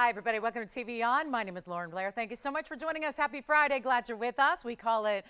Hi, everybody. Welcome to TVON. My name is Blair. Thank you so much for joining us. Happy Friday. Glad you're with us. We call it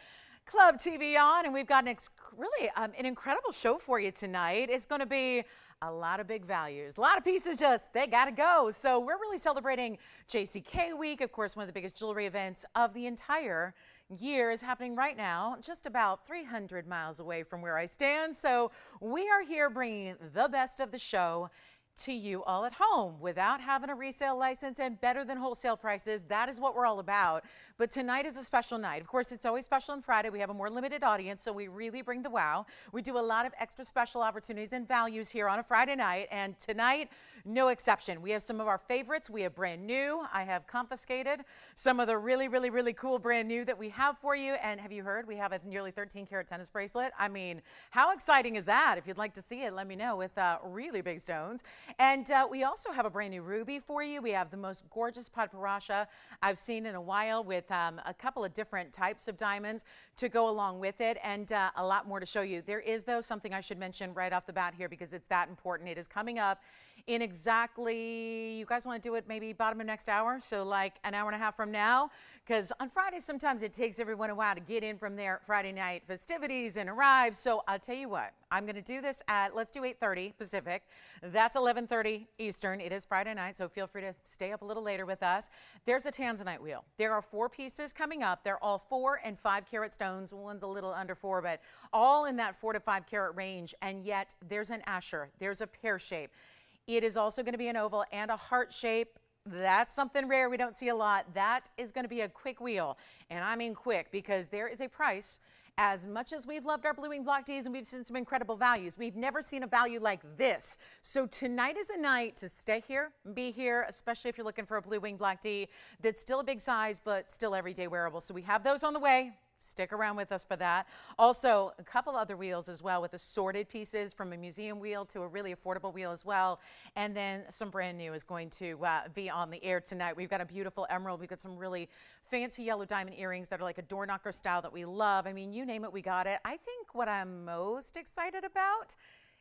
Club TVON, and we've got an incredible show for you tonight. It's going to be a lot of big values. A lot of pieces they got to go. So we're really celebrating JCK Week. Of course, one of the biggest jewelry events of the entire year is happening right now, just about 300 miles away from where I stand. So we are here bringing the best of the show to you all at home without having a resale license and better than wholesale prices. That is what we're all about. But tonight is a special night. Of course, it's always special on Friday. We have a more limited audience, so we really bring the wow. We do a lot of extra special opportunities and values here on a Friday night, and tonight, no exception. We have some of our favorites. We have brand new. I have confiscated some of the really cool brand new that we have for you. And have you heard? We have a nearly 13-carat tennis bracelet. I mean, how exciting is that? If you'd like to see it, let me know, with really big stones. And we also have a brand new ruby for you. We have the most gorgeous paparasha I've seen in a while, with a couple of different types of diamonds to go along with it, and a lot more to show you. There is, though, something I should mention right off the bat here, because it's that important. It is coming up in exactly, you guys want to do it maybe bottom of next hour, so like an hour and a half from now, because on Fridays sometimes it takes everyone a while to get in from their Friday night festivities and arrive. So I'll tell you what, I'm going to do this at, let's do 8:30 Pacific. That's 11:30 Eastern. It is Friday night, so feel free to stay up a little later with us. There's a Tanzanite wheel. There are 4 pieces coming up. They're all 4 and 5 carat stones. One's a little under 4, but all in that 4 to 5 carat range. And yet there's an asher. There's a pear shape. It is also going to be an oval and a heart shape. That's something rare we don't see a lot. That is going to be a quick wheel, and I mean quick, because there is a price. As much as we've loved our blue wing block Ds and we've seen some incredible values, we've never seen a value like this. So tonight is a night to stay here, be here, especially if you're looking for a blue wing block D that's still a big size but still everyday wearable. So we have those on the way. Stick around with us for that. Also, a couple other wheels as well, with assorted pieces, from a museum wheel to a really affordable wheel as well. And then some brand new is going to be on the air tonight. We've got a beautiful emerald. We've got some really fancy yellow diamond earrings that are like a door knocker style that we love. I mean, you name it, we got it. I think what I'm most excited about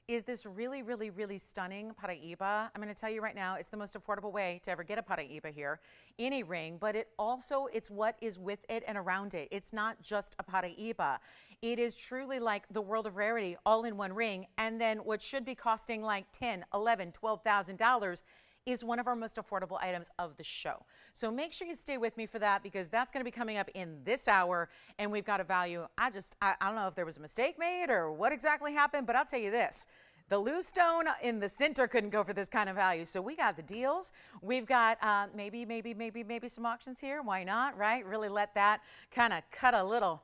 is this really stunning Patiba. I'm going to tell you right now, it's the most affordable way to ever get a Patiba here, any ring, but it's what is with it and around it. It's not just a Patiba. It is truly like the world of rarity all in one ring. And then what should be costing like $10,000, $11,000, $12,000 is one of our most affordable items of the show. So make sure you stay with me for that, because that's going to be coming up in this hour, and we've got a value. I don't know if there was a mistake made or what exactly happened, but I'll tell you this. The loose stone in the center couldn't go for this kind of value. So we got the deals. We've got maybe some auctions here. Why not, right? Really let that kind of cut a little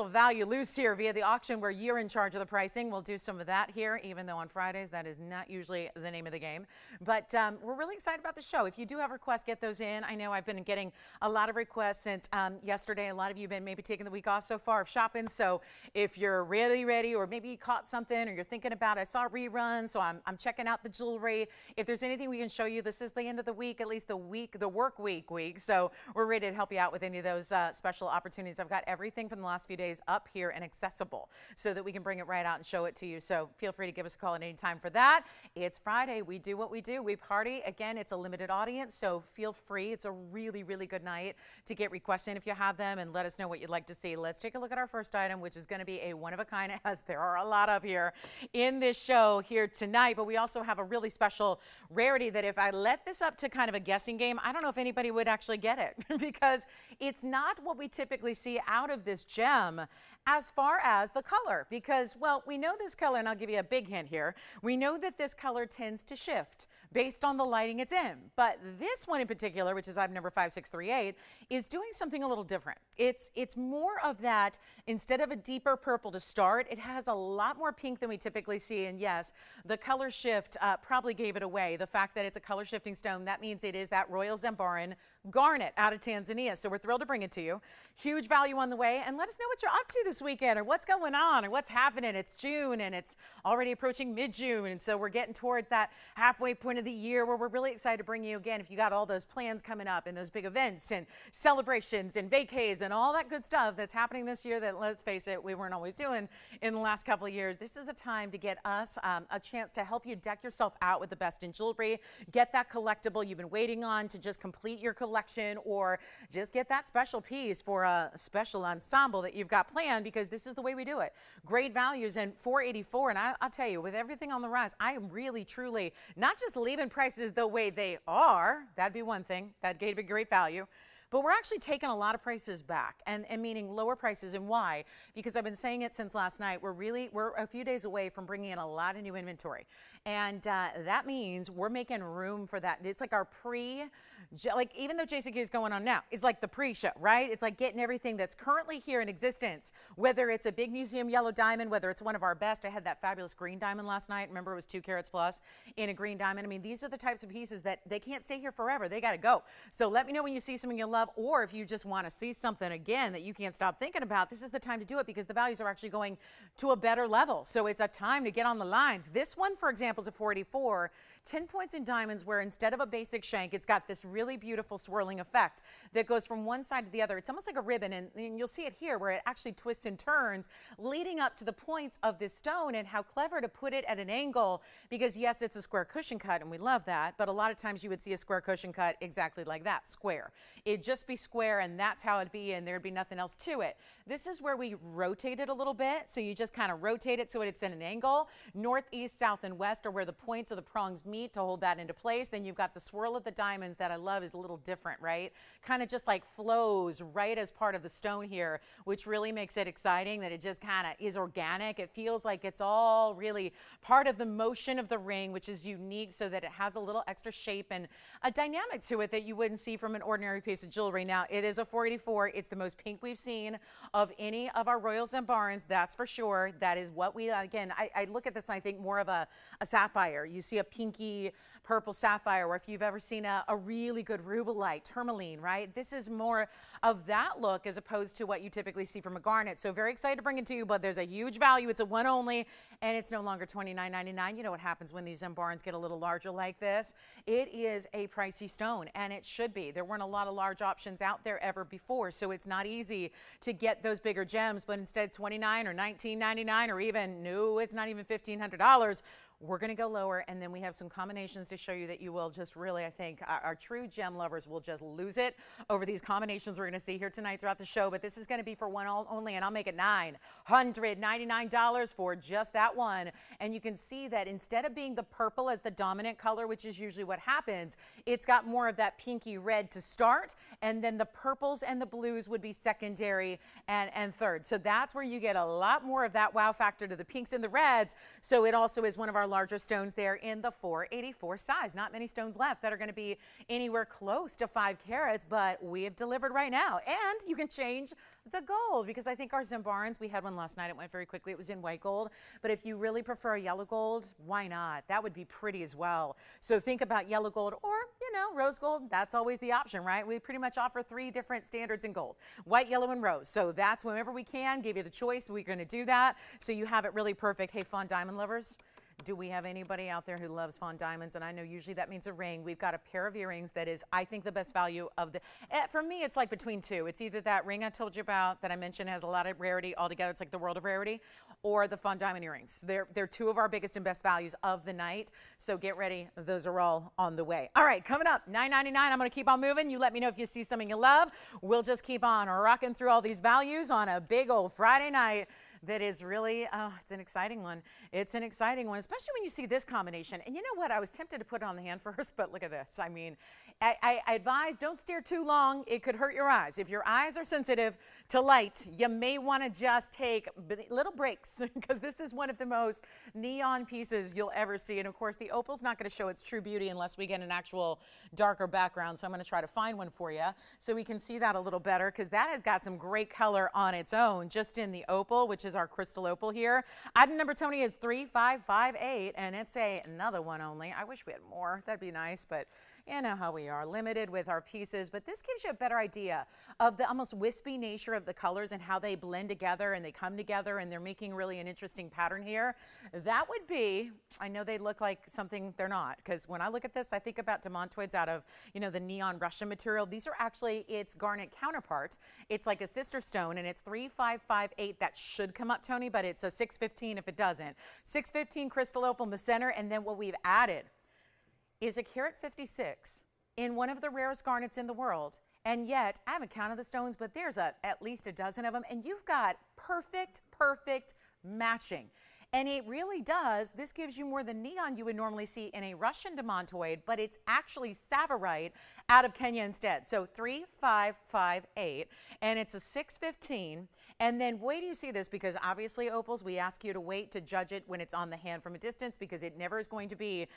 value loose here via the auction, where you're in charge of the pricing. We'll do some of that here, even though on Fridays that is not usually the name of the game. But we're really excited about the show. If you do have requests, get those in. I know I've been getting a lot of requests since yesterday. A lot of you have been maybe taking the week off so far of shopping. So if you're really ready, or maybe you caught something, or you're thinking about, I saw reruns, so I'm checking out the jewelry. If there's anything we can show you, this is the end of the week, at least the work week. So we're ready to help you out with any of those special opportunities. I've got everything from the last few days up here and accessible, so that we can bring it right out and show it to you. So feel free to give us a call at any time for that. It's Friday. We do what we do. We party. Again, it's a limited audience, so feel free. It's a really good night to get requests in if you have them, and let us know what you'd like to see. Let's take a look at our first item, which is going to be a one of a kind, as there are a lot of here in this show here tonight. But we also have a really special rarity that if I let this up to kind of a guessing game, I don't know if anybody would actually get it because it's not what we typically see out of this gem as far as the color, because, well, we know this color, and I'll give you a big hint here. We know that this color tends to shift based on the lighting it's in. But this one in particular, which is item number 5638, is doing something a little different. It's more of that, instead of a deeper purple to start, it has a lot more pink than we typically see. And yes, the color shift probably gave it away. The fact that it's a color shifting stone, that means it is that Royal Zambaran Garnet out of Tanzania. So we're thrilled to bring it to you. Huge value on the way. And let us know what you're up to this weekend or what's going on or what's happening. It's June and it's already approaching mid-June. And so we're getting towards that halfway point of the year where we're really excited to bring you, again, if you got all those plans coming up and those big events and celebrations and vacays and all that good stuff that's happening this year that, let's face it, we weren't always doing in the last couple of years. This is a time to get us a chance to help you deck yourself out with the best in jewelry. Get that collectible you've been waiting on to just complete your collection, or just get that special piece for a special ensemble that you've got planned, because this is the way we do it. Great values and $484. And I'll tell you, with everything on the rise, I am really, truly not just leaving prices the way they are. That'd be one thing. That gave a great value. But we're actually taking a lot of prices back, and meaning lower prices. And why? Because I've been saying it since last night. We're a few days away from bringing in a lot of new inventory. And that means we're making room for that. It's like our like, even though JCK is going on now, it's like the pre-show, right? It's like getting everything that's currently here in existence, whether it's a big museum yellow diamond, whether it's one of our best. I had that fabulous green diamond last night. Remember, it was 2 carats plus in a green diamond. I mean, these are the types of pieces that they can't stay here forever. They got to go. So let me know when you see something you love, or if you just want to see something again that you can't stop thinking about. This is the time to do it, because the values are actually going to a better level. So it's a time to get on the lines. This one, for example, is a 484, 10 points in diamonds, where instead of a basic shank, it's got this really beautiful swirling effect that goes from one side to the other. It's almost like a ribbon, and you'll see it here where it actually twists and turns, leading up to the points of this stone. And how clever to put it at an angle, because yes, it's a square cushion cut, and we love that, but a lot of times you would see a square cushion cut exactly like that, square. It'd just be square, and that's how it'd be, and there'd be nothing else to it. This is where we rotate it a little bit, so you just kind of rotate it so it's in an angle. North, east, south, and west are where the points of the prongs meet to hold that into place. Then you've got the swirl of the diamonds that I love, is a little different, right? Kind of just like flows right as part of the stone here, which really makes it exciting, that it just kind of is organic. It feels like it's all really part of the motion of the ring, which is unique, so that it has a little extra shape and a dynamic to it that you wouldn't see from an ordinary piece of jewelry. Now, it is a 484. It's the most pink we've seen of any of our Royals and Barnes, that's for sure. That is what we, again, I look at this and I think more of a sapphire. You see a pinky purple sapphire, or if you've ever seen a really good rubellite, tourmaline, right? This is more of that look as opposed to what you typically see from a garnet. So very excited to bring it to you, but there's a huge value. It's a one only, and it's no longer $29.99. You know what happens when these Barnes get a little larger like this. It is a pricey stone, and it should be. There weren't a lot of large options out there ever before, so it's not easy to get those bigger gems, but instead $29 or $19.99, or even, no, it's not even $1,500. We're going to go lower, and then we have some combinations to show you that you will just really, I think, our true gem lovers will just lose it over these combinations we're going to see here tonight throughout the show. But this is going to be for one only, and I'll make it $999 for just that one. And you can see that instead of being the purple as the dominant color, which is usually what happens, it's got more of that pinky red to start, and then the purples and the blues would be secondary and third. So that's where you get a lot more of that wow factor to the pinks and the reds. So it also is one of our larger stones there in the 484 size. Not many stones left that are going to be anywhere close to 5 carats, but we have delivered right now. And you can change the gold, because I think our Zimbarans, we had one last night, it went very quickly, it was in white gold, but if you really prefer a yellow gold, why not? That would be pretty as well. So think about yellow gold, or, you know, rose gold. That's always the option, right? We pretty much offer 3 different standards in gold: white, yellow, and rose. So that's whenever we can give you the choice, we're going to do that, so you have it really perfect. Hey, fawn diamond lovers, do we have anybody out there who loves fawn diamonds? And I know usually that means a ring. We've got a pair of earrings that is, I think, the best value of the, for me, it's like between two. It's either that ring I told you about that I mentioned has a lot of rarity altogether, it's like the world of rarity, or the fawn diamond earrings. They're 2 of our biggest and best values of the night. So get ready. Those are all on the way. All right, coming up, $9.99. I'm going to keep on moving. You let me know if you see something you love. We'll just keep on rocking through all these values on a big old Friday night. That is really, it's an exciting one. It's an exciting one, especially when you see this combination. And you know what? I was tempted to put it on the hand first, but look at this. I mean, I advise don't stare too long. It could hurt your eyes. If your eyes are sensitive to light, you may want to just take little breaks, because this is one of the most neon pieces you'll ever see. And of course, the opal's not going to show its true beauty unless we get an actual darker background. So I'm going to try to find one for you so we can see that a little better, because that has got some great color on its own just in the opal, which is is our crystal opal here. Item number, Tony, is 3558, and it's another one only. I wish we had more. That'd be nice, but you know how we are, limited with our pieces. But this gives you a better idea of the almost wispy nature of the colors and how they blend together and they come together, and they're making really an interesting pattern here. That would be, I know they look like something they're not, because when I look at this, I think about demantoids out of, you know, the neon Russian material. These are actually its garnet counterpart. It's like a sister stone, and it's 3558. That should come up, Tony, but it's a 615 if it doesn't. 615 crystal opal in the center, and then what we've added is a carat 56 in one of the rarest garnets in the world. And yet, I haven't counted the stones, but there's at least a dozen of them, and you've got perfect matching. And it really does, this gives you more than neon you would normally see in a Russian demantoid, but it's actually Tsavorite out of Kenya instead. So 3558, and it's a 615. And then wait till you see this, because obviously opals, we ask you to wait to judge it when it's on the hand from a distance, because it never is going to be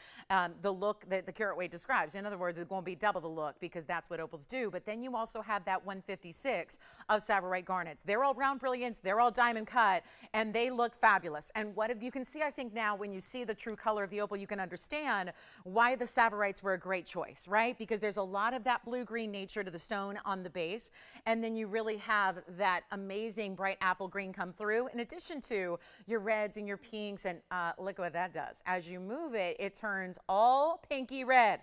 the look that the carat weight describes. In other words, it won't be double the look, because that's what opals do. But then you also have that 156 of Tsavorite garnets. They're all round brilliance, they're all diamond cut, and they look fabulous. And what you can see, I think now, when you see the true color of the opal, you can understand why the Tsavorites were a great choice, right? Because there's a lot of that blue-green nature to the stone on the base, and then you really have that amazing bright apple green come through, in addition to your reds and your pinks. And look what that does. As you move it, it turns all pinky red.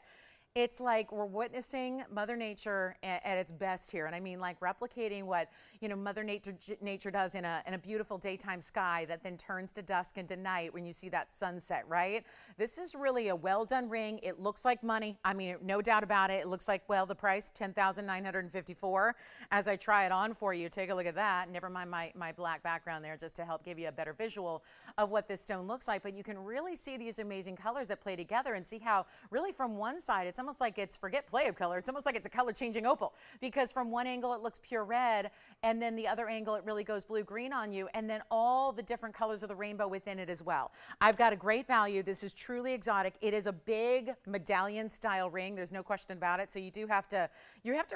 It's like we're witnessing Mother Nature at its best here. And I mean, like replicating what, you know, Mother Nature does in a beautiful daytime sky that then turns to dusk into night when you see that sunset, right? This is really a well done ring. It looks like money. I mean, no doubt about it. It looks like, well, the price, $10,954. As I try it on for you, take a look at that. Never mind my black background there, just to help give you a better visual of what this stone looks like. But you can really see these amazing colors that play together, and see how really from one side, it's almost like it's, forget play of color, it's almost like it's a color changing opal, because from one angle it looks pure red, and then the other angle it really goes blue-green on you, and then all the different colors of the rainbow within it as well. I've got a great value. This is truly exotic. It is a big medallion style ring. There's no question about it. So you have to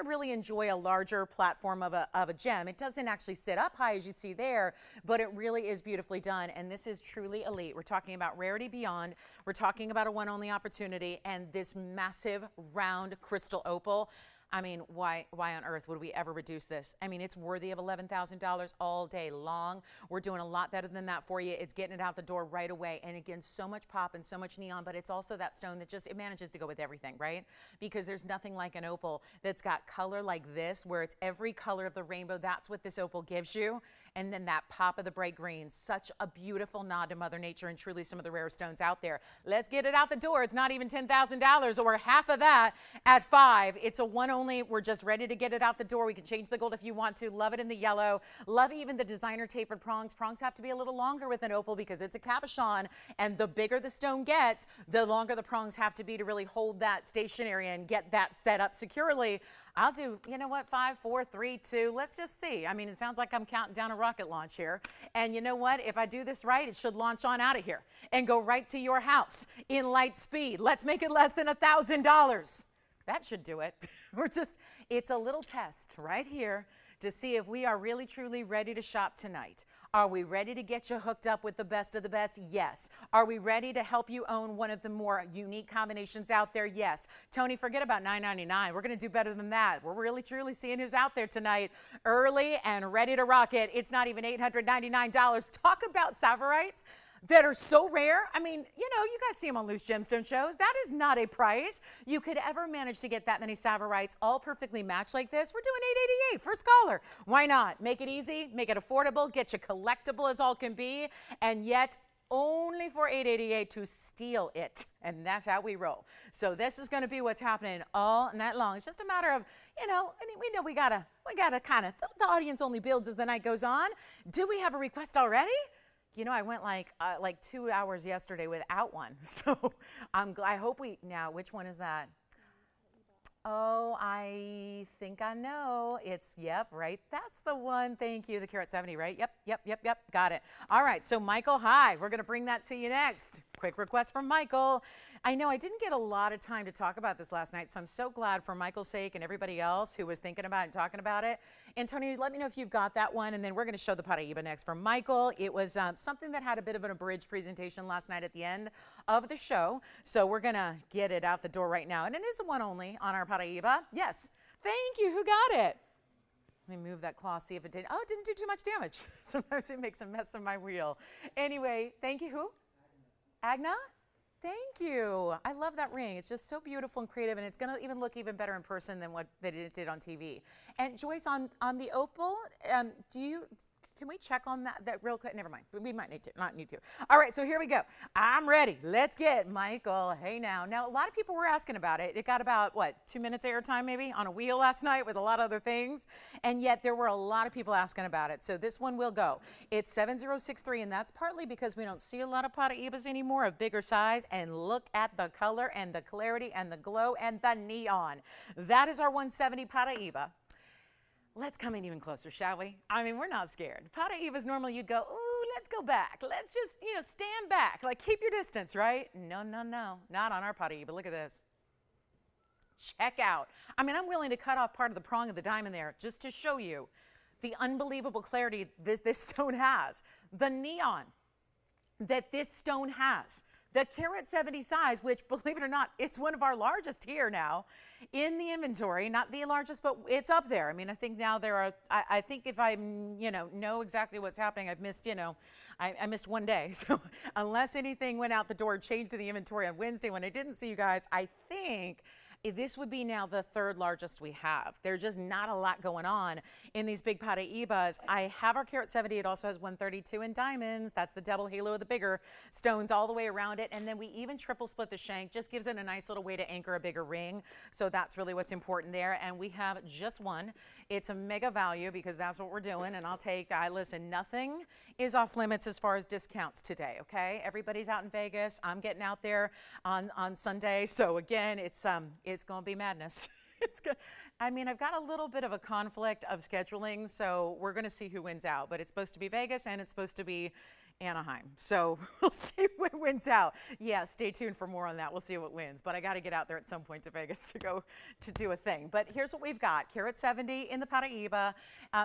really enjoy a larger platform of a gem. It doesn't actually sit up high as you see there, but it really is beautifully done. And this is truly elite. We're talking about rarity beyond. We're talking about a one only opportunity, and this massive round crystal opal. I mean, why on earth would we ever reduce this? I mean, it's worthy of $11,000 all day long. We're doing a lot better than that for you. It's getting it out the door right away. And again, so much pop and so much neon, but it's also that stone that just, it manages to go with everything, right? Because there's nothing like an opal that's got color like this, where it's every color of the rainbow. That's what this opal gives you. And then that pop of the bright green, such a beautiful nod to Mother Nature, and truly some of the rarest stones out there. Let's get it out the door. It's not even $10,000, or half of that at $5,000. It's a one only. We're just ready to get it out the door. We can change the gold if you want to. Love it in the yellow. Love even the designer tapered prongs. Prongs have to be a little longer with an opal because it's a cabochon, and the bigger the stone gets, the longer the prongs have to be to really hold that stationary and get that set up securely. I'll do, you know what, 5, 4, 3, 2. Let's just see. I mean, it sounds like I'm counting down a rocket launch here. And you know what? If I do this right, it should launch on out of here and go right to your house in light speed. Let's make it less than $1,000. That should do it. It's a little test right here to see if we are really, truly ready to shop tonight. Are we ready to get you hooked up with the best of the best? Yes. Are we ready to help you own one of the more unique combinations out there? Yes. Tony, forget about $9.99. We're going to do better than that. We're really, truly seeing who's out there tonight, early and ready to rock it. It's not even $899. Talk about Tsavorites that are so rare. I mean, you know, you guys see them on Loose Gemstone shows. That is not a price you could ever manage to get that many Tsavorites all perfectly matched like this. We're doing $888 for Scholar. Why not? Make it easy, make it affordable, get you collectible as all can be, and yet only for $888 to steal it. And that's how we roll. So this is going to be what's happening all night long. It's just a matter of, you know, I mean, we know we gotta kind of, the audience only builds as the night goes on. Do we have a request already? You know, I went like 2 hours yesterday without one. So I hope now, which one is that? Oh, I think I know. It's, yep, right. That's the one. Thank you. The Carat 70, right? Yep. Got it. All right. So, Michael, hi. We're going to bring that to you next. Quick request from Michael. I know I didn't get a lot of time to talk about this last night, so I'm so glad for Michael's sake and everybody else who was thinking about it and talking about it. And Tony, let me know if you've got that one, and then we're going to show the Patiba next from Michael. It was something that had a bit of an abridged presentation last night at the end of the show, so we're going to get it out the door right now. And it is a one only on our Patiba. Yes. Thank you. Who got it? Let me move that claw, see if it did. Oh, it didn't do too much damage. Sometimes it makes a mess of my wheel. Anyway, thank you. Who? Agna? Thank you. I love that ring. It's just so beautiful and creative, and it's going to even look even better in person than what it did on TV. And Joyce, on the opal, can we check on that real quick? Never mind. We might not need to. All right, so here we go. I'm ready. Let's get Michael. Hey now. Now, a lot of people were asking about it. It got about, what, 2 minutes airtime maybe on a wheel last night with a lot of other things. And yet there were a lot of people asking about it. So this one will go. It's 7063, and that's partly because we don't see a lot of Patiibas anymore of bigger size. And look at the color and the clarity and the glow and the neon. That is our 170 Pataiba. Let's come in even closer, shall we? I mean, we're not scared. Patiibas normally you'd go, ooh, let's go back. Let's just, stand back. Like, keep your distance, right? No. Not on our Patiba. Look at this. Check out. I mean, I'm willing to cut off part of the prong of the diamond there just to show you the unbelievable clarity this stone has. The neon that this stone has. The Carat 70 size, which, believe it or not, it's one of our largest here now in the inventory. Not the largest, but it's up there. I mean, I think now there are, I think if I, know exactly what's happening, I've missed, I missed one day. So unless anything went out the door, changed to the inventory on Wednesday when I didn't see you guys, I think this would be now the third largest we have. There's just not a lot going on in these big Patiibas. I have our Carat 70. It also has 132 in diamonds. That's the double halo of the bigger stones all the way around it. And then we even triple split the shank. Just gives it a nice little way to anchor a bigger ring. So that's really what's important there. And we have just one. It's a mega value because that's what we're doing. And listen, nothing is off limits as far as discounts today, okay? Everybody's out in Vegas. I'm getting out there on Sunday. So again, it's going to be madness. It's good. I mean, I've got a little bit of a conflict of scheduling, so we're going to see who wins out. But it's supposed to be Vegas, and it's supposed to be Anaheim. So we'll see what wins out. Yeah, stay tuned for more on that. We'll see what wins. But I got to get out there at some point to Vegas to go to do a thing. But here's what we've got. Carat 70 in the Pataiba.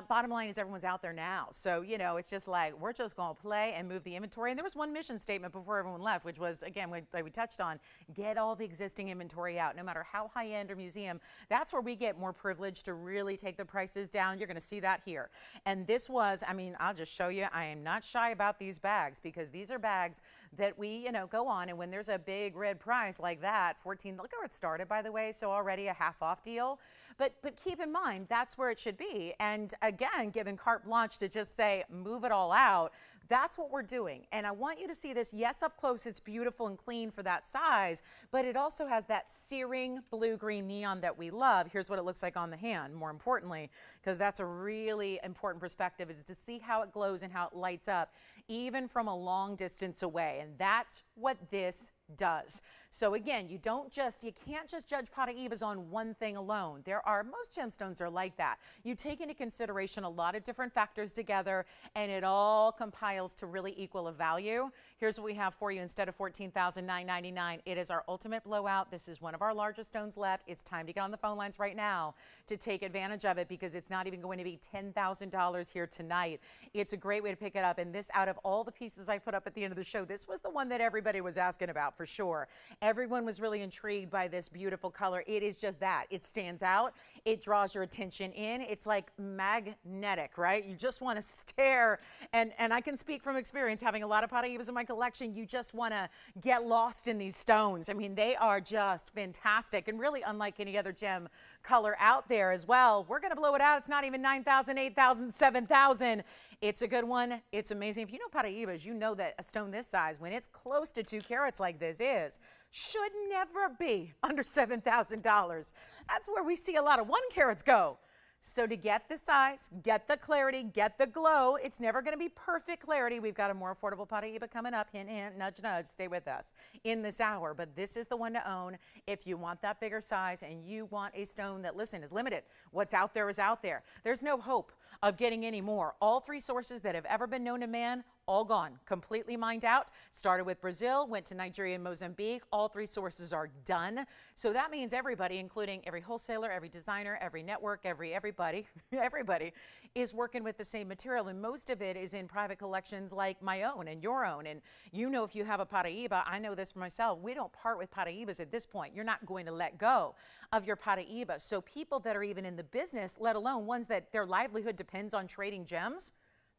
Bottom line is everyone's out there now. So, it's just like we're just going to play and move the inventory. And there was one mission statement before everyone left, which was, again, like we touched on, get all the existing inventory out, no matter how high-end or museum. That's where we get more privilege to really take the prices down. You're going to see that here. And this was, I'll just show you. I am not shy about these bags because these are bags that we, go on, and when there's a big red price like that, 14, look where it started, by the way, so already a half off deal. But keep in mind, that's where it should be. And again, given carte blanche to just say, move it all out, that's what we're doing. And I want you to see this. Yes, up close, it's beautiful and clean for that size, but it also has that searing blue-green neon that we love. Here's what it looks like on the hand, more importantly, because that's a really important perspective, is to see how it glows and how it lights up, even from a long distance away. And that's what this does. So again, you can't just judge Patiibas on one thing alone. Most gemstones are like that. You take into consideration a lot of different factors together, and it all compiles to really equal a value. Here's what we have for you. Instead of $14,999, it is our ultimate blowout. This is one of our largest stones left. It's time to get on the phone lines right now to take advantage of it, because it's not even going to be $10,000 here tonight. It's a great way to pick it up. And this, out of all the pieces I put up at the end of the show, this was the one that everybody was asking about for sure. Everyone was really intrigued by this beautiful color. It is just that. It stands out. It draws your attention in. It's like magnetic, right? You just want to stare. And I can speak from experience, having a lot of Patiibas in my collection. You just want to get lost in these stones. I mean, they are just fantastic and really unlike any other gem color out there as well. We're going to blow it out. It's not even 9,000, 8,000, 7,000. It's a good one. It's amazing. If you know Patiibas, you know that a stone this size, when it's close to 2 carats like this should never be under $7,000. That's where we see a lot of 1 carats go. So to get the size, get the clarity, get the glow, it's never going to be perfect clarity. We've got a more affordable Patiba coming up, hint, hint, nudge, nudge, stay with us in this hour. But this is the one to own if you want that bigger size and you want a stone that, listen, is limited. What's out there is out there. There's no hope of getting any more. All three sources that have ever been known to man, all gone, completely mined out. Started with Brazil, went to Nigeria and Mozambique. All three sources are done. So that means everybody, including every wholesaler, every designer, every network, everybody, everybody is working with the same material. And most of it is in private collections like my own and your own. And you know, if you have a Patiba, I know this for myself, we don't part with Patiibas at this point. You're not going to let go of your Patiba. So people that are even in the business, let alone ones that their livelihood depends on trading gems,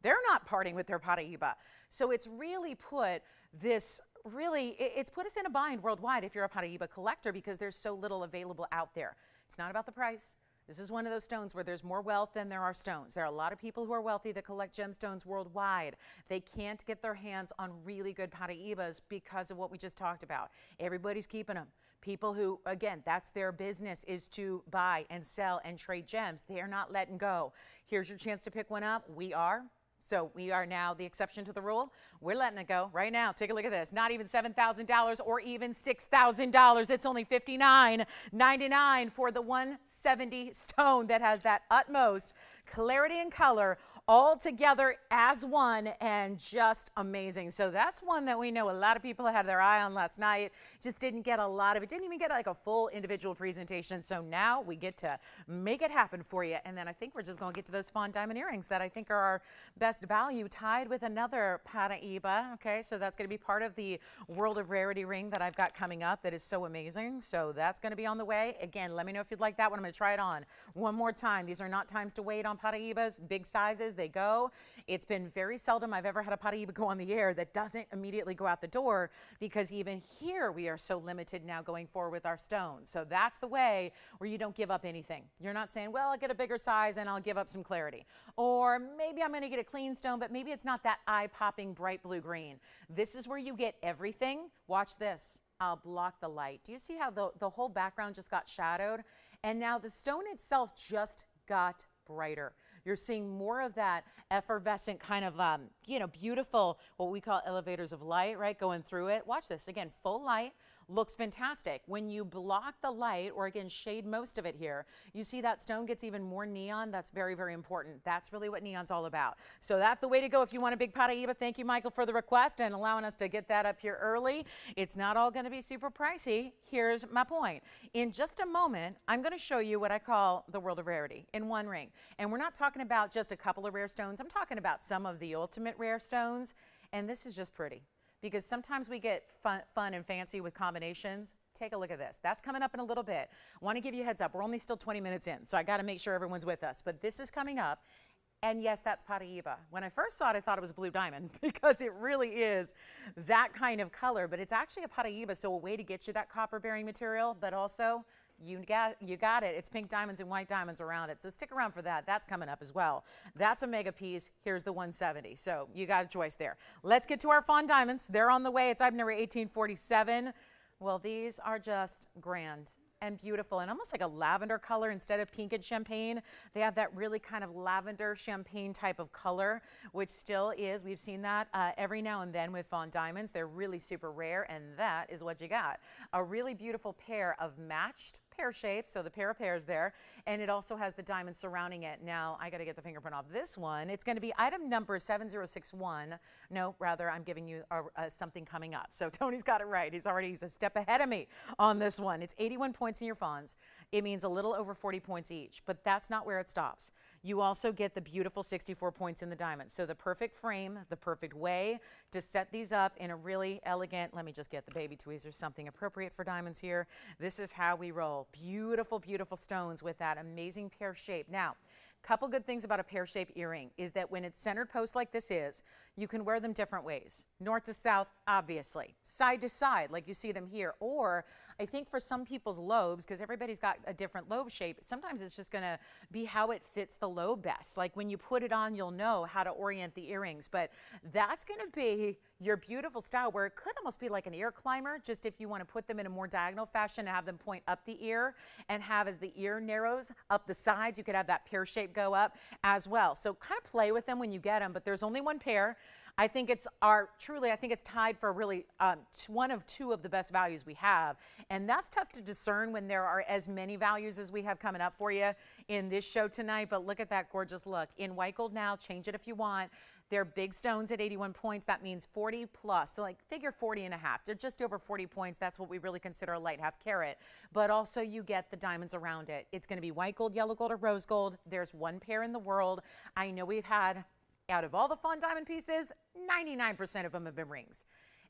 they're not parting with their Patiba. So it's really put this, it's put us in a bind worldwide if you're a Patiba collector because there's so little available out there. It's not about the price. This is one of those stones where there's more wealth than there are stones. There are a lot of people who are wealthy that collect gemstones worldwide. They can't get their hands on really good Patiibas because of what we just talked about. Everybody's keeping them. People who, again, that's their business, is to buy and sell and trade gems. They are not letting go. Here's your chance to pick one up. We are. So we are now the exception to the rule. We're letting it go right now. Take a look at this. Not even $7,000 or even $6,000. It's only $59.99 for the 170 stone that has that utmost clarity and color all together as one, and just amazing. So that's one that we know a lot of people had their eye on last night. Just didn't get a lot of it. Didn't even get like a full individual presentation. So now we get to make it happen for you. And then I think we're just going to get to those fawn diamond earrings that I think are our best value, tied with another Patiba. Okay, so that's going to be part of the World of Rarity ring that I've got coming up that is so amazing. So that's going to be on the way. Again, let me know if you'd like that one. I'm going to try it on one more time. These are not times to wait on Patiibas. Big sizes, they go. It's been very seldom I've ever had a Patiba go on the air that doesn't immediately go out the door, because even here we are so limited now going forward with our stones. So that's the way where you don't give up anything. You're not saying, well, I'll get a bigger size and I'll give up some clarity. Or maybe I'm going to get a clean stone, but maybe it's not that eye-popping bright blue green. This is where you get everything. Watch this. I'll block the light. Do you see how the whole background just got shadowed? And now the stone itself just got brighter. You're seeing more of that effervescent kind of, beautiful, what we call elevators of light, right, going through it. Watch this. Again, full light. Looks fantastic. When you block the light, or again, shade most of it here, you see that stone gets even more neon. That's very, very important. That's really what neon's all about. So that's the way to go if you want a big Patiba. Thank you, Michael, for the request and allowing us to get that up here early. It's not all going to be super pricey. Here's my point. In just a moment, I'm going to show you what I call the World of Rarity in one ring. And we're not talking about just a couple of rare stones. I'm talking about some of the ultimate rare stones. And this is just pretty, because sometimes we get fun and fancy with combinations. Take a look at this. That's coming up in a little bit. I want to give you a heads up. We're only still 20 minutes in, so I got to make sure everyone's with us. But this is coming up, and yes, that's Patiba. When I first saw it, I thought it was blue diamond because it really is that kind of color, but it's actually a Patiba, so a way to get you that copper-bearing material, but also you got it. It's pink diamonds and white diamonds around it. So stick around for that. That's coming up as well. That's a mega piece. Here's the 170. So you got a choice there. Let's get to our fawn diamonds. They're on the way. It's item number 1847. Well, these are just grand and beautiful, and almost like a lavender color instead of pink and champagne. They have that really kind of lavender champagne type of color, which still is, we've seen that every now and then with fawn diamonds. They're really super rare, and that is what you got. A really beautiful pair of matched pear shapes, so the pair of pairs there, and it also has the diamond surrounding it. Now, I got to get the fingerprint off this one. It's going to be item number 7061. No, rather, I'm giving you something coming up. So Tony's got it right. He's a step ahead of me on this one. It's 81 points in your fawns. It means a little over 40 points each, but that's not where it stops. You also get the beautiful 64 points in the diamond. So the perfect frame, the perfect way to set these up in a really elegant, let me just get the baby tweezers, something appropriate for diamonds here. This is how we roll. Beautiful, beautiful stones with that amazing pear shape. Now, couple good things about a pear-shaped earring is that when it's centered post like this is, you can wear them different ways. North to south, obviously. Side to side, like you see them here. Or I think for some people's lobes, because everybody's got a different lobe shape, sometimes it's just going to be how it fits the lobe best. Like when you put it on, you'll know how to orient the earrings. But that's going to be your beautiful style where it could almost be like an ear climber, just if you want to put them in a more diagonal fashion and have them point up the ear and have as the ear narrows up the sides, you could have that pear shape go up as well. So kind of play with them when you get them, but there's only one pair. I think it's I think it's tied for really one of two of the best values we have. And that's tough to discern when there are as many values as we have coming up for you in this show tonight. But look at that gorgeous look. In white gold now, change it if you want. They're big stones at 81 points. That means 40 plus. So like figure 40 and a half. They're just over 40 points. That's what we really consider a light half carat. But also you get the diamonds around it. It's going to be white gold, yellow gold, or rose gold. There's one pair in the world. I know we've had, out of all the fawn diamond pieces, 99% of them have been rings.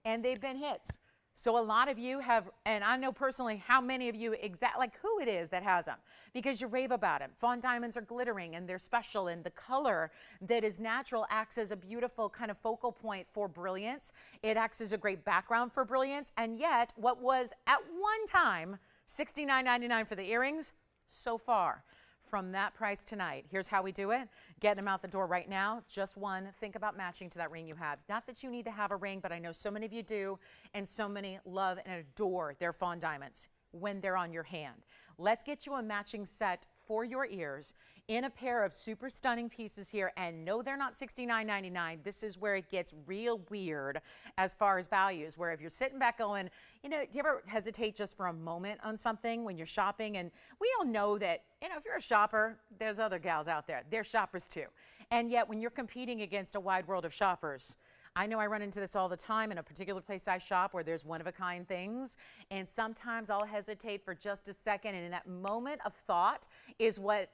And they've been hits. So a lot of you have, and I know personally how many of you like who it is that has them, because you rave about them. Fawn diamonds are glittering and they're special, and the color that is natural acts as a beautiful kind of focal point for brilliance. It acts as a great background for brilliance. And yet what was at one time $69.99 for the earrings, so far from that price tonight. Here's how we do it. Getting them out the door right now. Just one. Think about matching to that ring you have. Not that you need to have a ring, but I know so many of you do, and so many love and adore their fawn diamonds when they're on your hand. Let's get you a matching set for your ears in a pair of super stunning pieces here. And no, they're not $69.99. This is where it gets real weird as far as values, where if you're sitting back going, you know, do you ever hesitate just for a moment on something when you're shopping? And we all know that, you know, if you're a shopper, there's other gals out there. They're shoppers too. And yet when you're competing against a wide world of shoppers, I know I run into this all the time in a particular place I shop where there's one-of-a-kind things, and sometimes I'll hesitate for just a second, and in that moment of thought is what,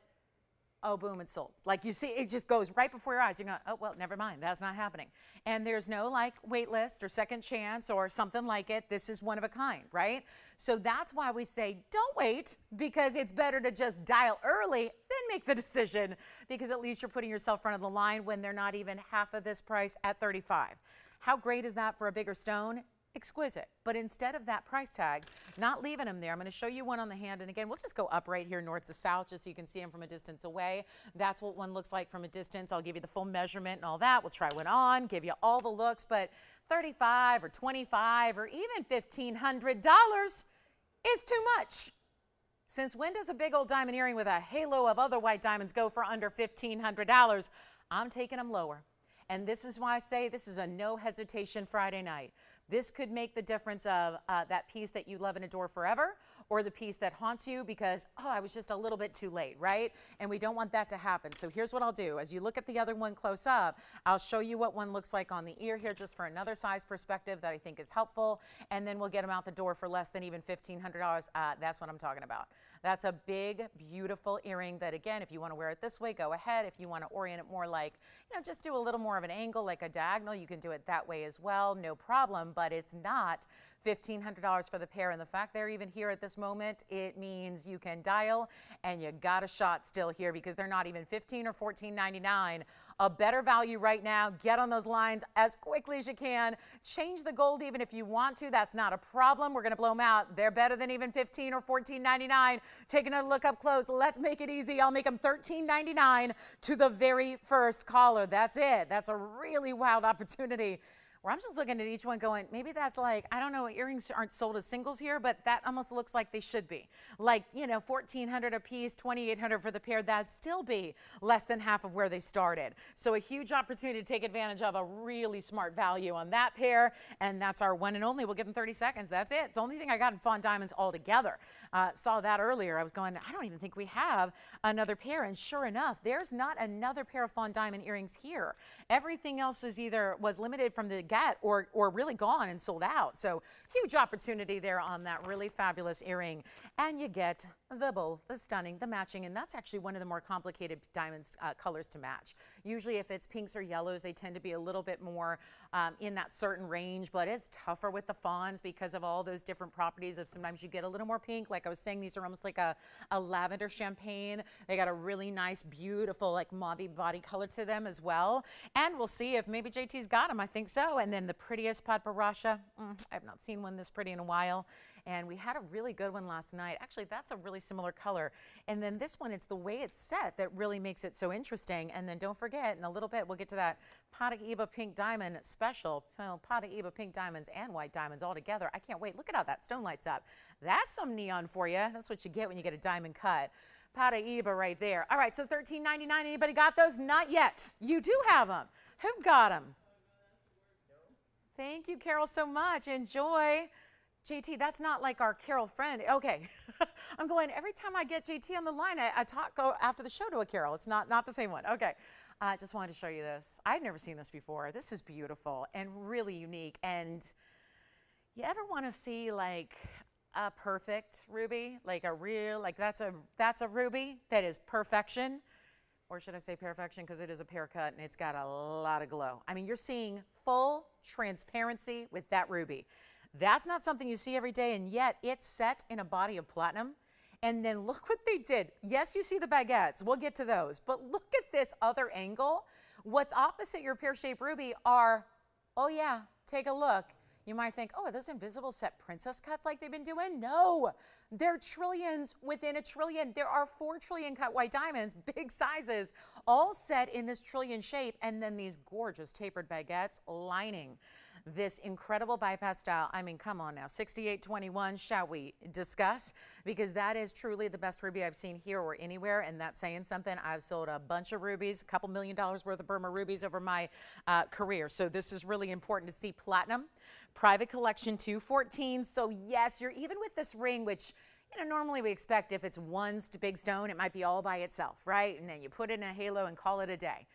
oh, boom, it's sold. Like you see, it just goes right before your eyes. You're going, oh, well, never mind, that's not happening. And there's no like wait list or second chance or something like it. This is one of a kind, right? So that's why we say don't wait, because it's better to just dial early than make the decision, because at least you're putting yourself front of the line when they're not even half of this price at $35. How great is that for a bigger stone? Exquisite. But instead of that price tag, not leaving them there, I'm going to show you one on the hand. And again, we'll just go up right here north to south just so you can see them from a distance away. That's what one looks like from a distance. I'll give you the full measurement and all that. We'll try one on, give you all the looks, but $35 or $25 or even $1,500 is too much. Since when does a big old diamond earring with a halo of other white diamonds go for under $1,500? I'm taking them lower. And this is why I say this is a no hesitation Friday night. This could make the difference of that piece that you love and adore forever, or the piece that haunts you because, oh, I was just a little bit too late, right? And we don't want that to happen. So here's what I'll do. As you look at the other one close up, I'll show you what one looks like on the ear here just for another size perspective that I think is helpful. And then we'll get them out the door for less than even $1,500. That's what I'm talking about. That's a big, beautiful earring that, again, if you want to wear it this way, go ahead. If you want to orient it more like, you know, just do a little more of an angle like a diagonal, you can do it that way as well, no problem. But it's not $1,500 for the pair. And the fact they're even here at this moment, it means you can dial and you got a shot still here, because they're not even $15 or $14.99. A better value right now. Get on those lines as quickly as you can. Change the gold even if you want to. That's not a problem. We're going to blow them out. They're better than even $15 or $14.99. Take another look up close. Let's make it easy. I'll make them $13.99 to the very first caller. That's it. That's a really wild opportunity, where I'm just looking at each one going, maybe that's like, I don't know, earrings aren't sold as singles here, but that almost looks like they should be. Like, you know, $1,400 a piece, $2,800 for the pair. That'd still be less than half of where they started. So a huge opportunity to take advantage of a really smart value on that pair. And that's our one and only. We'll give them 30 seconds. That's it. It's the only thing I got in fawn diamonds altogether. Saw that earlier. I was going, I don't even think we have another pair. And sure enough, there's not another pair of fawn diamond earrings here. Everything else is either was limited from the get or really gone and sold out. So huge opportunity there on that really fabulous earring. And you get the both, the stunning, the matching, and that's actually one of the more complicated diamonds colors to match. Usually if it's pinks or yellows, they tend to be a little bit more in that certain range, but it's tougher with the fawns because of all those different properties of sometimes you get a little more pink. Like I was saying, these are almost like a lavender champagne. They got a really nice, beautiful, like mauve body color to them as well. And we'll see if maybe JT's got them. I think so. Oh, and then the prettiest Padbarasha. I've not seen one this pretty in a while. And we had a really good one last night. Actually, that's a really similar color. And then this one, it's the way it's set that really makes it so interesting. And then don't forget, in a little bit, we'll get to that Patiba pink diamond special. Well, Patiba pink diamonds and white diamonds all together. I can't wait. Look at how that stone lights up. That's some neon for you. That's what you get when you get a diamond cut. Patiba right there. All right, so $13.99. Anybody got those? Not yet. You do have them. Who got them? Thank you, Carol, so much. Enjoy. JT, that's not like our Carol friend. Okay. I'm going, every time I get JT on the line, I go after the show to a Carol. It's not the same one. Okay. I just wanted to show you this. I've never seen this before. This is beautiful and really unique. And you ever want to see like a perfect ruby? Like a real, like that's a ruby that is perfection. Or should I say perfection, because it is a pear cut and it's got a lot of glow. I mean, you're seeing full transparency with that ruby. That's not something you see every day, and yet it's set in a body of platinum. And then look what they did. Yes, you see the baguettes. We'll get to those. But look at this other angle. What's opposite your pear-shaped ruby are, oh yeah, take a look. You might think, oh, are those invisible set princess cuts like they've been doing? No, they're trillions within a trillion. There are 4 trillion cut white diamonds, big sizes, all set in this trillion shape, and then these gorgeous tapered baguettes lining this incredible bypass style. I mean, come on now, 6821, shall we discuss? Because that is truly the best ruby I've seen here or anywhere, and that's saying something. I've sold a bunch of rubies, a couple $1 million worth of Burma rubies over my career. So this is really important to see. Platinum, private collection 214. So yes, you're even with this ring, which normally we expect if it's one big stone, it might be all by itself, right? And then you put it in a halo and call it a day.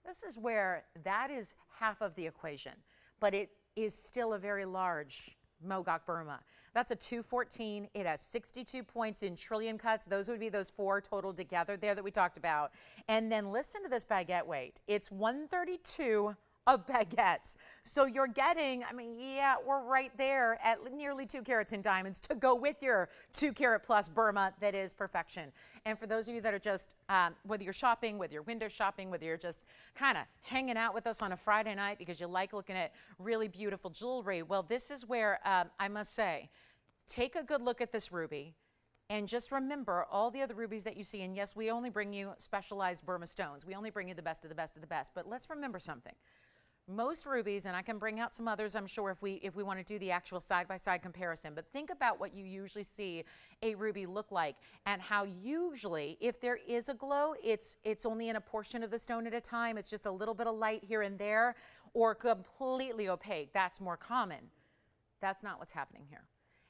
This is where that is half of the equation, but it is still a very large Mogok Burma. That's a 214. It has 62 points in trillion cuts. Those would be those 4 total together there that we talked about. And then listen to this baguette weight. It's 132 of baguettes. So you're getting, I mean, yeah, we're right there at nearly 2 carats in diamonds to go with your 2 carat plus Burma that is perfection. And for those of you that are just, whether you're shopping, whether you're window shopping, whether you're just kind of hanging out with us on a Friday night because you like looking at really beautiful jewelry, well, this is where I must say, take a good look at this ruby. And just remember all the other rubies that you see. And yes, we only bring you specialized Burma stones. We only bring you the best of the best of the best. But let's remember something. Most rubies, and I can bring out some others, I'm sure, if we want to do the actual side-by-side comparison, but think about what you usually see a ruby look like and how usually, if there is a glow, it's only in a portion of the stone at a time. It's just a little bit of light here and there, or completely opaque. That's more common. That's not what's happening here.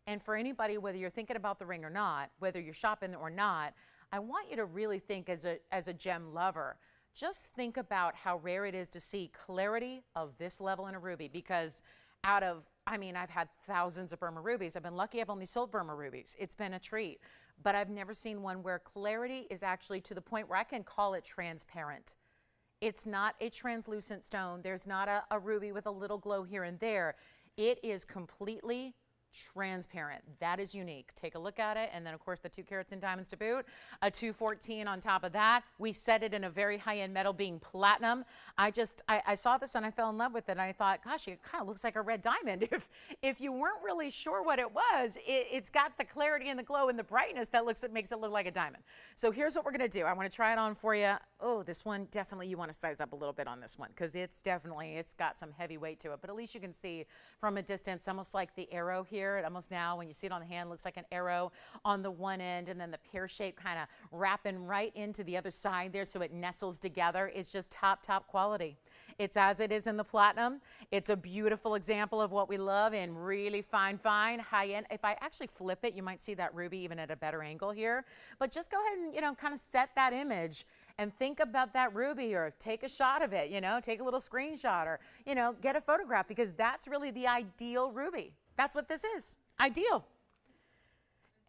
And for anybody, whether you're thinking about the ring or not, whether you're shopping or not, I want you to really think as a gem lover. Just think about how rare it is to see clarity of this level in a ruby, because I mean, I've had thousands of Burma rubies. I've been lucky I've only sold Burma rubies. It's been a treat. But I've never seen one where clarity is actually to the point where I can call it transparent. It's not a translucent stone. There's not a ruby with a little glow here and there. It is completely transparent. That is unique. Take a look at it. And then of course the 2 carats in diamonds to boot, a 214 on top of that. We set it in a very high-end metal being platinum. I saw this and I fell in love with it. And I thought, gosh, it kind of looks like a red diamond. If you weren't really sure what it was, it's got the clarity and the glow and the brightness that makes it look like a diamond. So here's what we're going to do. I want to try it on for you. Oh, this one, definitely you want to size up a little bit on this one because it's got some heavy weight to it. But at least you can see from a distance, almost like the arrow here. It almost now, when you see it on the hand, looks like an arrow on the one end, and then the pear shape kind of wrapping right into the other side there so it nestles together. It's just top quality. It's as it is in the platinum. It's a beautiful example of what we love in really fine, high end. If I actually flip it, you might see that ruby even at a better angle here. But just go ahead and, kind of set that image and think about that ruby, or take a shot of it, take a little screenshot, or, get a photograph, because that's really the ideal ruby. That's what this is, ideal.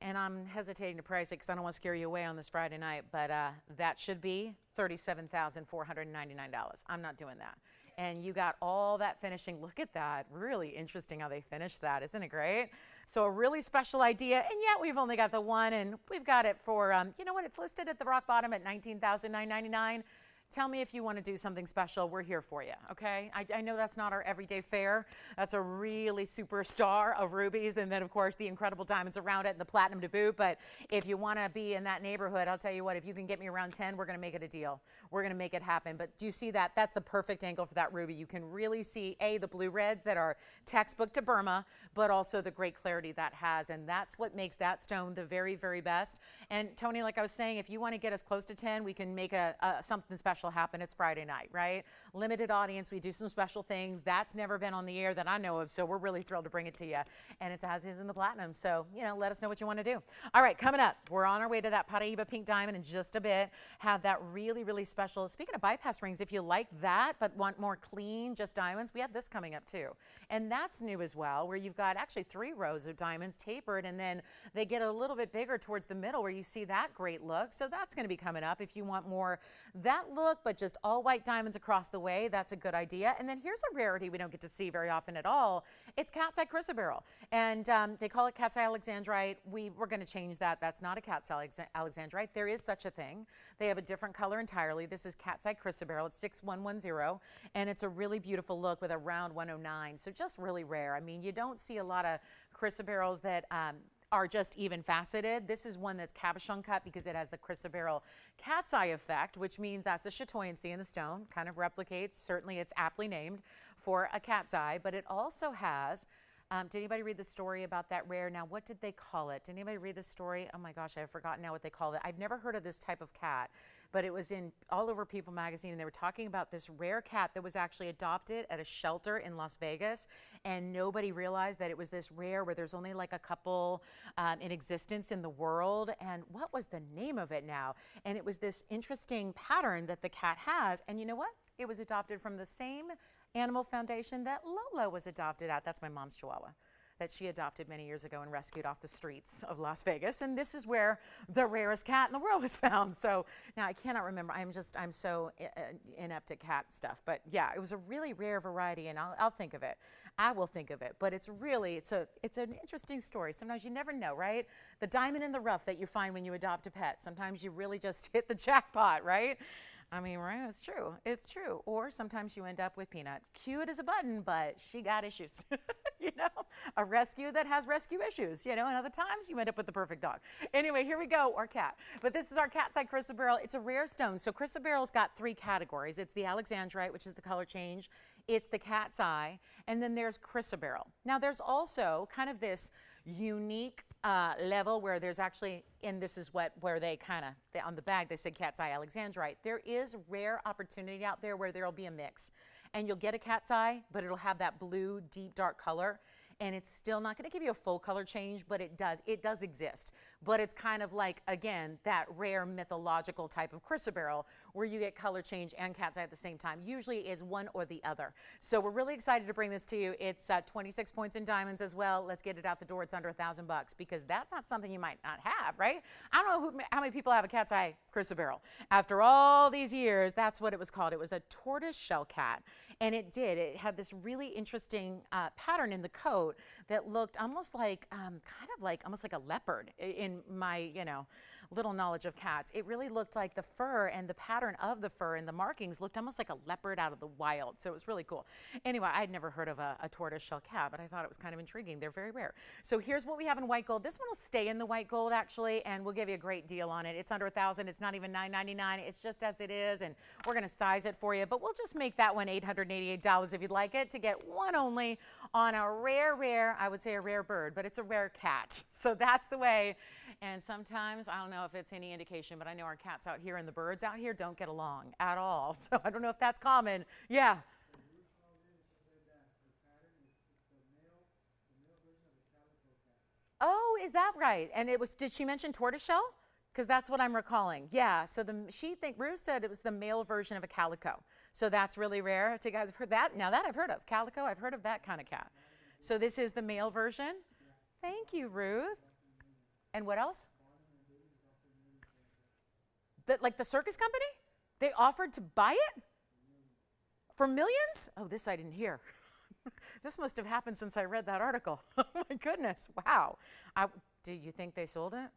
And I'm hesitating to price it because I don't want to scare you away on this Friday night, but that should be $37,499. I'm not doing that. And you got all that finishing. Look at that. Really interesting how they finished that. Isn't it great? So a really special idea. And yet we've only got the one, and we've got it for, you know what? It's listed at the rock bottom at $19,999. Tell me if you want to do something special. We're here for you, okay? I know that's not our everyday fare. That's a really superstar of rubies, and then, of course, the incredible diamonds around it and the platinum to boot. But if you want to be in that neighborhood, I'll tell you what, if you can get me around 10, we're going to make it a deal. We're going to make it happen. But do you see that? That's the perfect angle for that ruby. You can really see, A, the blue reds that are textbook to Burma, but also the great clarity that has. And that's what makes that stone the very, very best. And Tony, like I was saying, if you want to get us close to 10, we can make something special happen. It's Friday night, right? Limited audience. We do some special things. That's never been on the air that I know of, so we're really thrilled to bring it to you. And it's as is in the platinum. So, let us know what you want to do. All right, coming up, we're on our way to that Patiba pink diamond in just a bit. Have that really, really special. Speaking of bypass rings, if you like that but want more clean, just diamonds, we have this coming up too. And that's new as well, where you've got actually 3 rows of diamonds tapered, and then they get a little bit bigger towards the middle where you see that great look. So that's going to be coming up if you want more that look, but just all white diamonds across the way. That's a good idea. And then here's a rarity we don't get to see very often at all. It's cat's eye chrysoberyl. And they call it cat's eye alexandrite. We're going to change that. That's not a cat's eye alexandrite. There is such a thing. They have a different color entirely. This is cat's eye chrysoberyl. It's 6110. And it's a really beautiful look with a round 109. So just really rare. I mean, you don't see a lot of chrysoberyls that are just even faceted. This is one that's cabochon cut because it has the chrysoberyl cat's eye effect, which means that's a chatoyancy in the stone, kind of replicates, certainly it's aptly named for a cat's eye, but it also has, did anybody read the story about that rare? Now, what did they call it? Did anybody read the story? Oh my gosh, I've forgotten now what they called it. I've never heard of this type of cat, but it was in all over People magazine, and they were talking about this rare cat that was actually adopted at a shelter in Las Vegas, and nobody realized that it was this rare where there's only like a couple in existence in the world. And what was the name of it now? And it was this interesting pattern that the cat has, and you know what? It was adopted from the same animal foundation that Lola was adopted at. That's my mom's Chihuahua that she adopted many years ago and rescued off the streets of Las Vegas. And this is where the rarest cat in the world was found. So now I cannot remember. I'm so inept at cat stuff. But yeah, it was a really rare variety, and I'll think of it. I will think of it. But it's an interesting story. Sometimes you never know, right? The diamond in the rough that you find when you adopt a pet. Sometimes you really just hit the jackpot, right? I mean, right? It's true. It's true. Or sometimes you end up with Peanut. Cute as a button, but she got issues. A rescue that has rescue issues, and other times you end up with the perfect dog. Anyway, here we go, or cat. But this is our cat's eye chrysoberyl. It's a rare stone. So chrysoberyl's got 3 categories. It's the alexandrite, which is the color change. It's the cat's eye. And then there's chrysoberyl. Now, there's also kind of this unique level where there's actually, and this is where they kind of, on the bag, they said cat's eye alexandrite. There is rare opportunity out there where there'll be a mix. And you'll get a cat's eye, but it'll have that blue, deep, dark color. And it's still not going to give you a full color change, but it does exist. But it's kind of like, again, that rare mythological type of chrysoberyl where you get color change and cat's eye at the same time. Usually it's one or the other. So we're really excited to bring this to you. It's 26 points in diamonds as well. Let's get it out the door. It's under $1,000 because that's not something you might not have, right? I don't know how many people have a cat's eye chrysoberyl. After all these years, that's what it was called. It was a tortoise shell cat. And it had this really interesting pattern in the coat that looked almost like, almost like a leopard in my, little knowledge of cats. It really looked like the fur and the pattern of the fur and the markings looked almost like a leopard out of the wild. So it was really cool. Anyway, I'd never heard of a tortoise shell cat, but I thought it was kind of intriguing. They're very rare. So here's what we have in white gold. This one will stay in the white gold actually, and we'll give you a great deal on it. It's under $1,000. It's not even $9.99. It's just as it is, and we're going to size it for you, but we'll just make that one $888 if you'd like it, to get one only on a rare, I would say a rare bird, but it's a rare cat. So that's the way. And sometimes, I don't know if it's any indication, but I know our cats out here and the birds out here don't get along at all. So I don't know if that's common. Yeah. Oh, is that right? And did she mention tortoiseshell? Because that's what I'm recalling. Yeah, so Ruth said it was the male version of a calico. So that's really rare. So you guys have heard that? Now that I've heard of. Calico, I've heard of that kind of cat. So this is the male version? Thank you, Ruth. And what else? Like the circus company? They offered to buy it? For millions? Oh, this I didn't hear. This must have happened since I read that article. Oh my goodness, wow. Do you think they sold it?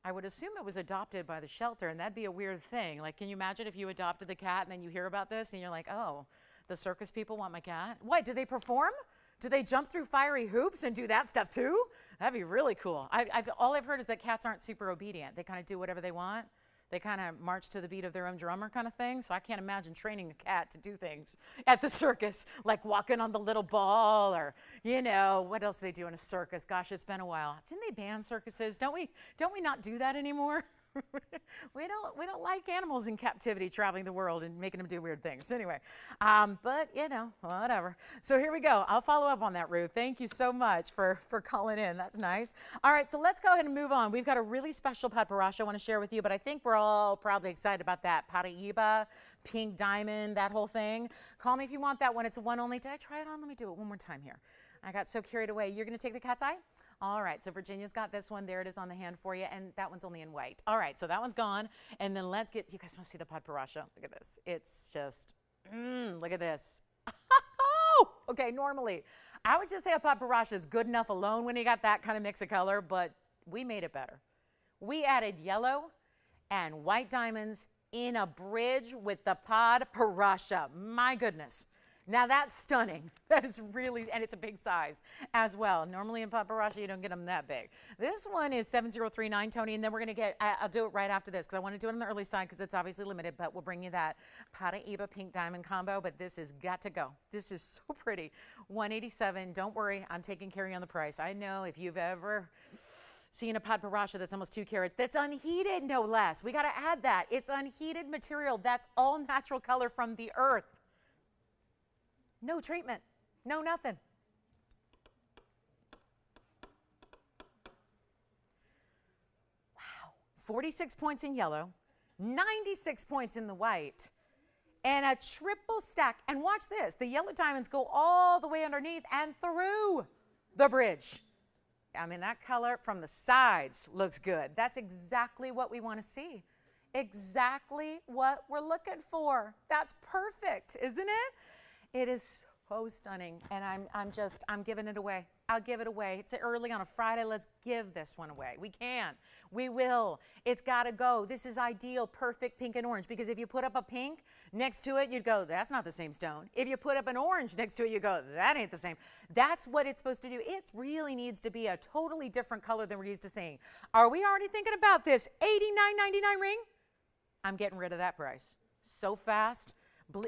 I would assume it was adopted by the shelter, and that'd be a weird thing. Like, can you imagine if you adopted the cat and then you hear about this and you're like, oh, the circus people want my cat? What, do they perform? Do they jump through fiery hoops and do that stuff too? That'd be really cool. All I've heard is that cats aren't super obedient. They kind of do whatever they want. They kind of march to the beat of their own drummer kind of thing. So I can't imagine training a cat to do things at the circus, like walking on the little ball or, you know, what else do they do in a circus? Gosh, it's been a while. Didn't they ban circuses? Don't we not do that anymore? we don't like animals in captivity traveling the world and making them do weird things. Anyway, but you know, whatever. So here we go. I'll follow up on that, Ruth. Thank you so much for calling in. That's nice. All right, so let's go ahead and move on. We've got a really special Patparasha I want to share with you, but I think we're all probably excited about that. Patiba, pink diamond, that whole thing. Call me if you want that one. It's a one only. Did I try it on? Let me do it one more time here. I got so carried away. You're going to take the cat's eye? All right, so Virginia's got this one. There it is on the hand for you, and that one's only in white. All right, so that one's gone, and then let's get, you guys want to see the Patparasha? Look at this. It's just, look at this. Okay, normally, I would just say a Patparasha is good enough alone when you got that kind of mix of color, but we made it better. We added yellow and white diamonds in a bridge with the Patparasha. My goodness. Now that's stunning. That is really, and it's a big size as well. Normally in Patparasha, you don't get them that big. This one is 7039, Tony, and then we're going to get, I'll do it right after this because I want to do it on the early side because it's obviously limited, but we'll bring you that Patiba pink diamond combo, but this has got to go. This is so pretty. 187. Don't worry, I'm taking care of you on the price. I know if you've ever seen a Patparasha that's almost 2 carats, that's unheated, no less. We got to add that. It's unheated material. That's all natural color from the earth. No treatment, no nothing. Wow, 46 points in yellow, 96 points in the white, and a triple stack. And watch this, the yellow diamonds go all the way underneath and through the bridge. I mean, that color from the sides looks good. That's exactly what we want to see. Exactly what we're looking for. That's perfect, isn't it? It is so stunning, and I'm giving it away. I'll give it away. It's early on a Friday. Let's give this one away. We can. We will. It's got to go. This is ideal, perfect pink and orange, because if you put up a pink next to it, you'd go, that's not the same stone. If you put up an orange next to it, you go, that ain't the same. That's what it's supposed to do. It really needs to be a totally different color than we're used to seeing. Are we already thinking about this $89.99 ring? I'm getting rid of that price so fast.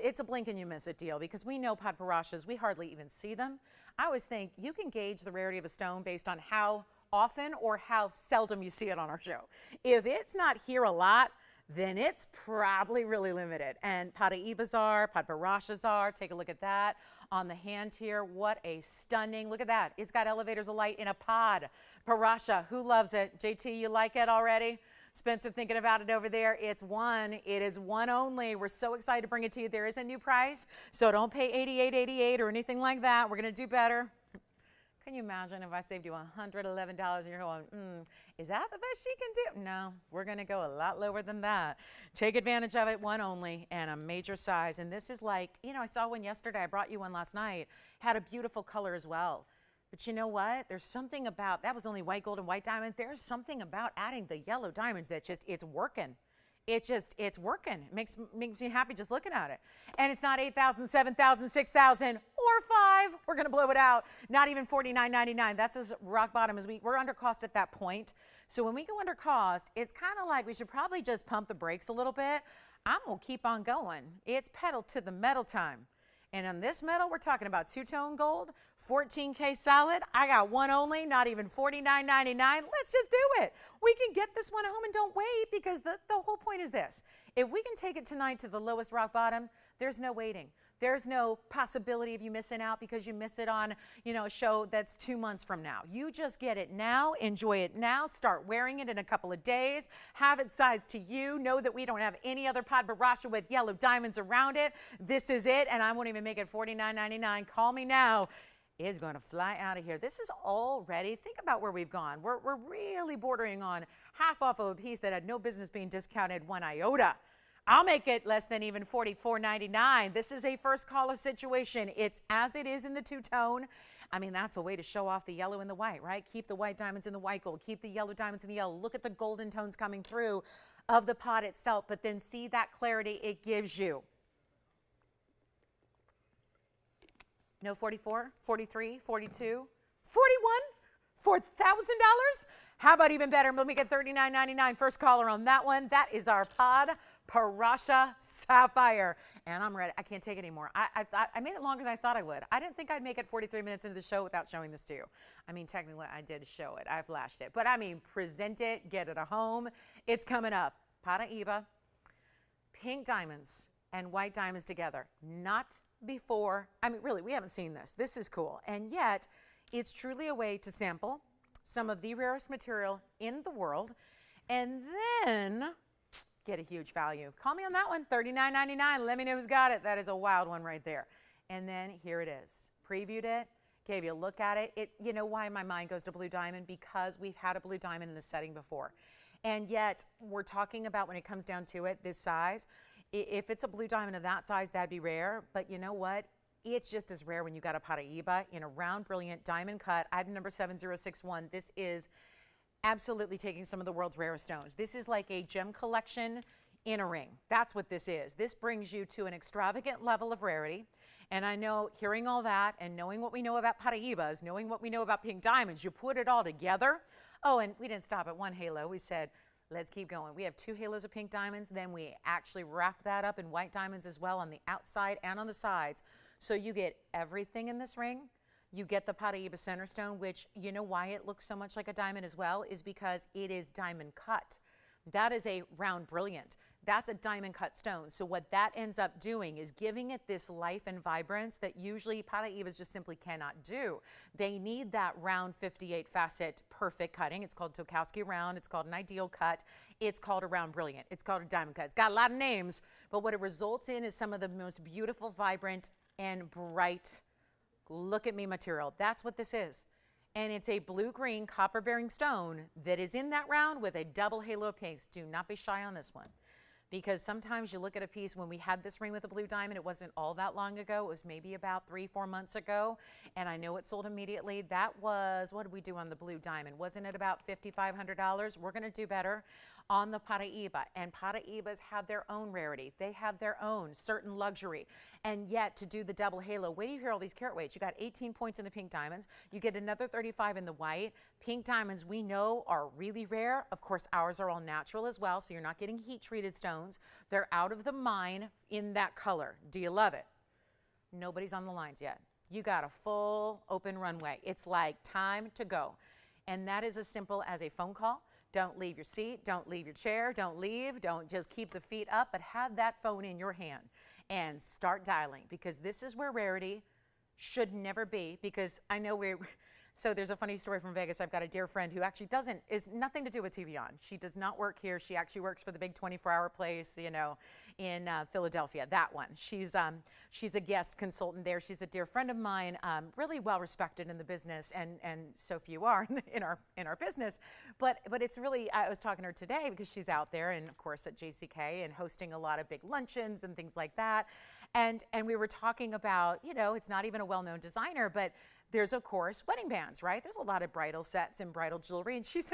It's a blink and you miss it deal because we know Patparashas, we hardly even see them. I always think you can gauge the rarity of a stone based on how often or how seldom you see it on our show. If it's not here a lot, then it's probably really limited. And Patibas are, Patparashas are. Take a look at that on the hand here. What a stunning, look at that. It's got elevators of light in a pod. Parasha, who loves it? JT, you like it already? Spencer thinking about it over there. It's one. It is one only. We're so excited to bring it to you. There is a new price, so don't pay $88.88 or anything like that. We're going to do better. Can you imagine if I saved you $111 and you're going, is that the best she can do? No, we're going to go a lot lower than that. Take advantage of it, one only, and a major size. And this is like, you know, I saw one yesterday. I brought you one last night. Had a beautiful color as well. But you know what? There's something about, that was only white gold and white diamonds. There's something about adding the yellow diamonds that just, it's working. It's working. It makes me happy just looking at it. And it's not 8,000, 7,000, 6,000, or 5. We're going to blow it out. Not even $49.99. That's as rock bottom as we're under cost at that point. So when we go under cost, it's kind of like we should probably just pump the brakes a little bit. I'm going to keep on going. It's pedal to the metal time. And on this metal, we're talking about two-tone gold, 14K solid. I got one only, not even $49.99. Let's just do it. We can get this one home and don't wait because the whole point is this. If we can take it tonight to the lowest rock bottom, there's no waiting. There's no possibility of you missing out because you miss it on, you know, a show that's 2 months from now. You just get it now, enjoy it now, start wearing it in a couple of days, have it sized to you. Know that we don't have any other Patparasha with yellow diamonds around it. This is it, and I won't even make it $49.99. Call me now. Is going to fly out of here. This is already, think about where we've gone. We're really bordering on half off of a piece that had no business being discounted one iota. I'll make it less than even $44.99. This is a first caller situation. It's as it is in the two-tone. I mean, that's the way to show off the yellow and the white, right? Keep the white diamonds in the white gold, keep the yellow diamonds in the yellow. Look at the golden tones coming through of the pot itself, but then see that clarity it gives you. No 44, 43, 42, 41, $4,000? How about even better? Let me get $39.99. First caller on that one. That is our pod Parasha Sapphire. And I'm ready. I can't take it anymore. I made it longer than I thought I would. I didn't think I'd make it 43 minutes into the show without showing this to you. I mean, technically, I did show it. I flashed it. But I mean, present it, get it at home. It's coming up. Patiba, pink diamonds and white diamonds together. Not before. I mean, really, we haven't seen this. This is cool. And yet, it's truly a way to sample some of the rarest material in the world and then get a huge value. Call me on that one, $39.99. Let me know who's got it. That is a wild one right there. And then here it is. Previewed it, gave you a look at it. You know why my mind goes to blue diamond? Because we've had a blue diamond in this setting before. And yet we're talking about, when it comes down to it, this size. If it's a blue diamond of that size, that'd be rare. But you know what? It's just as rare when you got a Patiba in a round, brilliant diamond cut. Item number 7061. This is absolutely taking some of the world's rarest stones. This is like a gem collection in a ring. That's what this is. This brings you to an extravagant level of rarity. And I know, hearing all that and knowing what we know about Patibas, knowing what we know about pink diamonds, you put it all together. Oh, and we didn't stop at one halo. We said, let's keep going. We have 2 halos of pink diamonds. Then we actually wrapped that up in white diamonds as well on the outside and on the sides. So you get everything in this ring. You get the Patiba center stone, which, you know why it looks so much like a diamond as well, is because it is diamond cut. That is a round brilliant. That's a diamond cut stone. So what that ends up doing is giving it this life and vibrance that usually Patibas just simply cannot do. They need that round 58 facet perfect cutting. It's called Tokowski round. It's called an ideal cut. It's called a round brilliant. It's called a diamond cut. It's got a lot of names, but what it results in is some of the most beautiful, vibrant, and bright, look at me material. That's what this is. And it's a blue-green copper-bearing stone that is in that round with a double halo of pinks. Do not be shy on this one. Because sometimes you look at a piece, when we had this ring with a blue diamond, it wasn't all that long ago. It was maybe about 3-4 months ago. And I know it sold immediately. That was, what did we do on the blue diamond? Wasn't it about $5,500? We're going to do better on the Patiba. And Patibas have their own rarity. They have their own certain luxury. And yet, to do the double halo, wait till you hear all these carat weights. You got 18 points in the pink diamonds. You get another 35 in the white. Pink diamonds, we know, are really rare. Of course, ours are all natural as well, so you're not getting heat-treated stones. They're out of the mine in that color. Do you love it? Nobody's on the lines yet. You got a full open runway. It's like time to go. And that is as simple as a phone call. Don't leave your seat. Don't leave your chair. Don't leave. Don't just keep the feet up, but have that phone in your hand and start dialing, because this is where rarity should never be. Because I know so there's a funny story from Vegas. I've got a dear friend who actually is nothing to do with TVON. She does not work here. She actually works for the big 24-hour place, you know, in Philadelphia, that one. She's a guest consultant there. She's a dear friend of mine, really well respected in the business, and so few are in our business. But it's really, I was talking to her today because she's out there, and of course at JCK, and hosting a lot of big luncheons and things like that. And we were talking about, you know, it's not even a well-known designer, but there's, of course, wedding bands, right? There's a lot of bridal sets and bridal jewelry. And she's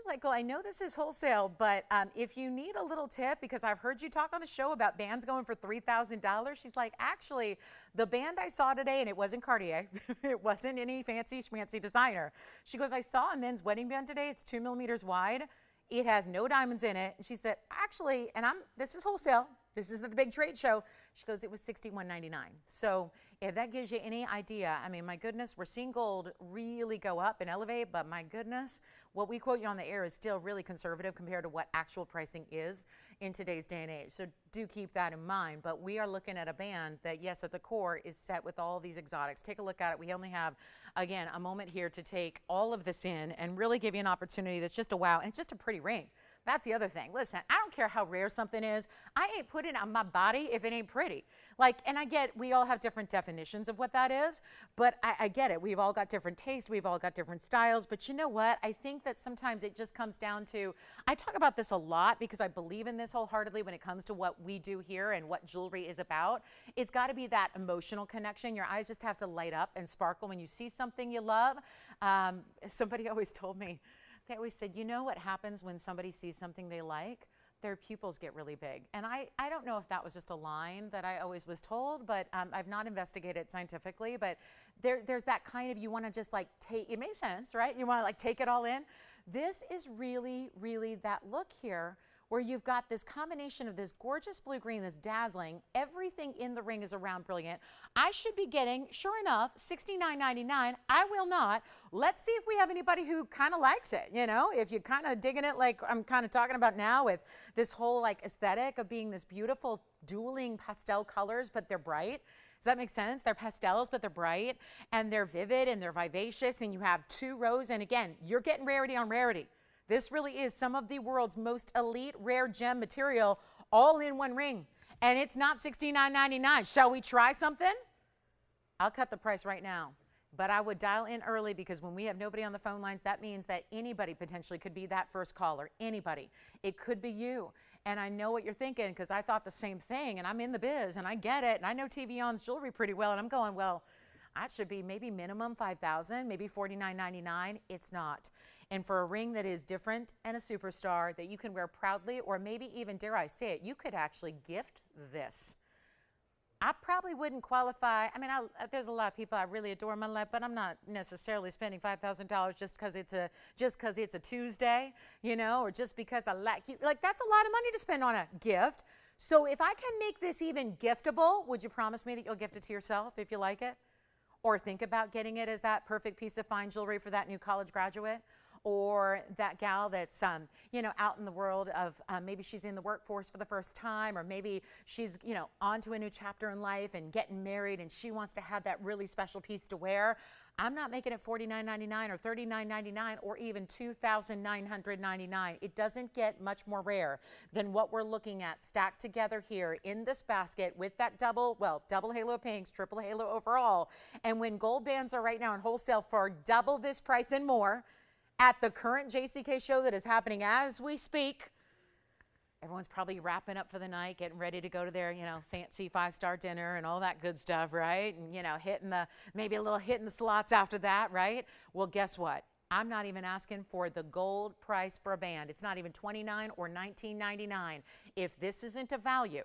like, well, I know this is wholesale, but if you need a little tip, because I've heard you talk on the show about bands going for $3,000. She's like, actually, the band I saw today, and it wasn't Cartier, it wasn't any fancy schmancy designer. She goes, I saw a men's wedding band today. It's 2 millimeters wide. It has no diamonds in it. And she said, actually, and this is wholesale. This is the big trade show. She goes, it was $61.99. So if that gives you any idea, I mean, my goodness, we're seeing gold really go up and elevate, but my goodness, what we quote you on the air is still really conservative compared to what actual pricing is in today's day and age. So do keep that in mind. But we are looking at a band that, yes, at the core is set with all these exotics. Take a look at it. We only have, again, a moment here to take all of this in and really give you an opportunity that's just a wow. And it's just a pretty ring. That's the other thing. Listen, I don't care how rare something is. I ain't putting it on my body if it ain't pretty. Like, and I get we all have different definitions of what that is, but I get it. We've all got different tastes. We've all got different styles. But you know what? I think that sometimes it just comes down to, I talk about this a lot because I believe in this wholeheartedly when it comes to what we do here and what jewelry is about. It's got to be that emotional connection. Your eyes just have to light up and sparkle when you see something you love. Somebody always told me, they always said, you know what happens when somebody sees something they like? Their pupils get really big. And I don't know if that was just a line that I always was told, but I've not investigated it scientifically, but there's that kind of, you want to just like take, it makes sense, right? You want to like take it all in. This is really, really that look here where you've got this combination of this gorgeous blue-green that's dazzling. Everything in the ring is around brilliant. I should be getting, sure enough, $69.99. I will not. Let's see if we have anybody who kind of likes it, you know? If you're kind of digging it like I'm kind of talking about now with this whole like aesthetic of being this beautiful dueling pastel colors, but they're bright. Does that make sense? They're pastels, but they're bright, and they're vivid, and they're vivacious, and you have 2 rows, and again, you're getting rarity on rarity. This really is some of the world's most elite rare gem material all in one ring. And it's not $69.99. Shall we try something? I'll cut the price right now. But I would dial in early because when we have nobody on the phone lines, that means that anybody potentially could be that first caller. Anybody. It could be you. And I know what you're thinking because I thought the same thing. And I'm in the biz and I get it. And I know TVON's jewelry pretty well. And I'm going, well, that should be maybe minimum $5,000, maybe $49.99. It's not. And for a ring that is different and a superstar that you can wear proudly, or maybe even, dare I say it, you could actually gift this. I probably wouldn't qualify. I mean, there's a lot of people I really adore in my life, but I'm not necessarily spending $5,000 just because it's a Tuesday, you know, or just because I like you. Like, that's a lot of money to spend on a gift. So if I can make this even giftable, would you promise me that you'll gift it to yourself if you like it? Or think about getting it as that perfect piece of fine jewelry for that new college graduate? Or that gal that's, you know, out in the world of maybe she's in the workforce for the first time, or maybe she's, you know, on to a new chapter in life and getting married and she wants to have that really special piece to wear. I'm not making it $49.99 or $39.99 or even $2,999. It doesn't get much more rare than what we're looking at stacked together here in this basket with that double halo pinks, triple halo overall. And when gold bands are right now on wholesale for double this price and more, at the current JCK show that is happening as we speak, everyone's probably wrapping up for the night, getting ready to go to their, you know, fancy 5-star dinner and all that good stuff, right? And, you know, maybe a little hitting the slots after that, right? Well, guess what? I'm not even asking for the gold price for a band. It's not even $29 or $19.99. If this isn't a value,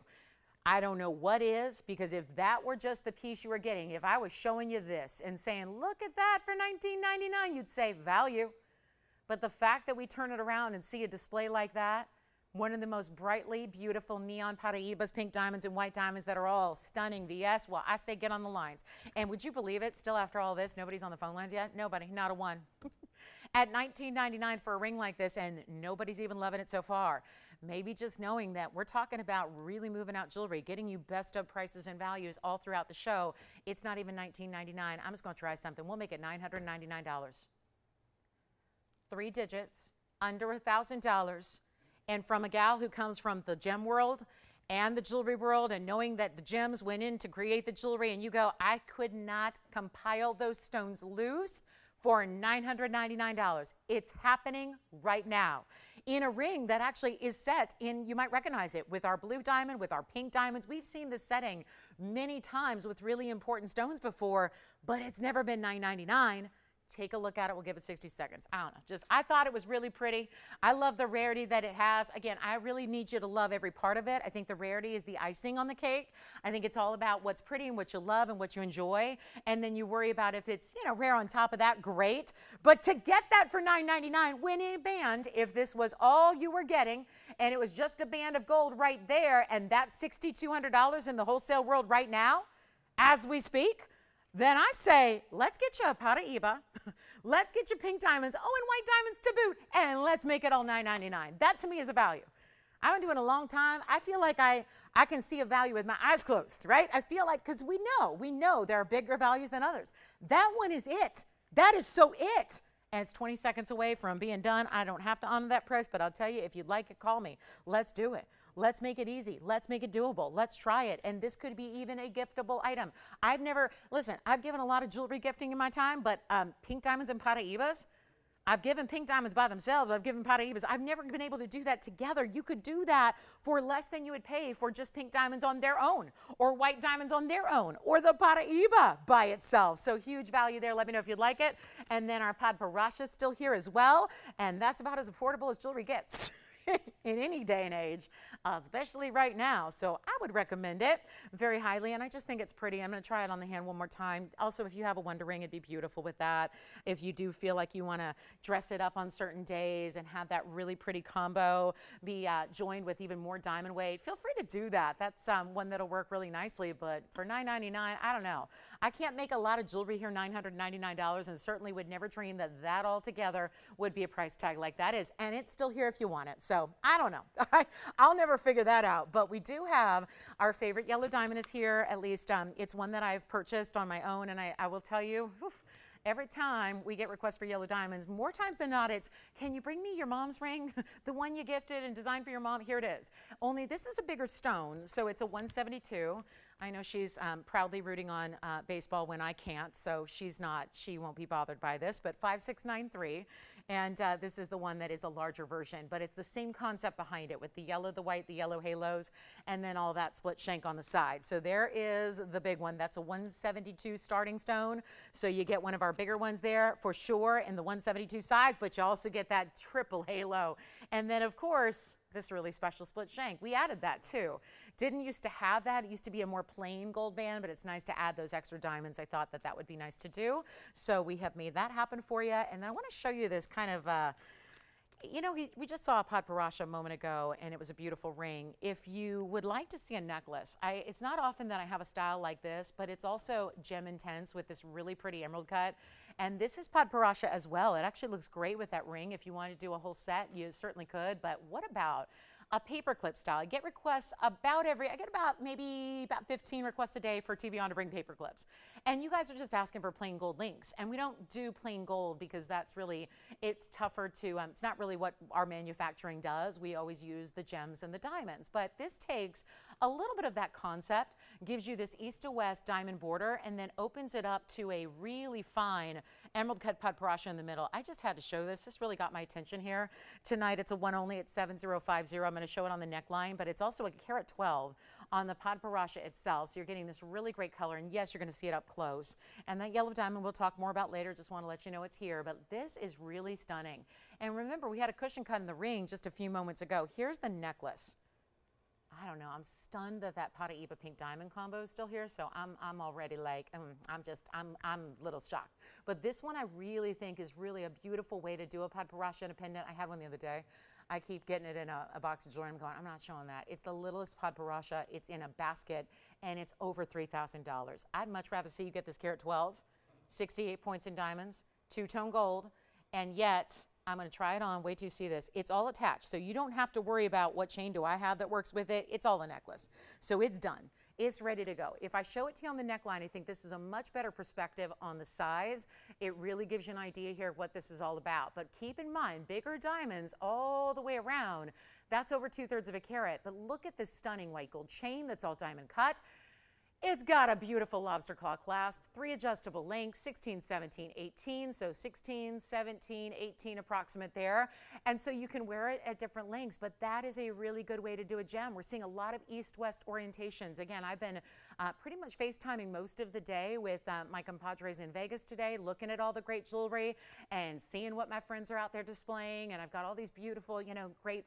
I don't know what is, because if that were just the piece you were getting, if I was showing you this and saying, look at that for $19.99, you'd say value. But the fact that we turn it around and see a display like that, one of the most brightly beautiful neon Paraibas, pink diamonds and white diamonds that are all stunning VS, well, I say get on the lines. And would you believe it, still after all this, nobody's on the phone lines yet? Nobody, not a one. At $19.99 for a ring like this, and nobody's even loving it so far. Maybe just knowing that we're talking about really moving out jewelry, getting you best of prices and values all throughout the show. It's not even $19.99. I'm just going to try something. We'll make it $999. 3 digits, under $1,000, and from a gal who comes from the gem world and the jewelry world, and knowing that the gems went in to create the jewelry, and you go, I could not compile those stones loose for $999. It's happening right now in a ring that actually is set in, you might recognize it, with our blue diamond, with our pink diamonds. We've seen this setting many times with really important stones before, but it's never been $999. Take a look at it. We'll give it 60 seconds. I don't know. I thought it was really pretty. I love the rarity that it has. Again, I really need you to love every part of it. I think the rarity is the icing on the cake. I think it's all about what's pretty and what you love and what you enjoy. And then you worry about if it's, you know, rare on top of that, great. But to get that for $9.99, when a band, if this was all you were getting and it was just a band of gold right there, and that's $6,200 in the wholesale world right now, as we speak, then I say, let's get you a Patiba, let's get you pink diamonds, and white diamonds to boot, and let's make it all $9.99. That to me is a value. I've been doing it a long time. I feel like I can see a value with my eyes closed, right? I feel like, because we know there are bigger values than others. That one is it. That is so it. and it's 20 seconds away from being done. I don't have to honor that price, but I'll tell you, if you'd like it, call me. Let's do it. Let's make it easy. Let's make it doable. Let's try it. And this could be even a giftable item. Listen, I've given a lot of jewelry gifting in my time, but pink diamonds and Patiibas, I've given pink diamonds by themselves. I've given Patiibas. I've never been able to do that together. You could do that for less than you would pay for just pink diamonds on their own, or white diamonds on their own, or the Patiba by itself. So huge value there. Let me know if you'd like it. And then our Padparash is still here as well. And that's about as affordable as jewelry gets. In any day and age, especially right now. So I would recommend it very highly, and I just think it's pretty. I'm going to try it on the hand one more time. Also, if you have a wonder ring, it'd be beautiful with that. If you do feel like you want to dress it up on certain days and have that really pretty combo be joined with even more diamond weight, feel free to do that. That's one that'll work really nicely, but for $9.99, I don't know. I can't make a lot of jewelry here, $999, and certainly would never dream that that altogether would be a price tag like that is, and it's still here if you want it. So I don't know. I'll never figure that out, but we do have our favorite yellow diamond is here. At least it's one that I've purchased on my own, and I will tell you, every time we get requests for yellow diamonds, more times than not, it's, can you bring me your mom's ring? The one you gifted and designed for your mom? Here it is. Only this is a bigger stone, so it's a 172. I know she's proudly rooting on baseball when I can't, so she won't be bothered by this, but 5693. And this is the one that is a larger version, but it's the same concept behind it with the yellow, the white, the yellow halos, and then all that split shank on the side. So there is the big one. That's a 172 starting stone. So you get one of our bigger ones there for sure in the 172 size, but you also get that triple halo. And then, of course, this really special split shank. We added that too. Didn't used to have that. It used to be a more plain gold band, but it's nice to add those extra diamonds. I thought that would be nice to do. So we have made that happen for you. And then I want to show you this kind of, we just saw a Padparash a moment ago, and it was a beautiful ring. If you would like to see a necklace, it's not often that I have a style like this, but it's also gem intense with this really pretty emerald cut. And this is Padparash as well. It actually looks great with that ring. If you wanted to do a whole set, you certainly could. But what about a paperclip style? I get requests I get maybe about 15 requests a day for TVON to bring paper clips. And you guys are just asking for plain gold links. And we don't do plain gold because it's tougher to, it's not really what our manufacturing does. We always use the gems and the diamonds. But this takes a little bit of that concept, gives you this east to west diamond border, and then opens it up to a really fine emerald cut Padparash in the middle. I just had to show this. This really got my attention here. Tonight it's a one only at 7050. I'm going to show it on the neckline, but it's also a carat 12 on the Padparash itself. So you're getting this really great color, and yes, you're going to see it up close. And that yellow diamond we'll talk more about later. Just want to let you know it's here, but this is really stunning. And remember, we had a cushion cut in the ring just a few moments ago. Here's the necklace. I don't know. I'm stunned that Patiba pink diamond combo is still here. So I'm already like, I'm a little shocked. But this one I really think is really a beautiful way to do a Padparash pendant. I had one the other day. I keep getting it in a box of jewelry. I'm going, I'm not showing that. It's the littlest Padparash. It's in a basket, and it's over $3,000. I'd much rather see you get this carat 12, 68 points in diamonds, two-tone gold, and yet I'm going to try it on. Wait till you see this. It's all attached, so you don't have to worry about what chain do I have that works with it. It's all a necklace. So it's done. It's ready to go. If I show it to you on the neckline, I think this is a much better perspective on the size. It really gives you an idea here of what this is all about. But keep in mind, bigger diamonds all the way around, that's over 2/3 of a carat. But look at this stunning white gold chain that's all diamond cut. It's got a beautiful lobster claw clasp, 3 adjustable links, 16, 17, 18. So 16, 17, 18 approximate there. And so you can wear it at different lengths, but that is a really good way to do a gem. We're seeing a lot of east-west orientations. Again, I've been pretty much FaceTiming most of the day with my compadres in Vegas today, looking at all the great jewelry and seeing what my friends are out there displaying. And I've got all these beautiful, great,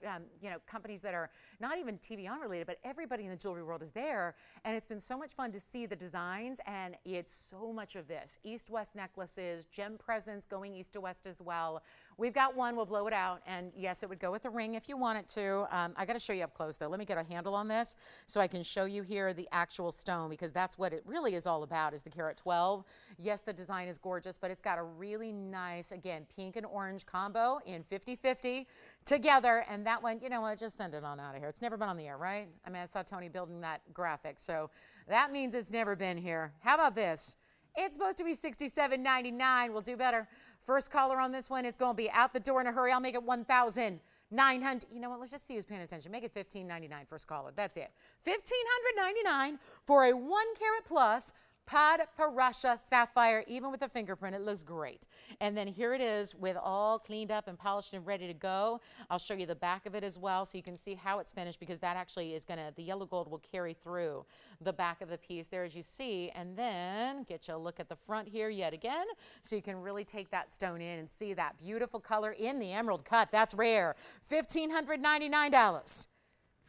companies that are not even TVON related, but everybody in the jewelry world is there. And it's been so much fun to see the designs, and it's so much of this. East-west necklaces, gem presents going east to west as well. We've got one, we'll blow it out, and yes, it would go with the ring if you want it to. I got to show you up close though. Let me get a handle on this so I can show you here the actual stone, because that's what it really is all about, is the carat 12. Yes, the design is gorgeous, but it's got a really nice, again, pink and orange combo in 50-50 together, and that one, just send it on out of here. It's never been on the air, right? I mean, I saw Tony building that graphic, so that means it's never been here. How about this? It's supposed to be $67.99. We'll do better. First caller on this one, it's going to be out the door in a hurry. I'll make it $1,900. You know what? Let's just see who's paying attention. Make it $15.99 first caller. That's it. $1,599 for a 1 carat plus Parasha sapphire, even with a fingerprint. It looks great. And then here it is with all cleaned up and polished and ready to go. I'll show you the back of it as well so you can see how it's finished, because that actually is gonna, the yellow gold will carry through the back of the piece there as you see. And then get you a look at the front here yet again so you can really take that stone in and see that beautiful color in the emerald cut. That's rare. $1,599.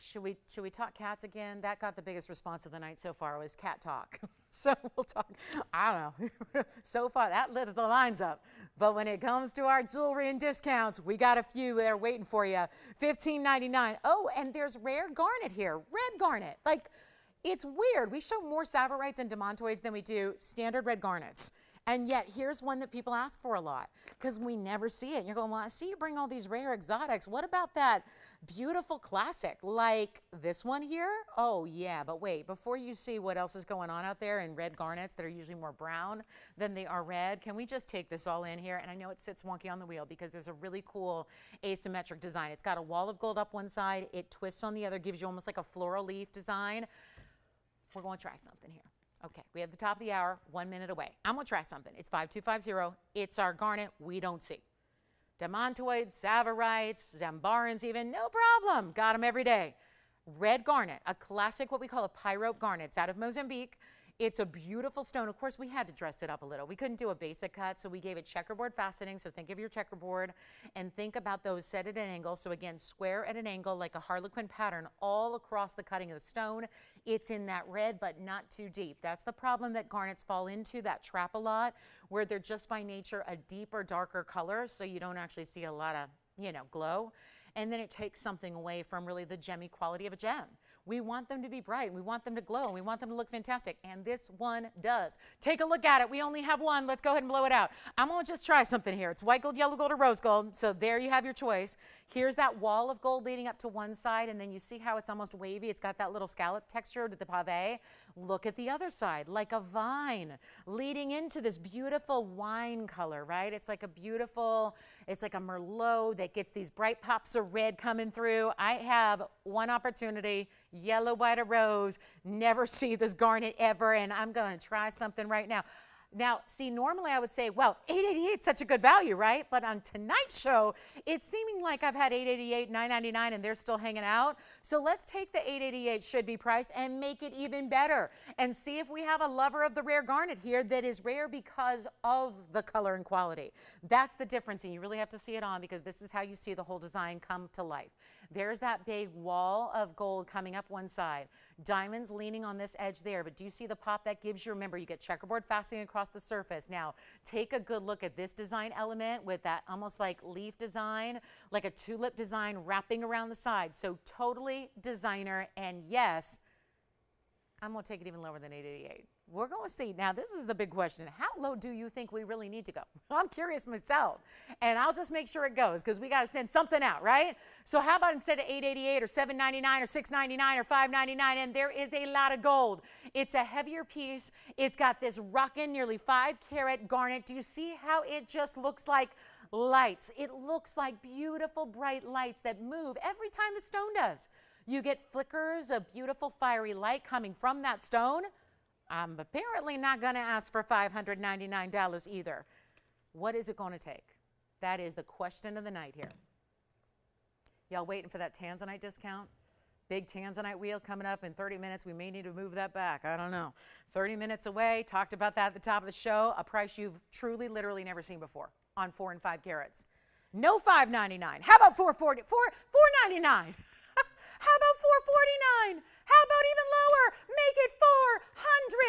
Should we talk cats again? That got the biggest response of the night so far, was cat talk. So we'll talk, I don't know. So far, that lit the lines up. But when it comes to our jewelry and discounts, we got a few that are waiting for you. $15.99. Oh, and there's rare garnet here, red garnet. Like, it's weird. We show more savorites and demontoids than we do standard red garnets. And yet, here's one that people ask for a lot because we never see it. And you're going, well, I see you bring all these rare exotics. What about that beautiful classic like this one here? Oh, yeah, but wait, before you see what else is going on out there in red garnets that are usually more brown than they are red, can we just take this all in here? And I know it sits wonky on the wheel because there's a really cool asymmetric design. It's got a wall of gold up one side. It twists on the other, gives you almost like a floral leaf design. We're going to try something here. Okay, we have the top of the hour, 1 minute away. I'm going to try something. It's 5250. It's our garnet we don't see. Demontoids, savorites, zambarans even, no problem. Got them every day. Red garnet, a classic, what we call a pyrope garnet. It's out of Mozambique. It's a beautiful stone. Of course, we had to dress it up a little. We couldn't do a basic cut, so we gave it checkerboard faceting. So think of your checkerboard and think about those set at an angle. So again, square at an angle like a harlequin pattern all across the cutting of the stone. It's in that red, but not too deep. That's the problem that garnets fall into, that trap a lot, where they're just by nature a deeper, darker color, so you don't actually see a lot of, glow. And then it takes something away from really the gemmy quality of a gem. We want them to be bright, we want them to glow, and we want them to look fantastic, and this one does. Take a look at it. We only have one. Let's go ahead and blow it out. I'm going to just try something here. It's white gold, yellow gold, or rose gold, so there you have your choice. Here's that wall of gold leading up to one side, and then you see how it's almost wavy. It's got that little scallop texture to the pave. Look at the other side, like a vine leading into this beautiful wine color, right? It's like a beautiful, it's like a Merlot that gets these bright pops of red coming through. I have one opportunity, yellow, white, or rose, never see this garnet ever, and I'm going to try something right now. Now, see, normally I would say, well, $888 is such a good value, right? But on tonight's show, it's seeming like I've had $888, $999, and they're still hanging out. So let's take the $888 should be price and make it even better and see if we have a lover of the rare garnet here that is rare because of the color and quality. That's the difference, and you really have to see it on because this is how you see the whole design come to life. There's that big wall of gold coming up one side. Diamonds leaning on this edge there, but do you see the pop that gives you? Remember, you get checkerboard faceting across the surface. Now, take a good look at this design element with that almost like leaf design, like a tulip design wrapping around the side. So totally designer, and yes, I'm going to take it even lower than $888. We're going to see. Now, this is the big question. How low do you think we really need to go? I'm curious myself. And I'll just make sure it goes because we got to send something out, right? So how about instead of $888 or $799 or $699 or $599, and there is a lot of gold. It's a heavier piece. It's got this rockin' nearly 5 carat garnet. Do you see how it just looks like lights? It looks like beautiful, bright lights that move every time the stone does. You get flickers of beautiful fiery light coming from that stone. I'm apparently not going to ask for $599 either. What is it going to take? That is the question of the night here. Y'all waiting for that Tanzanite discount? Big Tanzanite wheel coming up in 30 minutes. We may need to move that back. I don't know. 30 minutes away. Talked about that at the top of the show. A price you've truly, literally never seen before on 4 and 5 carats. No $599. How about $449? How about $449? How about even lower? Make it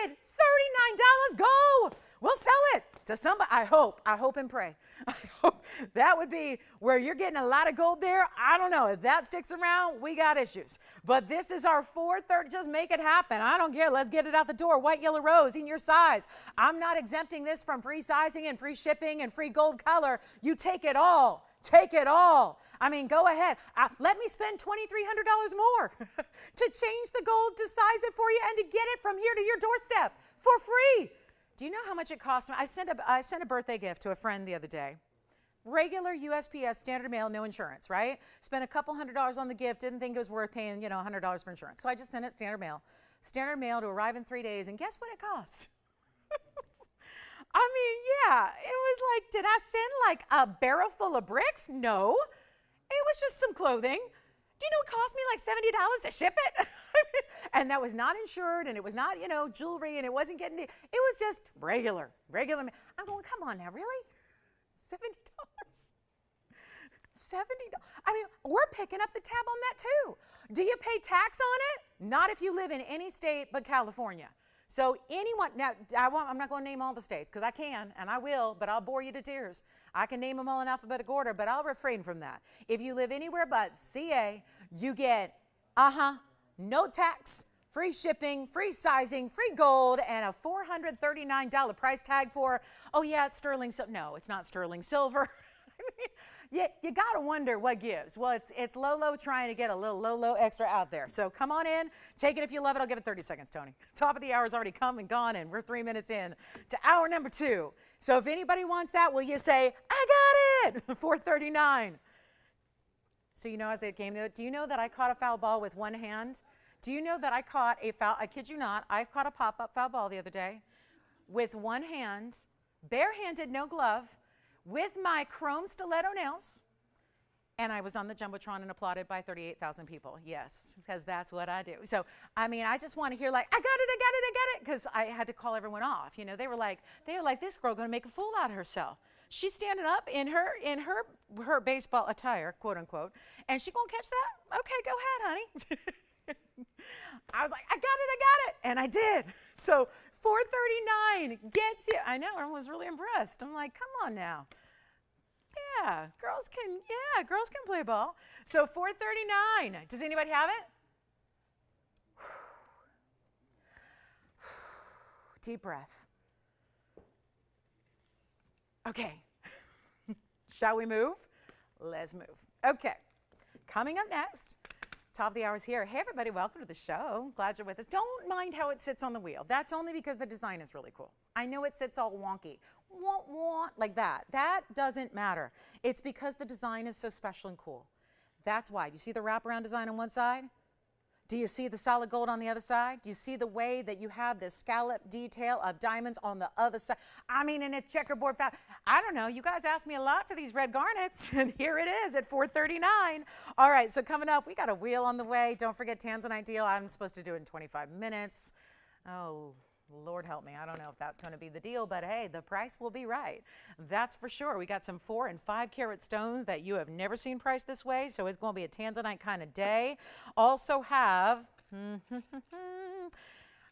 $439. Go. We'll sell it to somebody. I hope and pray. I hope that would be where you're getting a lot of gold there. I don't know. If that sticks around, we got issues. But this is our 430. Just make it happen. I don't care. Let's get it out the door. White, yellow, rose in your size. I'm not exempting this from free sizing and free shipping and free gold color. You take it all. Take it all. I mean, go ahead. Let me spend $2,300 more to change the gold, to size it for you, and to get it from here to your doorstep for free. Do you know how much it cost me? I sent a birthday gift to a friend the other day. Regular USPS standard mail, no insurance, right? Spent a couple $100s on the gift, didn't think it was worth paying, $100 for insurance. So I just sent it standard mail. Standard mail to arrive in 3 days, and guess what it cost? I mean, yeah, it was like, did I send like a barrel full of bricks? No, it was just some clothing. Do you know it cost me like $70 to ship it? And that was not insured, and it was not, jewelry, and it wasn't getting, it was just regular. I'm going, come on now, really? $70? $70? I mean, we're picking up the tab on that too. Do you pay tax on it? Not if you live in any state but California. So anyone, now I'm not going to name all the states because I can and I will, but I'll bore you to tears. I can name them all in alphabetical order, but I'll refrain from that. If you live anywhere but CA, you get, no tax, free shipping, free sizing, free gold, and a $439 price tag for, oh yeah, it's sterling silver. No, it's not sterling silver. You got to wonder what gives. Well, it's Lolo trying to get a little Lolo extra out there. So come on in, take it if you love it. I'll give it 30 seconds, Tony. Top of the hour's already come and gone, and we're 3 minutes in to hour number 2. So if anybody wants that, will you say, I got it, $439. So as it came, do you know that I caught a foul ball with one hand? Do you know that I caught a foul, I kid you not, I caught a pop-up foul ball the other day with one hand, barehanded, no glove, with my chrome stiletto nails, and I was on the Jumbotron and applauded by 38,000 people. Yes, because that's what I do. So, I mean, I just want to hear like, I got it, because I had to call everyone off. They were like, this girl going to make a fool out of herself. She's standing up in her baseball attire, quote unquote, and she gonna catch that? Okay, go ahead, honey. I was like, I got it, and I did. So $439 gets you. I know, everyone was really impressed. I'm like, come on now. Yeah, girls can play ball. So $439. Does anybody have it? Deep breath. Okay. Shall we move? Let's move. Okay. Coming up next, top of the hour's here. Hey, everybody, welcome to the show. Glad you're with us. Don't mind how it sits on the wheel. That's only because the design is really cool. I know it sits all wonky, like that. That doesn't matter. It's because the design is so special and cool. That's why. Do you see the wraparound design on one side? Do you see the solid gold on the other side? Do you see the way that you have this scallop detail of diamonds on the other side? I mean, and it's checkerboard fabric. I don't know. You guys asked me a lot for these red garnets, and here it is at $439. All right, so coming up, we got a wheel on the way. Don't forget Tanzanite deal. I'm supposed to do it in 25 minutes. Oh, Lord help me. I don't know if that's going to be the deal, but hey, the price will be right. That's for sure. We got some 4 and 5 carat stones that you have never seen priced this way, so it's going to be a Tanzanite kind of day. Also have...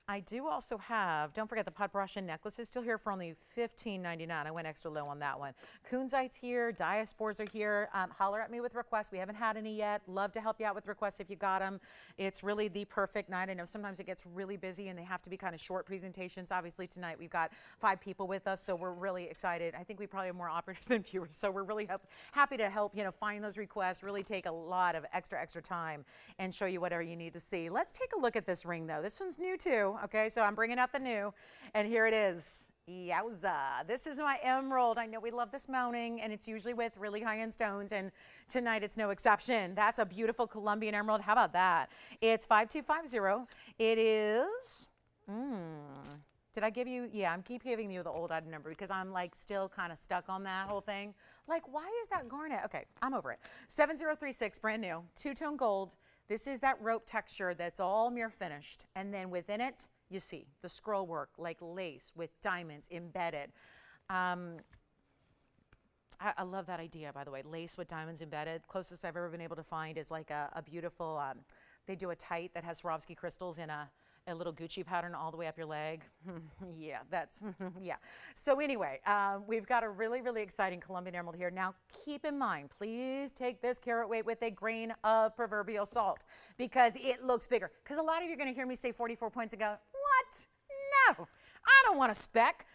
I do also have, don't forget the Podporoshan necklace is still here for only $15.99. I went extra low on that one. Kunzite's here, diaspores are here. Holler at me with requests. We haven't had any yet. Love to help you out with requests if you got them. It's really the perfect night. I know sometimes it gets really busy and they have to be kind of short presentations. Obviously tonight we've got 5 people with us, so we're really excited. I think we probably have more operators than viewers, so we're really happy to help find those requests, really take a lot of extra time and show you whatever you need to see. Let's take a look at this ring though. This one's new too. Okay, so I'm bringing out the new, and here it is. Yowza. This is my emerald. I know we love this mounting, and it's usually with really high-end stones, and tonight it's no exception. That's a beautiful Colombian emerald. How about that? It's 5250. It is, did I give you, yeah, I'm keep giving you the old item number because I'm like still kind of stuck on that whole thing. Like, why is that garnet? Okay, I'm over it. 7036, brand new, 2-tone gold. This is that rope texture that's all mirror finished. And then within it, you see the scroll work like lace with diamonds embedded. I love that idea, by the way, lace with diamonds embedded. Closest I've ever been able to find is like a beautiful, they do a tight that has Swarovski crystals in a little Gucci pattern all the way up your leg. Yeah, that's, yeah. So anyway, we've got a really exciting Colombian emerald here. Now, keep in mind, please take this carat weight with a grain of proverbial salt because it looks bigger. Because a lot of you are going to hear me say 44 points and go, what? No, I don't want a speck.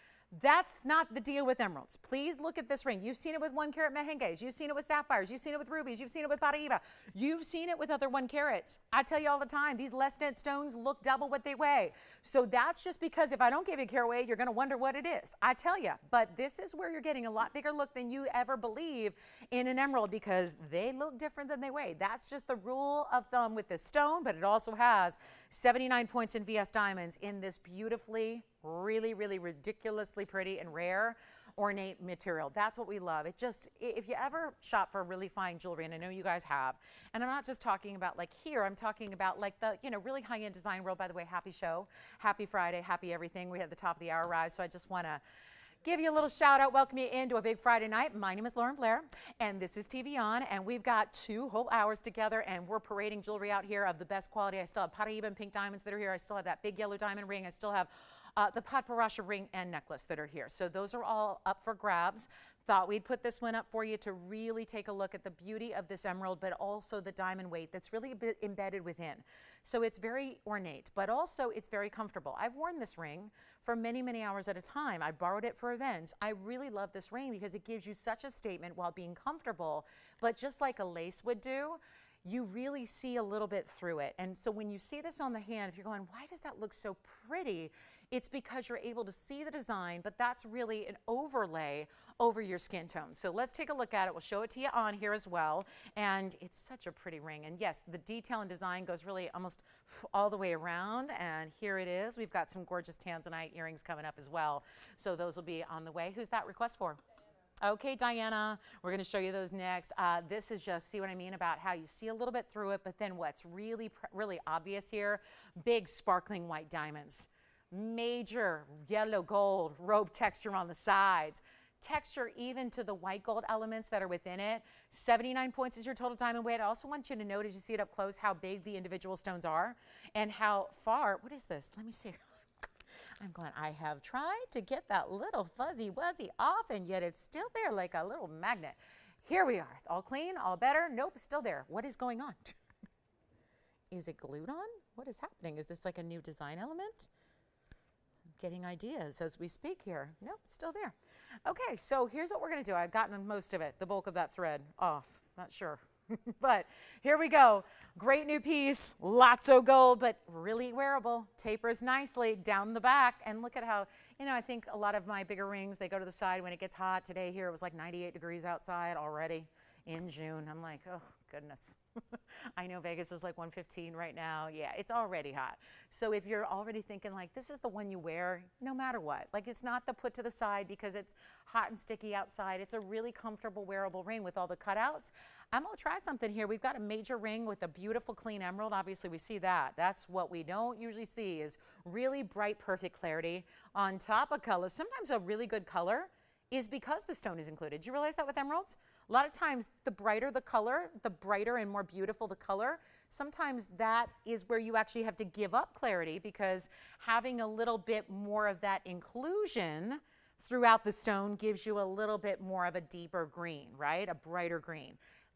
That's not the deal with emeralds. Please look at this ring. You've seen it with 1 carat mehenges. You've seen it with sapphires. You've seen it with rubies. You've seen it with Patiba. You've seen it with other 1 carats. I tell you all the time, these less dense stones look double what they weigh. So that's just because if I don't give you a carat weight, you're going to wonder what it is. I tell you. But this is where you're getting a lot bigger look than you ever believe in an emerald because they look different than they weigh. That's just the rule of thumb with this stone, but it also has 79 points in VS diamonds in this beautifully, really, really ridiculously pretty and rare ornate material. That's what we love. It just, if you ever shop for really fine jewelry, and I know you guys have, and I'm not just talking about like here, I'm talking about like the, you know, really high-end design world. By the way, happy show, happy Friday, happy everything. We had the top of the hour rise, so I just want to give you a little shout out, welcome you into a big Friday night. My name is Lauren Blair, and this is TVON, and we've got 2 whole hours together, and we're parading jewelry out here of the best quality. I still have Patiba and pink diamonds that are here. I still have that big yellow diamond ring. I still have the Patparasha ring and necklace that are here. So those are all up for grabs. Thought we'd put this one up for you to really take a look at the beauty of this emerald, but also the diamond weight that's really a bit embedded within. So it's very ornate, but also it's very comfortable. I've worn this ring for many, many hours at a time. I borrowed it for events. I really love this ring because it gives you such a statement while being comfortable, but just like a lace would do, you really see a little bit through it. And so when you see this on the hand, if you're going, why does that look so pretty? It's because you're able to see the design, but that's really an overlay over your skin tone. So let's take a look at it. We'll show it to you on here as well. And it's such a pretty ring. And yes, the detail and design goes really almost all the way around. And here it is. We've got some gorgeous Tanzanite earrings coming up as well. So those will be on the way. Who's that request for? Okay, Diana, we're going to show you those next. This is just, see what I mean about how you see a little bit through it, but then what's really, really obvious here, big sparkling white diamonds. Major yellow gold robe texture on the sides. Texture even to the white gold elements that are within it. 79 points is your total diamond weight. I also want you to note as you see it up close how big the individual stones are and how far, what is this? Let me see. I'm going, I have tried to get that little fuzzy wuzzy off and yet it's still there like a little magnet. Here we are, all clean, all better. Nope, still there. What is going on? Is it glued on? What is happening? Is this like a new design element? Getting ideas as we speak here. Nope, it's still there. Okay, so here's what we're going to do. I've gotten most of it, the bulk of that thread off. Not sure. But here we go. Great new piece, lots of gold, but really wearable. Tapers nicely down the back. And look at how, you know, I think a lot of my bigger rings, they go to the side when it gets hot. Today here it was like 98 degrees outside already in June. I'm like, oh, goodness. I know Vegas is like 115 right now. Yeah, it's already hot. So if you're already thinking like, this is the one you wear no matter what, like it's not the put to the side because it's hot and sticky outside. It's a really comfortable wearable ring with all the cutouts. I'm gonna try something here. We've got a major ring with a beautiful clean emerald. Obviously we see that. That's what we don't usually see is really bright, perfect clarity on top of color. Sometimes a really good color is because the stone is included. Do you realize that with emeralds? A lot of times, the brighter the color, the brighter and more beautiful the color, sometimes that is where you actually have to give up clarity because having a little bit more of that inclusion throughout the stone gives you a little bit more of a deeper green, right? A brighter green.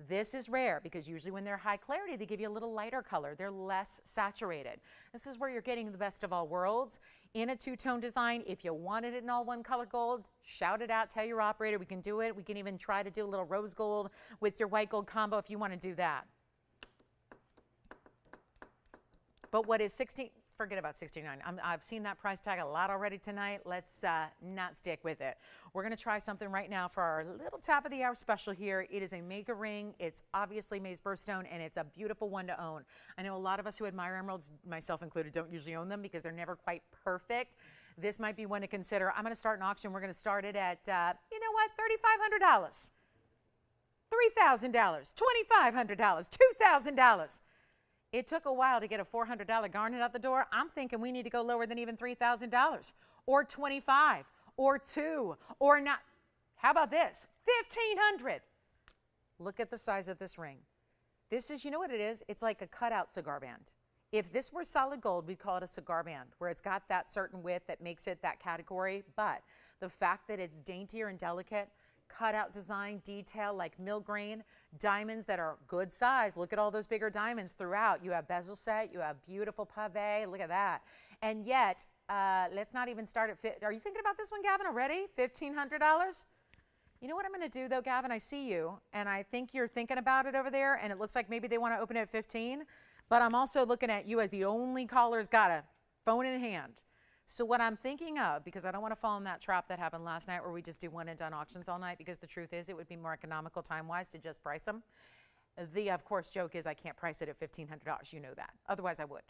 This is rare because usually when they're high clarity, they give you a little lighter color. They're less saturated. This is where you're getting the best of all worlds in a two-tone design. If you wanted it in all one color gold, shout it out, tell your operator we can do it. We can even try to do a little rose gold with your white gold combo if you want to do that. But what is 16? Forget about 69. I've seen that price tag a lot already tonight. Let's not stick with it. We're going to try something right now for our little top of the hour special here. It is a mega ring. It's obviously May's birthstone, and it's a beautiful one to own. I know a lot of us who admire emeralds, myself included, don't usually own them because they're never quite perfect. This might be one to consider. I'm going to start an auction. We're going to start it at, you know what, $3,500, $3,000, $2,500, $2,000. It took a while to get a $400 garnet out the door. I'm thinking we need to go lower than even $3,000 or $25 or $2 or not. How about this? $1,500. Look at the size of this ring. This is, you know what it is? It's like a cutout cigar band. If this were solid gold, we'd call it a cigar band where it's got that certain width that makes it that category. But the fact that it's daintier and delicate, cutout design, detail like mill grain, diamonds that are good size. Look at all those bigger diamonds throughout. You have bezel set, you have beautiful pave, look at that. And yet, let's not even start at, are you thinking about this one, Gavin, already? $1,500? You know what I'm going to do, though, Gavin? I see you, and I think you're thinking about it over there, and it looks like maybe they want to open it at 15, but I'm also looking at you as the only caller's got a phone in hand. So what I'm thinking of, because I don't want to fall in that trap that happened last night where we just do one and done auctions all night, because the truth is it would be more economical time-wise to just price them. The, of course, joke is I can't price it at $1,500. You know that. Otherwise, I would.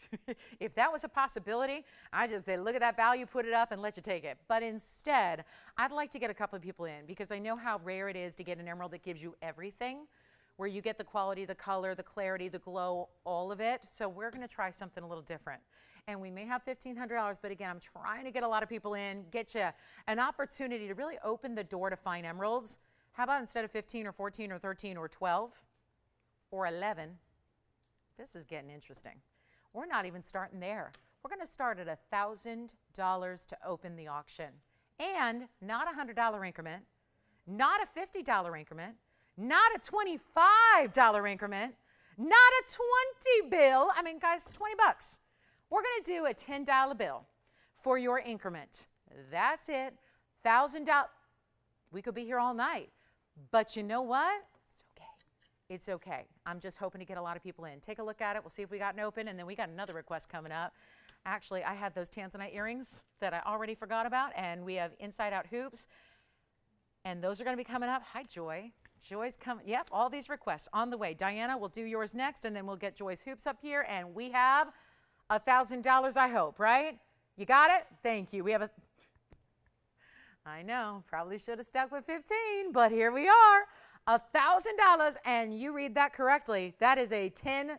If that was a possibility, I just say, look at that value, put it up, and let you take it. But instead, I'd like to get a couple of people in because I know how rare it is to get an emerald that gives you everything, where you get the quality, the color, the clarity, the glow, all of it. So we're going to try something a little different. And we may have $1,500, but again, I'm trying to get a lot of people in, get you an opportunity to really open the door to fine emeralds. How about instead of 15 or 14 or 13 or 12? Or 11, this is getting interesting. We're not even starting there. We're going to start at $1,000 to open the auction. And not a $100 increment, not a $50 increment, not a $25 increment, not a 20 bill. I mean, guys, 20 bucks. We're going to do a $10 bill for your increment. That's it. $1,000. We could be here all night. But you know what? It's okay. I'm just hoping to get a lot of people in. Take a look at it. We'll see if we got an open, and then we got another request coming up. Actually, I had those Tanzanite earrings that I already forgot about, and we have inside-out hoops, and those are going to be coming up. Hi, Joy. Joy's coming. Yep, all these requests on the way. Diana, we'll do yours next, and then we'll get Joy's hoops up here, and we have $1,000, I hope, right? You got it? Thank you. We have a... I know, probably should have stuck with 15, but here we are. $1,000, and you read that correctly. That is a $10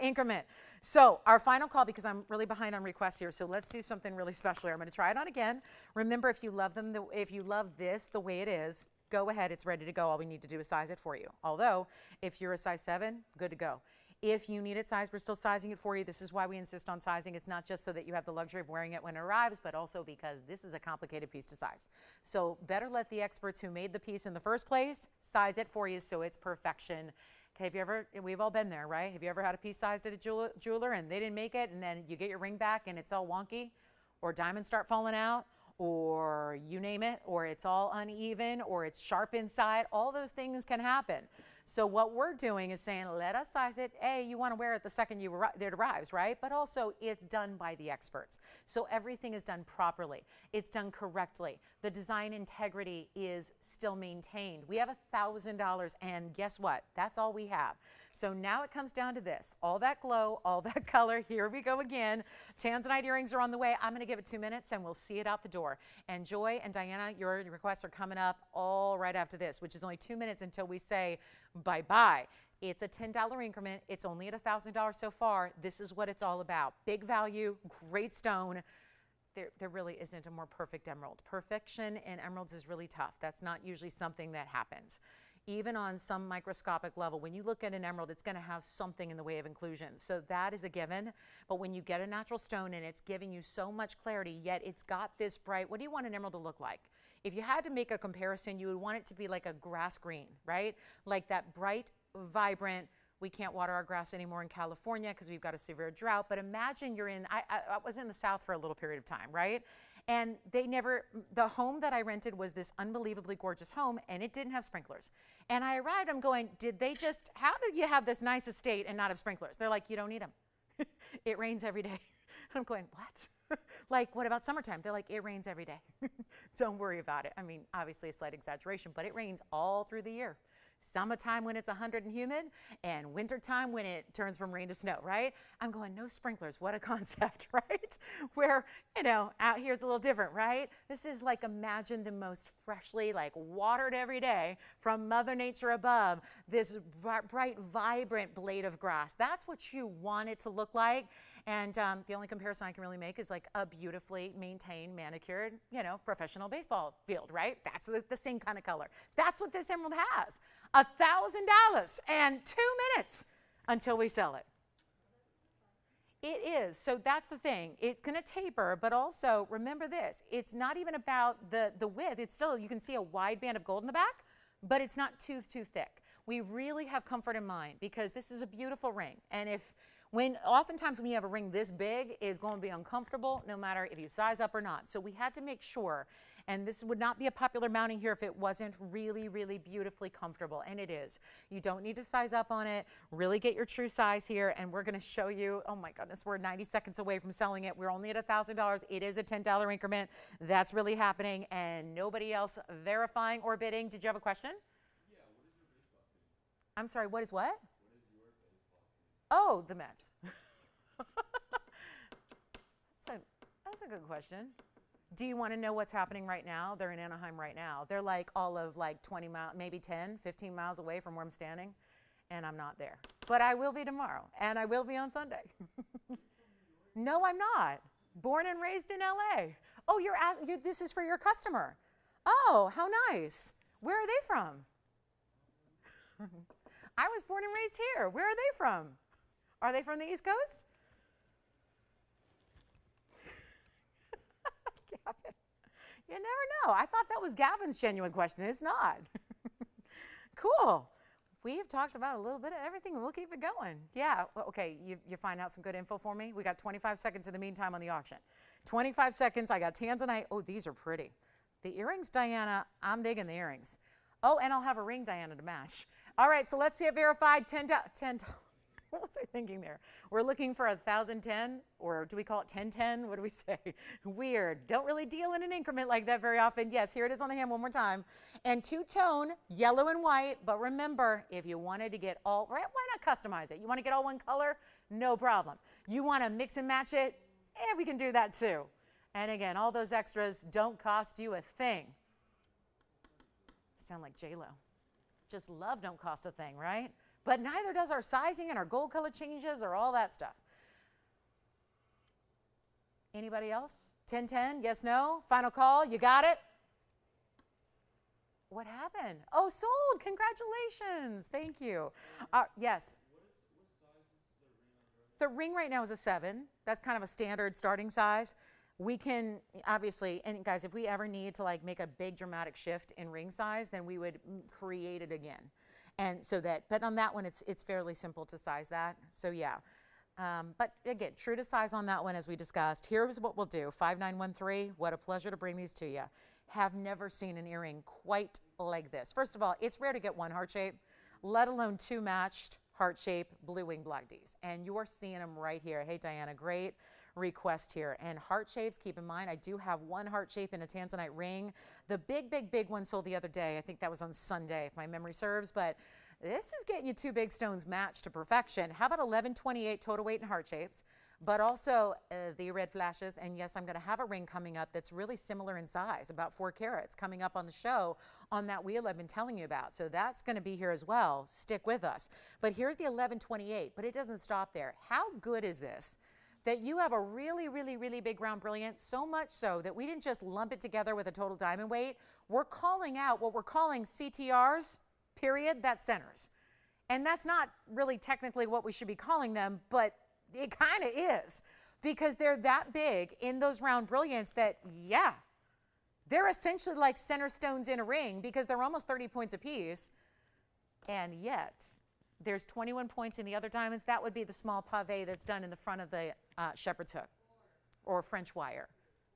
increment. So our final call, because I'm really behind on requests here, so let's do something really special here. I'm going to try it on again. Remember, if you love them, if you love this the way it is, go ahead. It's ready to go. All we need to do is size it for you. Although, if you're a size 7, good to go. If you need it sized, we're still sizing it for you. This is why we insist on sizing. It's not just so that you have the luxury of wearing it when it arrives, but also because this is a complicated piece to size. So better let the experts who made the piece in the first place size it for you so it's perfection. Okay, have you ever, we've all been there, right? Have you ever had a piece sized at a jeweler and they didn't make it, and then you get your ring back and it's all wonky, or diamonds start falling out, or you name it, or it's all uneven, or it's sharp inside? All those things can happen. So what we're doing is saying, let us size it. A, you want to wear it the second it arrives, right? But also, it's done by the experts. So everything is done properly. It's done correctly. The design integrity is still maintained. We have $1,000, and guess what? That's all we have. So now it comes down to this. All that glow, all that color. Here we go again. Tanzanite earrings are on the way. I'm going to give it 2 minutes, and we'll see it out the door. And Joy and Diana, your requests are coming up all right after this, which is only 2 minutes until we say bye-bye. It's a $10 increment. It's only at $1,000 so far. This is what it's all about. Big value, great stone. There really isn't a more perfect emerald. Perfection in emeralds is really tough. That's not usually something that happens. Even on some microscopic level, when you look at an emerald, it's going to have something in the way of inclusion. So that is a given. But when you get a natural stone and it's giving you so much clarity, yet it's got this bright, what do you want an emerald to look like? If you had to make a comparison, you would want it to be like a grass green, right? Like that bright, vibrant. We can't water our grass anymore in California because we've got a severe drought. But imagine you're in, I was in the South for a little period of time, right? And the home that I rented was this unbelievably gorgeous home, and it didn't have sprinklers. And I arrived, I'm going, how did you have this nice estate and not have sprinklers? They're like, you don't need them. It rains every day. I'm going, what? Like, what about summertime? They're like, it rains every day. Don't worry about it. I mean, obviously a slight exaggeration, but it rains all through the year. Summertime when it's 100 and humid, and wintertime when it turns from rain to snow, right? I'm going, no sprinklers. What a concept, right? Where, out here's a little different, right? This is like, imagine the most freshly, like, watered every day from Mother Nature above, this bright, vibrant blade of grass. That's what you want it to look like. And the only comparison I can really make is like a beautifully maintained, manicured, professional baseball field, right? That's the same kind of color. That's what this emerald has. $1,000 and 2 minutes until we sell it. It is. So that's the thing. It's going to taper, but also remember this. It's not even about the width. It's still, you can see a wide band of gold in the back, but it's not too thick. We really have comfort in mind because this is a beautiful ring. And if Oftentimes when you have a ring this big, it's going to be uncomfortable no matter if you size up or not. So we had to make sure, and this would not be a popular mounting here if it wasn't really, really beautifully comfortable, and it is. You don't need to size up on it. Really get your true size here, and we're going to show you, oh my goodness, we're 90 seconds away from selling it. We're only at $1,000. It is a $10 increment. That's really happening, and nobody else verifying or bidding. Did you have a question? Yeah, what is your baseball team? I'm sorry, what is what? What is your baseball team? Oh, the Mets. That's a good question. Do you want to know what's happening right now? They're in Anaheim right now. They're like all of like 20 miles, maybe 10, 15 miles away from where I'm standing, and I'm not there. But I will be tomorrow, and I will be on Sunday. No, I'm not. Born and raised in LA. Oh, this is for your customer. Oh, how nice. Where are they from? I was born and raised here. Where are they from? Are they from the East Coast? Gavin, you never know. I thought that was Gavin's genuine question. It's not. Cool. We have talked about a little bit of everything, and we'll keep it going. Yeah, well, okay, you find out some good info for me? We got 25 seconds in the meantime on the auction. 25 seconds, I got Tanzanite. Oh, these are pretty. The earrings, Diana, I'm digging the earrings. Oh, and I'll have a ring, Diana, to match. All right, so let's see it verified. 10. What was I thinking there? We're looking for 1,010, or do we call it 1010? What do we say? Weird. Don't really deal in an increment like that very often. Yes, here it is on the hand one more time. And two-tone, yellow and white. But remember, if you wanted to get all, right, why not customize it? You want to get all one color? No problem. You want to mix and match it? We can do that too. And again, all those extras don't cost you a thing. Sound like J-Lo. Just love don't cost a thing, right? But neither does our sizing and our gold color changes or all that stuff. Anybody else? 1010, yes, no? Final call, you got it? What happened? Oh, sold, congratulations, thank you. Yes? What size is the ring on? The ring right now is a 7. That's kind of a standard starting size. We can, obviously, and guys, if we ever need to like make a big dramatic shift in ring size, then we would create it again. And so that, but on that one, it's fairly simple to size that. So yeah, but again, true to size on that one as we discussed. Here's what we'll do, 5913, what a pleasure to bring these to you. Have never seen an earring quite like this. First of all, it's rare to get one heart shape, let alone 2 matched heart shape blue wing black Ds. And you are seeing them right here. Hey Diana, great request here. And heart shapes, keep in mind, I do have one heart shape in a Tanzanite ring. The big one sold the other day. I think that was on Sunday, if my memory serves, but this is getting you 2 big stones matched to perfection. How about 1128 total weight in heart shapes, but also the red flashes. And yes, I'm gonna have a ring coming up that's really similar in size, about 4 carats, coming up on the show on that wheel I've been telling you about. So that's gonna be here as well. Stick with us. But here's the 1128, but it doesn't stop there. How good is this? That you have a really big round brilliant, so much so that we didn't just lump it together with a total diamond weight. We're calling out what we're calling CTRs, period, that's centers. And that's not really technically what we should be calling them, but it kind of is, because they're that big in those round brilliants that, yeah, they're essentially like center stones in a ring because they're almost 30 points apiece. And yet, there's 21 points in the other diamonds. That would be the small pavé that's done in the front of the shepherd's hook or French wire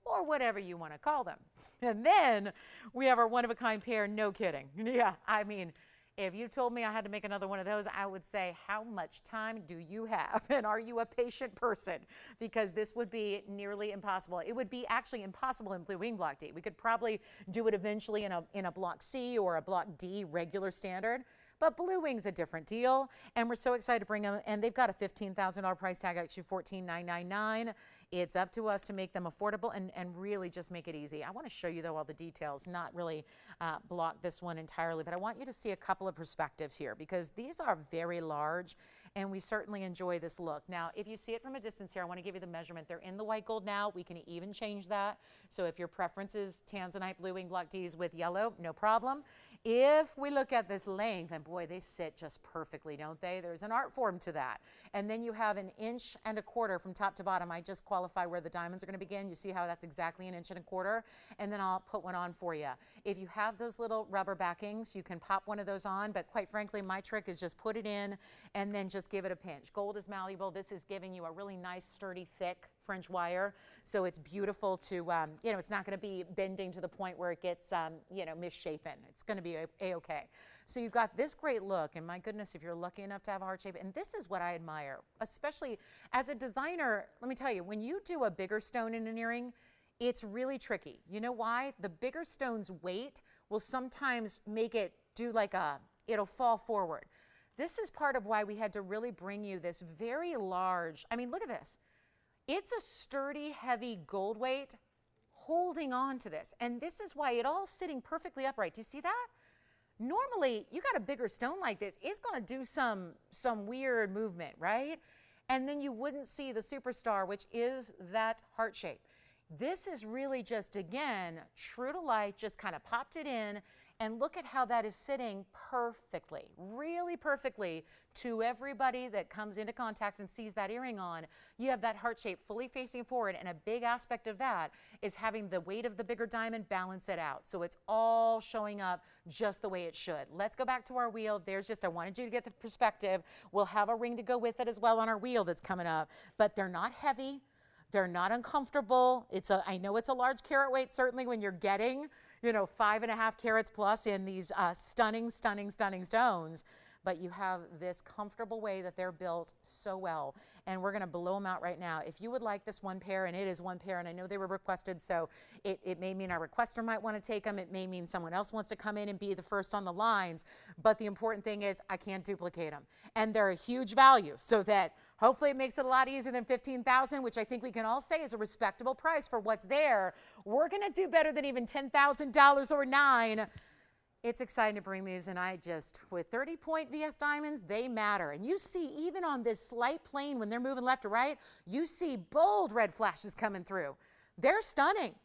or whatever you want to call them. And then we have our one-of-a-kind pair, no kidding. Yeah, I mean, if you told me I had to make another one of those, I would say, how much time do you have? And are you a patient person? Because this would be nearly impossible. It would be actually impossible in blue wing block D. We could probably do it eventually in a block C or a block D regular standard. But Blue Wing's a different deal, and we're so excited to bring them, and they've got a $15,000 price tag, actually $14,999. It's up to us to make them affordable and really just make it easy. I want to show you, though, all the details, not really block this one entirely, but I want you to see a couple of perspectives here because these are very large, and we certainly enjoy this look. Now, if you see it from a distance here, I want to give you the measurement. They're in the white gold now. We can even change that. So if your preference is Tanzanite Blue Wing Block Ds with yellow, no problem. If we look at this length, and boy, they sit just perfectly, don't they? There's an art form to that. And then you have 1.25 inches from top to bottom. I just qualify where the diamonds are going to begin. You see how that's exactly 1.25 inches, and then I'll put one on for you. If you have those little rubber backings, you can pop one of those on, but quite frankly, my trick is just put it in and then just give it a pinch. Gold is malleable. This is giving you a really nice, sturdy, thick French wire, so it's beautiful to, you know, it's not going to be bending to the point where it gets, you know, misshapen. It's going to be a-okay. So you've got this great look, and my goodness, if you're lucky enough to have a heart shape, and this is what I admire, especially as a designer. Let me tell you, when you do a bigger stone in an earring, it's really tricky. You know why? The bigger stone's weight will sometimes make it do like it'll fall forward. This is part of why we had to really bring you this very large, I mean, look at this. It's a sturdy, heavy gold weight holding on to this. And this is why it all's sitting perfectly upright. Do you see that? Normally, you got a bigger stone like this, it's going to do some weird movement, right? And then you wouldn't see the superstar, which is that heart shape. This is really just, again, true to life, just kind of popped it in, and look at how that is sitting perfectly, really perfectly to everybody that comes into contact and sees that earring on. You have that heart shape fully facing forward, and a big aspect of that is having the weight of the bigger diamond balance it out. So it's all showing up just the way it should. Let's go back to our wheel. There's just, I wanted you to get the perspective. We'll have a ring to go with it as well on our wheel that's coming up, but they're not heavy. They're not uncomfortable. I know it's a large carat weight, certainly when you're getting, you know, 5.5 carats plus in these stunning, stunning, stunning stones. But you have this comfortable way that they're built so well. And we're going to blow them out right now. If you would like this one pair, and it is one pair, and I know they were requested, so it may mean our requester might want to take them. It may mean someone else wants to come in and be the first on the lines. But the important thing is I can't duplicate them. And they're a huge value, so that hopefully it makes it a lot easier than $15,000, which I think we can all say is a respectable price for what's there. We're going to do better than even $10,000 or $9,000. It's exciting to bring these, and with 30-point VS diamonds, they matter. And you see, even on this slight plane, when they're moving left to right, you see bold red flashes coming through. They're stunning.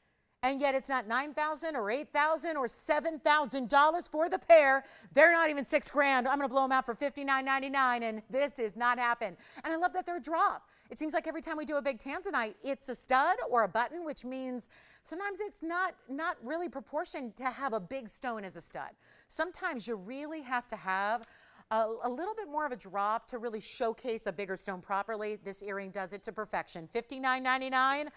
And yet it's not $9,000 or $8,000 or $7,000 for the pair. They're not even $6,000. I'm going to blow them out for $59.99, and this is not happening. And I love that they're a drop. It seems like every time we do a big Tanzanite, it's a stud or a button, which means sometimes it's not really proportioned to have a big stone as a stud. Sometimes you really have to have a little bit more of a drop to really showcase a bigger stone properly. This earring does it to perfection. $59.99.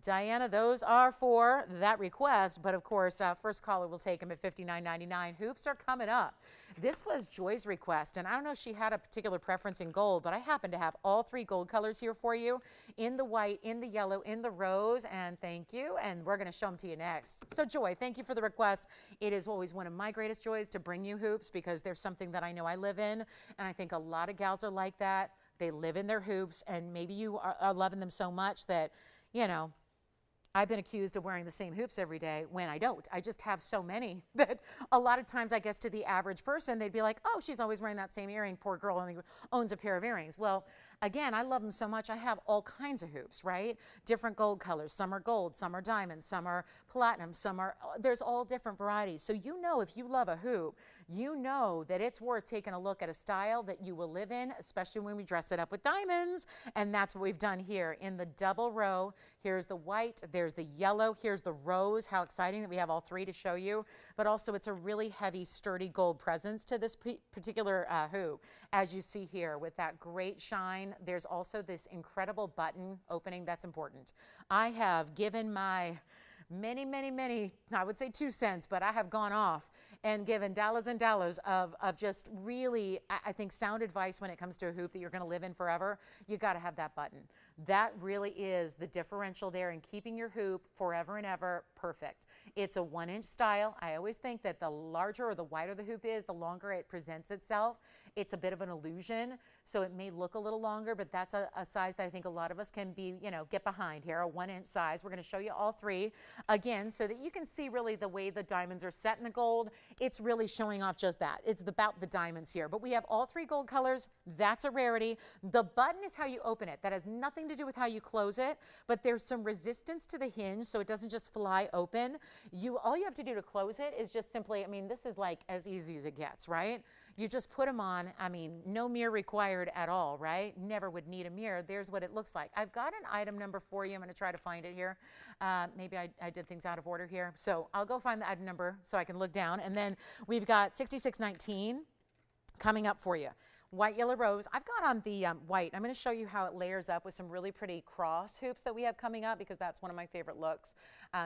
Diana, those are for that request, but of course, first caller will take them at $59.99. Hoops are coming up. This was Joy's request, and I don't know if she had a particular preference in gold, but I happen to have all 3 gold colors here for you, in the white, in the yellow, in the rose, and thank you, and we're going to show them to you next. So Joy, thank you for the request. It is always one of my greatest joys to bring you hoops, because there's something that I know I live in, and I think a lot of gals are like that. They live in their hoops, and maybe you are loving them so much that, you know, I've been accused of wearing the same hoops every day when I don't. I just have so many that a lot of times, I guess, to the average person, they'd be like, oh, she's always wearing that same earring. Poor girl only owns a pair of earrings. Well, again, I love them so much. I have all kinds of hoops, right? Different gold colors. Some are gold, some are diamonds, some are platinum, there's all different varieties. So you know, if you love a hoop, you know that it's worth taking a look at a style that you will live in, especially when we dress it up with diamonds. And that's what we've done here in the double row. Here's the white, there's the yellow, here's the rose. How exciting that we have all 3 to show you. But also it's a really heavy, sturdy gold presence to this particular hoop. As you see here with that great shine, there's also this incredible button opening that's important. I have given my many, I would say 2 cents, but I have gone off and given dollars and dollars of just really, I think, sound advice when it comes to a hoop that you're going to live in forever. You got to have that button. That really is the differential there in keeping your hoop forever and ever perfect. It's a 1-inch style. I always think that the larger or the wider the hoop is, the longer it presents itself. it's a bit of an illusion. So it may look a little longer, but that's a size that I think a lot of us can be, get behind here, a 1-inch size. We're going to show you all three again so that you can see really the way the diamonds are set in the gold. It's really showing off just that. It's about the diamonds here, but we have all three gold colors. That's a rarity. The button is how you open it. That has nothing to do with how you close it, but there's some resistance to the hinge so it doesn't just fly open. All you have to do to close it is just simply, this is like as easy as it gets, right? You just put them on. No mirror required at all, right? Never would need a mirror. There's what it looks like. I've got an item number for you. I'm going to try to find it here. Maybe I did things out of order here. So I'll go find the item number so I can look down. And then we've got 6619 coming up for you. White, yellow, rose. I've got on the white. I'm going to show you how it layers up with some really pretty cross hoops that we have coming up, because that's one of my favorite looks,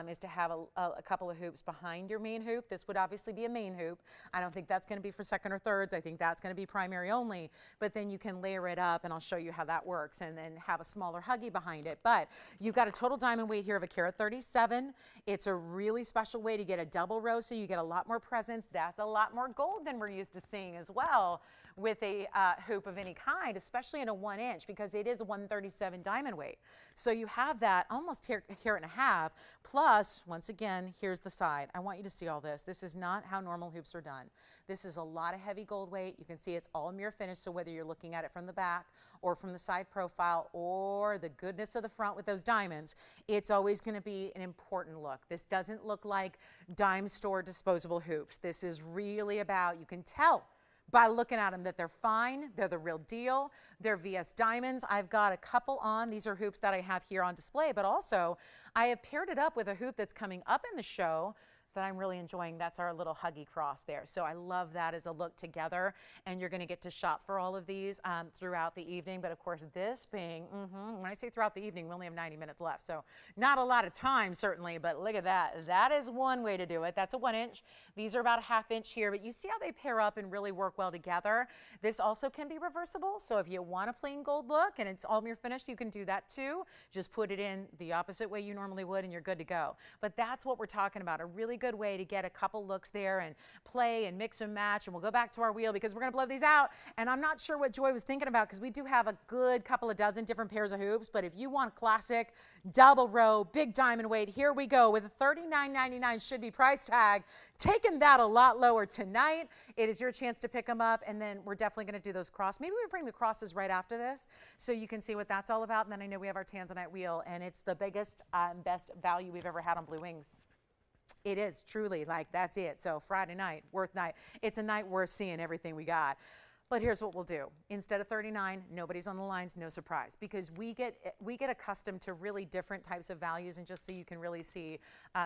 is to have a couple of hoops behind your main hoop. This would obviously be a main hoop. I don't think that's going to be for second or thirds. I think that's going to be primary only, but then you can layer it up, and I'll show you how that works, and then have a smaller huggy behind it. But you've got a total diamond weight here of a carat 37. It's a really special way to get a double row, so you get a lot more presence. That's a lot more gold than we're used to seeing as well with a hoop of any kind, especially in a 1-inch, because it is a 137 diamond weight. So you have that almost carat and a half, plus, once again, here's the side. I want you to see all this. This is not how normal hoops are done. This is a lot of heavy gold weight. You can see it's all mirror finish, so whether you're looking at it from the back or from the side profile or the goodness of the front with those diamonds, it's always going to be an important look. This doesn't look like dime store disposable hoops. This is really about, you can tell by looking at them that they're fine, they're the real deal, they're VS diamonds. I've got a couple on. These are hoops that I have here on display, but also I have paired it up with a hoop that's coming up in the show that I'm really enjoying. That's our little huggy cross there. So I love that as a look together, and you're going to get to shop for all of these throughout the evening. But of course, this being, when I say throughout the evening, we only have 90 minutes left, so not a lot of time certainly, but look at that. That is one way to do it. That's a 1-inch. These are about a 1/2 inch here, but you see how they pair up and really work well together. This also can be reversible, so if you want a plain gold look and it's all mirror finished, you can do that too. Just put it in the opposite way you normally would and you're good to go. But that's what we're talking about, a really good way to get a couple looks there and play and mix and match. And we'll go back to our wheel because we're going to blow these out. And I'm not sure what Joy was thinking about, because we do have a good couple of dozen different pairs of hoops. But if you want classic double row, big diamond weight, here we go with a $39.99 should be price tag. Taking that a lot lower tonight. It is your chance to pick them up, and then we're definitely going to do those cross. Maybe we bring the crosses right after this so you can see what that's all about. And then I know we have our Tanzanite wheel, and it's the biggest, best value we've ever had on Blue Wings. It is truly, like, that's it. So Friday night, worth night. It's a night worth seeing everything we got. But here's what we'll do. Instead of 39, nobody's on the lines, no surprise, because we get accustomed to really different types of values, and just so you can really see,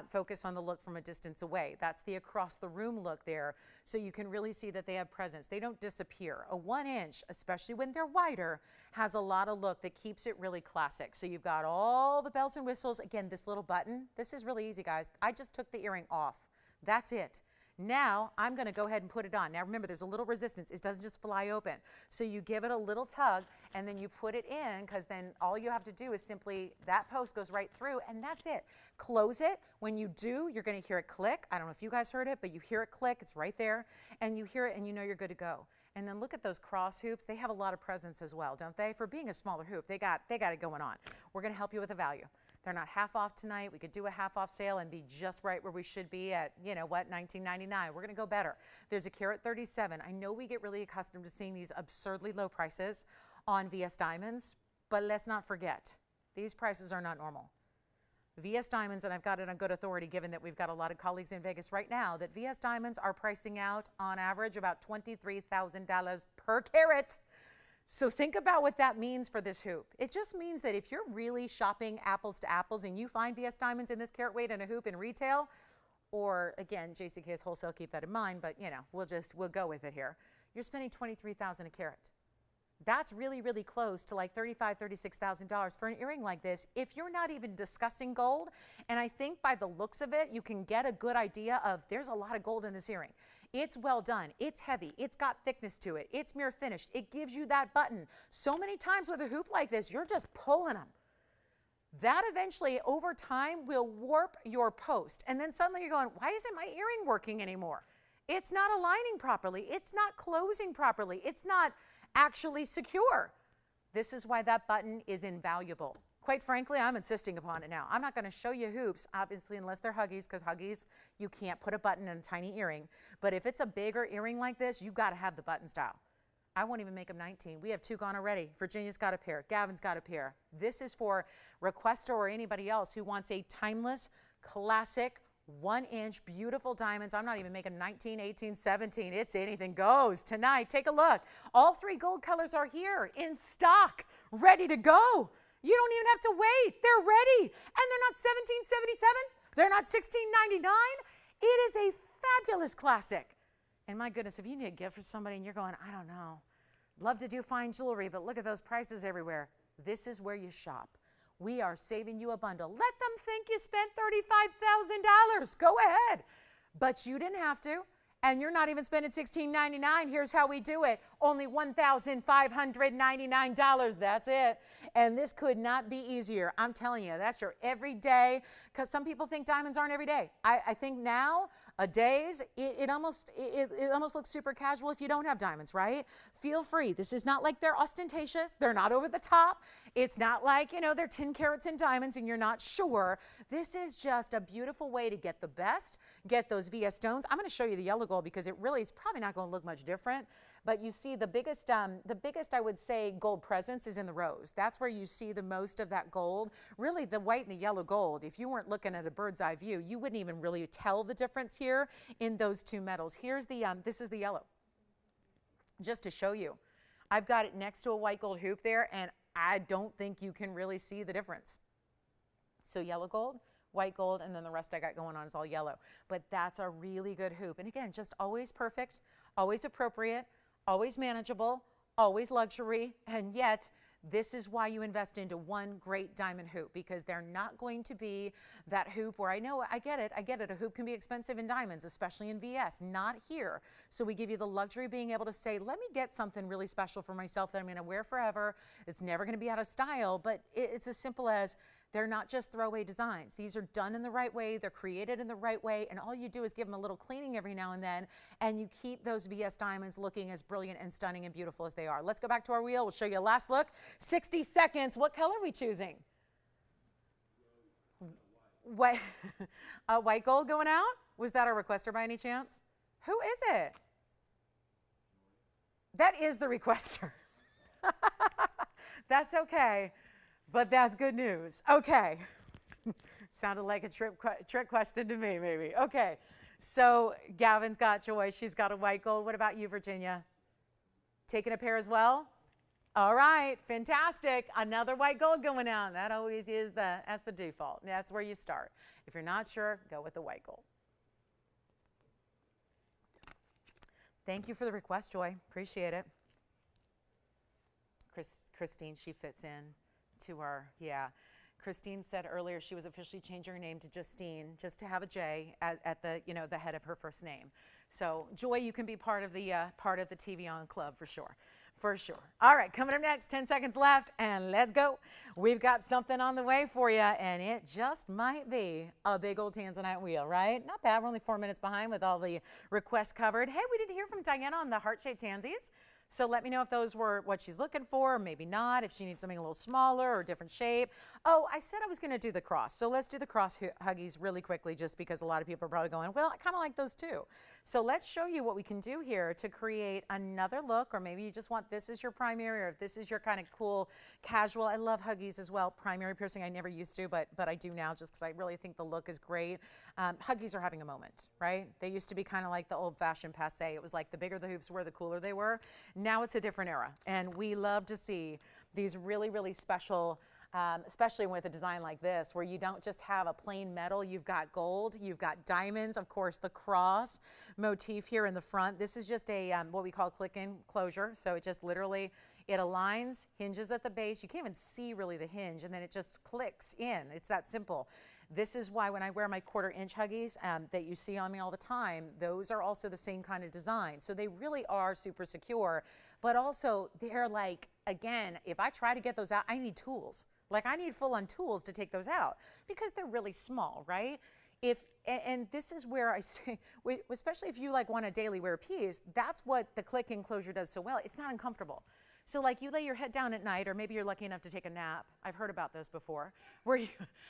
focus on the look from a distance away. That's the across the room look there, so you can really see that they have presence. They don't disappear. A 1-inch, especially when they're wider, has a lot of look that keeps it really classic. So you've got all the bells and whistles. Again, this little button, this is really easy, guys. I just took the earring off. That's it. Now I'm going to go ahead and put it on. Now remember, there's a little resistance. It doesn't just fly open. So you give it a little tug, and then you put it in, because then all you have to do is simply, that post goes right through, and that's it. Close it. When you do, you're going to hear it click. I don't know if you guys heard it, but you hear it click. It's right there, and you hear it, and you know you're good to go. And then look at those cross hoops. They have a lot of presence as well, don't they? For being a smaller hoop, they got it going on. We're going to help you with a value. They're not half off tonight. We could do a half off sale and be just right where we should be at, $19.99. We're going to go better. There's a carat 37. I know we get really accustomed to seeing these absurdly low prices on VS Diamonds, but let's not forget, these prices are not normal. VS Diamonds, and I've got it on good authority given that we've got a lot of colleagues in Vegas right now, that VS Diamonds are pricing out on average about $23,000 per carat. So think about what that means for this hoop. It just means that if you're really shopping apples to apples and you find VS Diamonds in this carat weight and a hoop in retail, or again, JCK's wholesale, keep that in mind, but we'll go with it here. You're spending $23,000 a carat. That's really, really close to like $35,000, $36,000 for an earring like this if you're not even discussing gold. And I think by the looks of it, you can get a good idea of there's a lot of gold in this earring. It's well done. It's heavy. It's got thickness to it. It's mirror finished. It gives you that button. So many times with a hoop like this, you're just pulling them. That eventually, over time, will warp your post. And then suddenly you're going, why isn't my earring working anymore? It's not aligning properly. It's not closing properly. It's not actually secure. This is why that button is invaluable. Quite frankly, I'm insisting upon it now. I'm not going to show you hoops, obviously, unless they're Huggies, because Huggies, you can't put a button in a tiny earring. But if it's a bigger earring like this, you've got to have the button style. I won't even make them 19. We have 2 gone already. Virginia's got a pair. Gavin's got a pair. This is for requester or anybody else who wants a timeless, classic, 1-inch, beautiful diamonds. I'm not even making 19, 18, 17. It's anything goes. Tonight, take a look. All 3 gold colors are here in stock, ready to go. You don't even have to wait. They're ready. And they're not $17.77. They're not $16.99. It is a fabulous classic. And my goodness, if you need a gift for somebody and you're going, I don't know, love to do fine jewelry, but look at those prices everywhere. This is where you shop. We are saving you a bundle. Let them think you spent $35,000. Go ahead. But you didn't have to. And you're not even spending $16.99. Here's how we do it. Only $1,599. That's it. And this could not be easier. I'm telling you, that's your everyday, because some people think diamonds aren't every day. I think now, a days, it almost looks super casual if you don't have diamonds, right? Feel free. This is not like they're ostentatious. They're not over the top. It's not like, they're 10 carats in diamonds and you're not sure. This is just a beautiful way to get the best, get those VS stones. I'm going to show you the yellow gold because it really is probably not going to look much different. But you see the biggest I would say gold presence is in the rose. That's where you see the most of that gold. Really the white and the yellow gold, if you weren't looking at a bird's eye view, you wouldn't even really tell the difference here in those 2 metals. Here's the, this is the yellow. Just to show you. I've got it next to a white gold hoop there, and I don't think you can really see the difference. So yellow gold, white gold, and then the rest I got going on is all yellow. But that's a really good hoop. And again, just always perfect, always appropriate, always manageable, always luxury, and yet this is why you invest into one great diamond hoop, because they're not going to be that hoop where I get it, a hoop can be expensive in diamonds, especially in VS, not here. So we give you the luxury of being able to say, let me get something really special for myself that I'm going to wear forever. It's never going to be out of style, but it's as simple as they're not just throwaway designs. These are done in the right way. They're created in the right way. And all you do is give them a little cleaning every now and then. And you keep those VS diamonds looking as brilliant and stunning and beautiful as they are. Let's go back to our wheel. We'll show you a last look. 60 seconds. What color are we choosing? White, white gold going out? Was that a requester by any chance? Who is it? That is the requester. That's okay. But that's good news. Okay. Sounded like a trick question to me, maybe. Okay. So Gavin's got Joy. She's got a white gold. What about you, Virginia? Taking a pair as well? All right. Fantastic. Another white gold going out. That always is that's the default. That's where you start. If you're not sure, go with the white gold. Thank you for the request, Joy. Appreciate it. Christine, she fits in to our, yeah. Christine said earlier she was officially changing her name to Justine, just to have a J at the, the head of her first name. So Joy, you can be part of the TVON club for sure. For sure. All right, coming up next, 10 seconds left, and let's go. We've got something on the way for you, and it just might be a big old Tanzanite wheel, right? Not bad. We're only 4 minutes behind with all the requests covered. Hey, we didn't hear from Diana on the heart-shaped tansies. So let me know if those were what she's looking for, or maybe not, if she needs something a little smaller or a different shape. Oh, I said I was going to do the cross. So let's do the cross Huggies really quickly, just because a lot of people are probably going, well, I kind of like those too. So let's show you what we can do here to create another look, or maybe you just want this as your primary, or if this is your kind of cool casual. I love Huggies as well. Primary piercing I never used to, but I do now, just because I really think the look is great. Huggies are having a moment, right? They used to be kind of like the old-fashioned passe. It was like the bigger the hoops were, the cooler they were. Now it's a different era, and we love to see these really, really special, especially with a design like this, where you don't just have a plain metal, you've got gold, you've got diamonds, of course, the cross motif here in the front. This is just a what we call click-in closure, so it just literally, it aligns, hinges at the base. You can't even see really the hinge, and then it just clicks in. It's that simple. This is why when I wear my 1/4-inch Huggies that you see on me all the time, those are also the same kind of design. So they really are super secure, but also they're like, again, if I try to get those out, I need tools. Like I need full-on tools to take those out because they're really small, right? And this is where I say, especially if you like want a daily wear piece, that's what the click enclosure does so well. It's not uncomfortable. So like you lay your head down at night, or maybe you're lucky enough to take a nap. I've heard about this before, where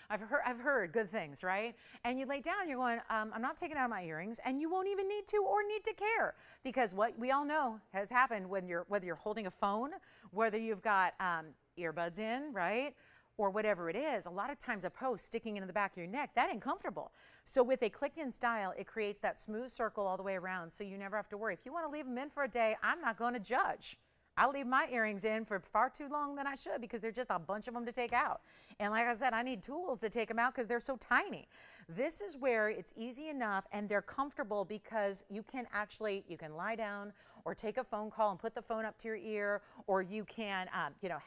I've heard good things, right? And you lay down, you're going, I'm not taking out my earrings, and you won't even need to or need to care, because what we all know has happened when whether you're holding a phone, whether you've got earbuds in, right? Or whatever it is, a lot of times a post sticking into the back of your neck, that ain't comfortable. So with a click-in style, it creates that smooth circle all the way around, so you never have to worry. If you want to leave them in for a day, I'm not going to judge. I'll leave my earrings in for far too long than I should, because there's just a bunch of them to take out. And like I said, I need tools to take them out because they're so tiny. This is where it's easy enough and they're comfortable, because you can lie down or take a phone call and put the phone up to your ear, or you can,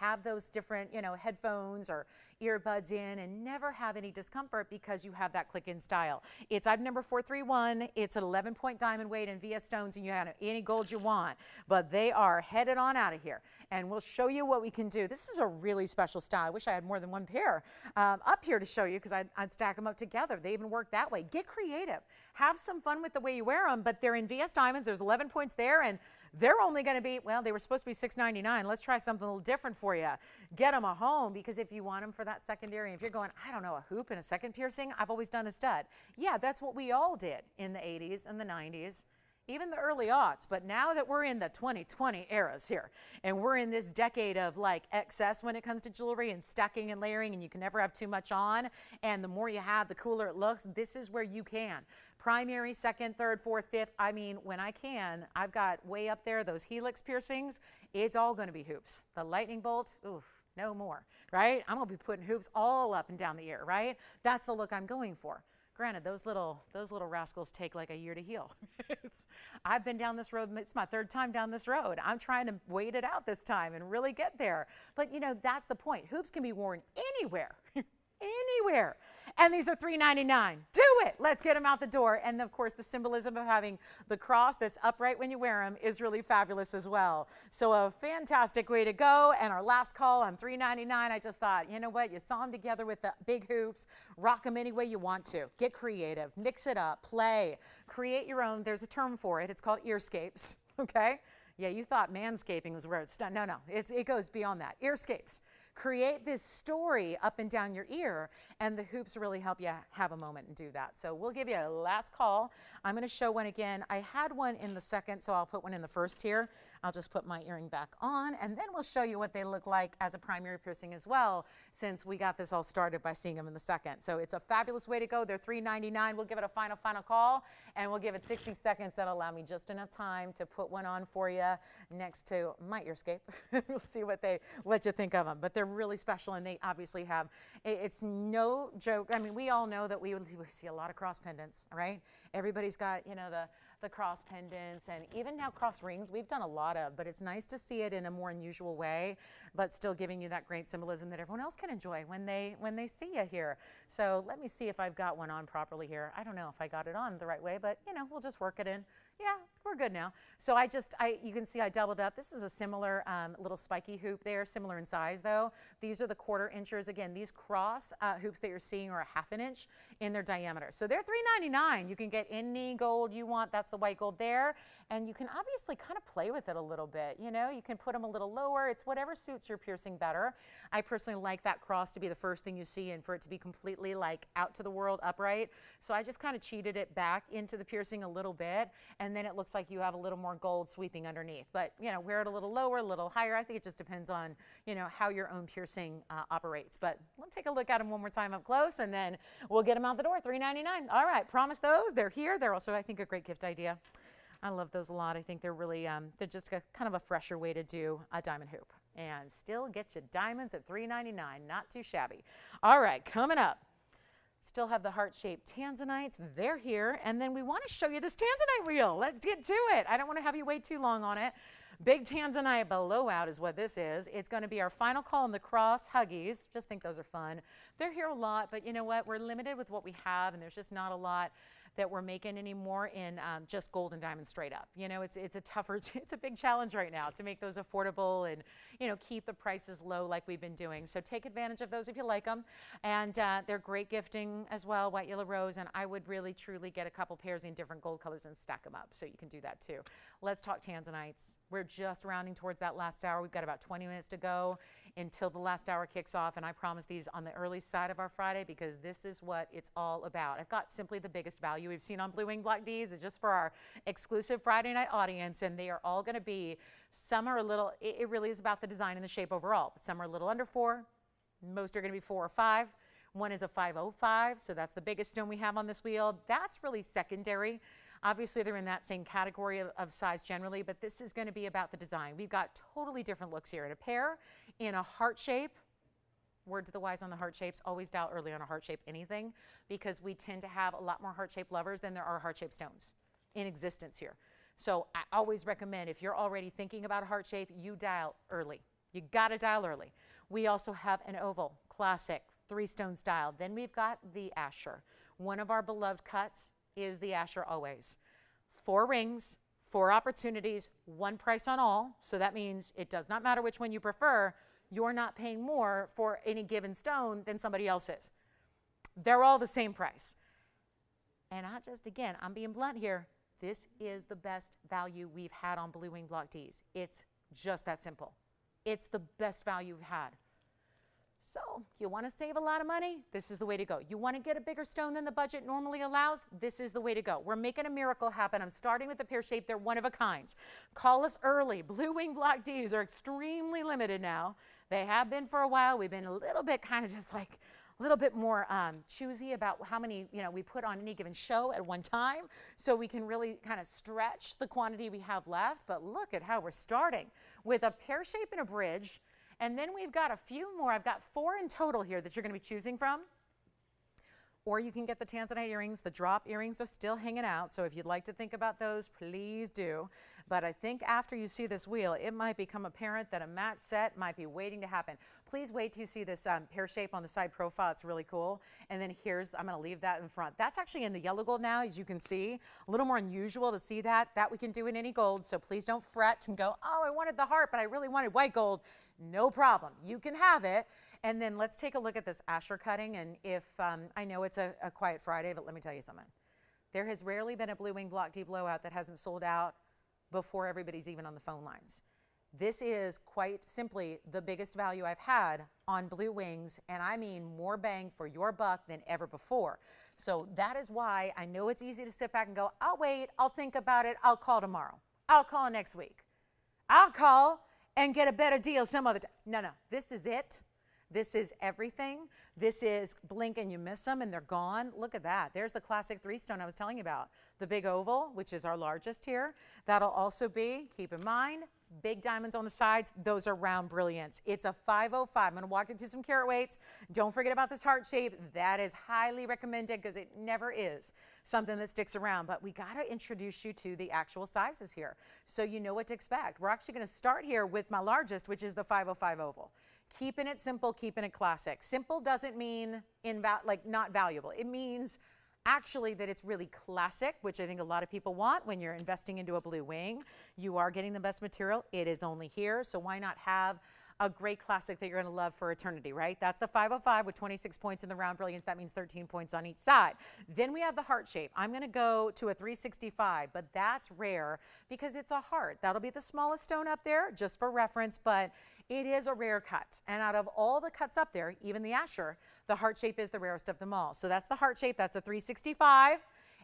have those different, headphones or earbuds in and never have any discomfort, because you have that click-in style. It's item number 431. It's an 11-point diamond weight in VS stones, and you have any gold you want, but they are headed on out of here. And we'll show you what we can do. This is a really special style. I wish I had more than one pair up here to show you, because I'd stack them up together. They even work that way. Get creative. Have some fun with the way you wear them, but they're in VS diamonds. There's 11 points there, and they're only going to be, well, they were supposed to be $6.99. Let's try something a little different for you. Get them a home, because if you want them for that secondary, if you're going, I don't know, a hoop and a second piercing, I've always done a stud. Yeah, that's what we all did in the 80s and the 90s. Even the early aughts, but now that we're in the 2020 eras here, and we're in this decade of like excess when it comes to jewelry and stacking and layering, and you can never have too much on, and the more you have, the cooler it looks. This is where you can. Primary, second, third, fourth, fifth. I mean, when I can, I've got way up there those helix piercings. It's all going to be hoops. The lightning bolt, oof, no more, right? I'm going to be putting hoops all up and down the ear, right? That's the look I'm going for. Granted, those little rascals take like a year to heal. I've been down this road. It's my third time down this road. I'm trying to wait it out this time and really get there. But that's the point. Hoops can be worn anywhere, anywhere. And these are $3.99. Do it. Let's get them out the door. And of course, the symbolism of having the cross that's upright when you wear them is really fabulous as well. So a fantastic way to go. And our last call on $3.99, I just thought, you know what? You saw them together with the big hoops. Rock them any way you want to. Get creative. Mix it up. Play. Create your own. There's a term for it. It's called earscapes. Okay? Yeah, you thought manscaping was where it's done. No, it goes beyond that. Earscapes. Create this story up and down your ear, and the hoops really help you have a moment and do that. So we'll give you a last call. I'm going to show one again. I had one in the second, so I'll put one in the first here. I'll just put my earring back on, and then we'll show you what they look like as a primary piercing as well, since we got this all started by seeing them in the second. So it's a fabulous way to go. They're $3.99. We'll give it a final call, and we'll give it 60 seconds. That'll allow me just enough time to put one on for you next to my earscape. We'll see what you think of them. But they're really special, and they obviously have, it's no joke. I mean, we all know that we see a lot of cross pendants, right? Everybody's got, the cross pendants, and even now cross rings we've done a lot of, but it's nice to see it in a more unusual way, but still giving you that great symbolism that everyone else can enjoy when they see you here. So let me see if I've got one on properly here. I don't know if I got it on the right way, but we'll just work it in. Yeah, we're good now. So you can see I doubled up. This is a similar little spiky hoop there, similar in size though. These are the 1/4 inchers. Again, these cross hoops that you're seeing are a 1/2 inch in their diameter. So they're $3.99. You can get any gold you want. That's the white gold there. And you can obviously kind of play with it a little bit. You can put them a little lower. It's whatever suits your piercing better. I personally like that cross to be the first thing you see and for it to be completely like out to the world upright. So I just kind of cheated it back into the piercing a little bit. And then it looks like you have a little more gold sweeping underneath. But, wear it a little lower, a little higher. I think it just depends on, how your own piercing operates. But let's take a look at them one more time up close, and then we'll get them out the door, $3.99. All right, promise those. They're here. They're also, I think, a great gift idea. I love those a lot. I think they're really, they're just kind of a fresher way to do a diamond hoop. And still get you diamonds at $3.99. Not too shabby. All right, coming up. Still have the heart-shaped Tanzanites. They're here. And then we want to show you this Tanzanite reel. Let's get to it. I don't want to have you wait too long on it. Big Tanzanite blowout is what this is. It's going to be our final call on the cross huggies. Just think those are fun. They're here a lot, but you know what? We're limited with what we have, and there's just not a lot that we're making anymore in just gold and diamond straight up. You know, it's a tougher, it's a big challenge right now to make those affordable and, you know, keep the prices low like we've been doing. So take advantage of those if you like them. And they're great gifting as well, white, yellow, rose. And I would really, truly get a couple pairs in different gold colors and stack them up. So you can do that too. Let's talk Tanzanites. We're just rounding towards that last hour. We've got about 20 minutes to go until the last hour kicks off. And I promise these on the early side of our Friday because this is what it's all about. I've got simply the biggest value we've seen on Blue Wing Block Ds. It's just for our exclusive Friday night audience. And they are all going to be, some are a little, it really is about the design and the shape overall. But some are a little under 4. Most are going to be 4 or 5. One is a 505, so that's the biggest stone we have on this wheel. That's really secondary. Obviously, they're in that same category of size generally, but this is going to be about the design. We've got totally different looks here. In a pair, in a heart shape, word to the wise on the heart shapes, always dial early on a heart shape anything because we tend to have a lot more heart shape lovers than there are heart shape stones in existence here. So I always recommend if you're already thinking about a heart shape, you dial early. You got to dial early. We also have an oval, classic, 3-stone style. Then we've got the Asher. One of our beloved cuts is the Asher always. 4 rings, 4 opportunities, 1 price on all. So that means it does not matter which one you prefer. You're not paying more for any given stone than somebody else is. They're all the same price. And again, I'm being blunt here. This is the best value we've had on Blue Wing Block Ds. It's just that simple. It's the best value we've had. So you want to save a lot of money? This is the way to go. You want to get a bigger stone than the budget normally allows? This is the way to go. We're making a miracle happen. I'm starting with the pear shape. They're one of a kind. Call us early. Blue Wing Block Ds are extremely limited now. They have been for a while. We've been a little bit kind of just like a little bit more choosy about how many, you know, we put on any given show at one time so we can really kind of stretch the quantity we have left. But look at how we're starting with a pear shape and a bridge. And then we've got a few more. I've got 4 in total here that you're going to be choosing from. Or you can get the Tanzanite earrings. The drop earrings are still hanging out. So if you'd like to think about those, please do. But I think after you see this wheel, it might become apparent that a match set might be waiting to happen. Please wait till you see this pear shape on the side profile. It's really cool. And then here's, I'm going to leave that in front. That's actually in the yellow gold now, as you can see. A little more unusual to see that. That we can do in any gold. So please don't fret and go, oh, I wanted the heart, but I really wanted white gold. No problem. You can have it. And then let's take a look at this Asher cutting. And if, I know it's a quiet Friday, but let me tell you something. There has rarely been a Blue Wing Block D blowout that hasn't sold out before everybody's even on the phone lines. This is quite simply the biggest value I've had on Blue Wings, and I mean more bang for your buck than ever before. So that is why I know it's easy to sit back and go, I'll wait, I'll think about it, I'll call tomorrow. I'll call next week. I'll call and get a better deal some other time. No, this is it. This is everything. This is blink and you miss them and they're gone. Look at that. There's the classic 3-stone I was telling you about. The big oval, which is our largest here. That'll also be, keep in mind, big diamonds on the sides. Those are round brilliants. It's a 505. I'm going to walk you through some carat weights. Don't forget about this heart shape. That is highly recommended because it never is something that sticks around. But we got to introduce you to the actual sizes here so you know what to expect. We're actually going to start here with my largest, which is the 505 oval. Keeping it simple, keeping it classic. Simple doesn't mean not valuable. It means actually that it's really classic, which I think a lot of people want when you're investing into a Blue Wing. You are getting the best material. It is only here, so why not have a great classic that you're going to love for eternity, right? That's the 505 with 26 points in the round brilliance. That means 13 points on each side. Then we have the heart shape. I'm going to go to a 365, but that's rare because it's a heart. That'll be the smallest stone up there, just for reference, but it is a rare cut. And out of all the cuts up there, even the Asher, the heart shape is the rarest of them all. So that's the heart shape. That's a 365.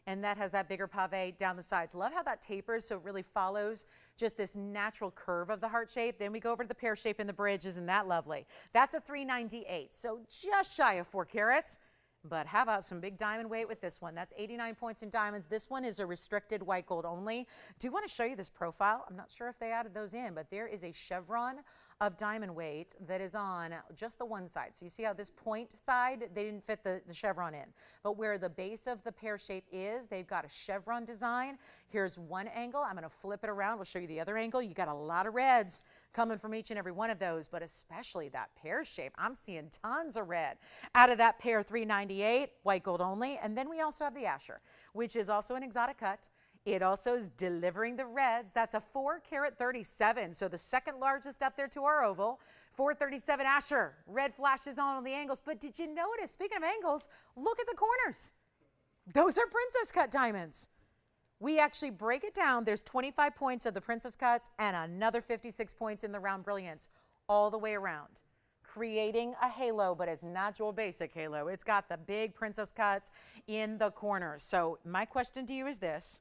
And that has that bigger pave down the sides. Love how that tapers, so it really follows just this natural curve of the heart shape. Then we go over to the pear shape in the bridge. Isn't that lovely? That's a 398, so just shy of 4 carats. But how about some big diamond weight with this one? That's 89 points in diamonds. This one is a restricted white gold only. Do want to show you this profile. I'm not sure if they added those in, but there is a chevron of diamond weight that is on just the one side. So you see how this point side, they didn't fit the chevron in. But where the base of the pear shape is, they've got a chevron design. Here's one angle. I'm going to flip it around. We'll show you the other angle. You got a lot of reds. coming from each and every one of those, but especially that pear shape. I'm seeing tons of red out of that pear 398, white gold only. And then we also have the Asher, which is also an exotic cut. It also is delivering the reds. That's a 4 carat 37. So the second largest up there to our oval. 437 Asher. Red flashes on all the angles. But did you notice, speaking of angles, look at the corners. Those are princess cut diamonds. We actually break it down. There's 25 points of the princess cuts and another 56 points in the round brilliance all the way around, creating a halo, but it's not your basic halo. It's got the big princess cuts in the corners. So my question to you is this,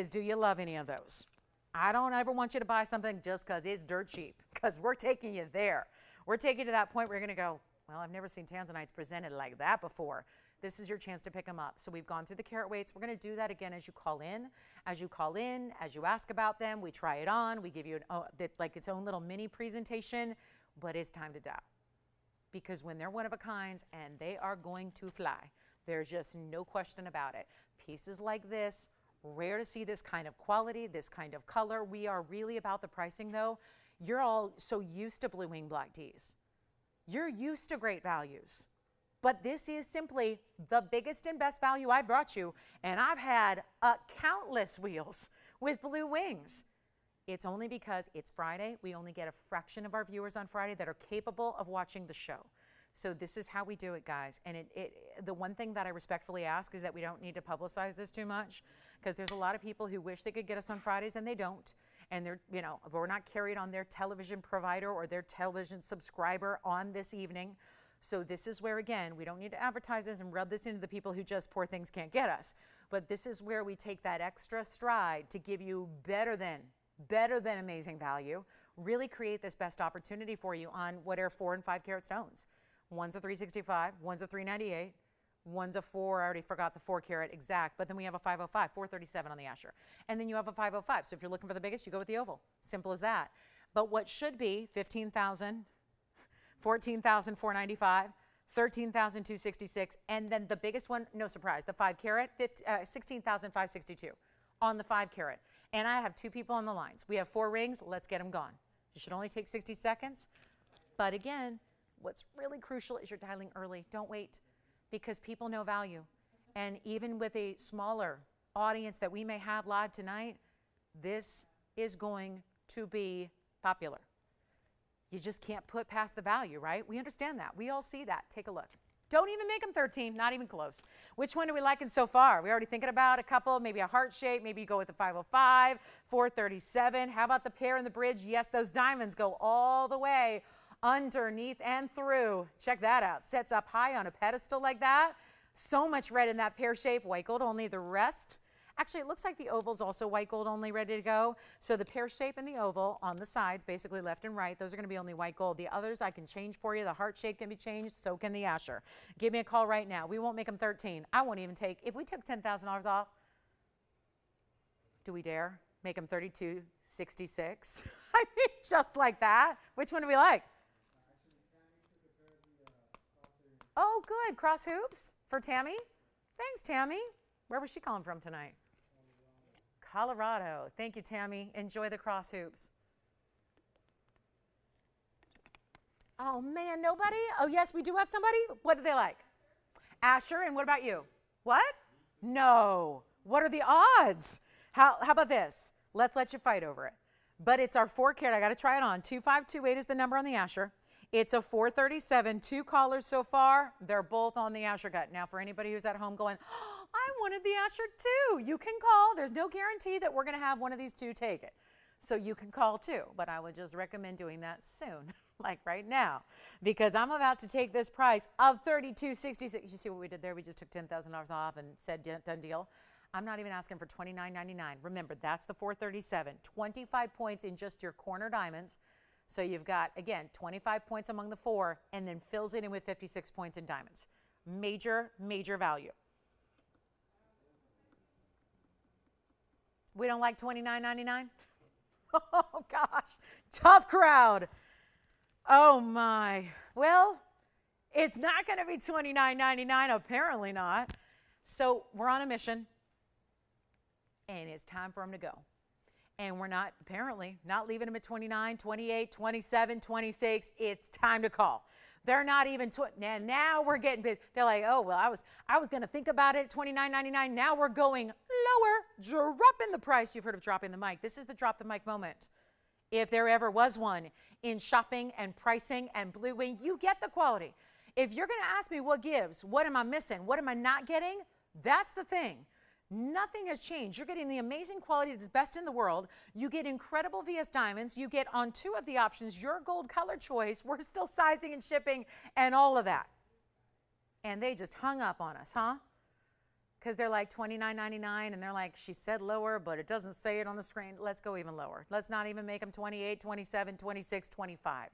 do you love any of those? I don't ever want you to buy something just because it's dirt cheap, because we're taking you there. We're taking you to that point where you're going to go, well, I've never seen Tanzanites presented like that before. This is your chance to pick them up. So we've gone through the carat weights. We're going to do that again as you call in. As you ask about them, we try it on. We give you like its own little mini presentation, but it's time to dial. Because when they're one of a kinds and they are going to fly, there's just no question about it. Pieces like this, rare to see this kind of quality, this kind of color. We are really about the pricing though. You're all so used to blue wing black Ds. You're used to great values. But this is simply the biggest and best value I've brought you, and I've had countless wheels with blue wings. It's only because it's Friday. We only get a fraction of our viewers on Friday that are capable of watching the show. So this is how we do it, guys. And the one thing that I respectfully ask is that we don't need to publicize this too much, because there's a lot of people who wish they could get us on Fridays and they don't. And they're, we're not carried on their television provider or their television subscriber on this evening. So this is where, again, we don't need to advertise this and rub this into the people who just, poor things, can't get us. But this is where we take that extra stride to give you better than amazing value, really create this best opportunity for you on what are 4 and 5 carat stones. One's a 365, one's a 398, one's a 4, I already forgot the 4 carat exact, but then we have a 505, 437 on the Asher. And then you have a 505. So if you're looking for the biggest, you go with the oval. Simple as that. But what should be 15,000, 14,495, 13,266, and then the biggest one, no surprise, the 5 carat, 16,562 on the 5 carat. And I have 2 people on the lines. We have 4 rings. Let's get them gone. You should only take 60 seconds. But again, what's really crucial is you're dialing early. Don't wait, because people know value. And even with a smaller audience that we may have live tonight, this is going to be popular. You just can't put past the value, right? We understand that. We all see that. Take a look. Don't even make them 13, not even close. Which one are we liking so far? We're already thinking about a couple, maybe a heart shape, maybe you go with the 505, 437. How about the pear and the bridge? Yes, those diamonds go all the way underneath and through. Check that out. Sets up high on a pedestal like that. So much red in that pear shape, white gold only. The rest, actually, it looks like the oval's also white gold only, ready to go. So the pear shape and the oval on the sides, basically left and right, those are going to be only white gold. The others I can change for you. The heart shape can be changed, so can the Asher. Give me a call right now. We won't make them 13. I won't even take, if we took $10,000 off, do we dare make them 32.66? I mean, just like that. Which one do we like? Oh, good. Cross hoops for Tammy. Thanks, Tammy. Where was she calling from tonight? Colorado. Thank you, Tammy. Enjoy the cross hoops. Oh, man, nobody? Oh, yes, we do have somebody. What do they like? Asher, and what about you? What? No. What are the odds? How about this? Let's let you fight over it. But it's our 4 carat. I got to try it on. 2528 is the number on the Asher. It's a 437. 2 callers so far. They're both on the Asher cut. Now, for anybody who's at home going, oh, I wanted the Asher too, you can call. There's no guarantee that we're going to have one of these 2 take it. So you can call too, but I would just recommend doing that soon, like right now, because I'm about to take this price of $32.66. You see what we did there? We just took $10,000 off and said done deal. I'm not even asking for $29.99. Remember, that's the 437. 25 points in just your corner diamonds. So you've got, again, 25 points among the 4, and then fills it in with 56 points in diamonds. Major, major value. We don't like $29.99? Oh, gosh. Tough crowd. Oh, my. Well, it's not going to be $29.99. Apparently not. So we're on a mission, and it's time for them to go. And we're not, apparently, not leaving them at 29, 28, 27, 26. It's time to call. They're not even, now we're getting busy. They're like, oh, well, I was going to think about it at $29.99. Now we're going lower, dropping the price. You've heard of dropping the mic. This is the drop the mic moment. If there ever was one in shopping and pricing and Blue Wing, you get the quality. If you're going to ask me what gives, what am I missing, what am I not getting, that's the thing. Nothing has changed. You're getting the amazing quality that's best in the world. You get incredible VS diamonds. You get on 2 of the options, your gold color choice. We're still sizing and shipping and all of that. And they just hung up on us, huh? Because they're like $29.99 and they're like, she said lower, but it doesn't say it on the screen. Let's go even lower. Let's not even make them 28, 27, 26, 25.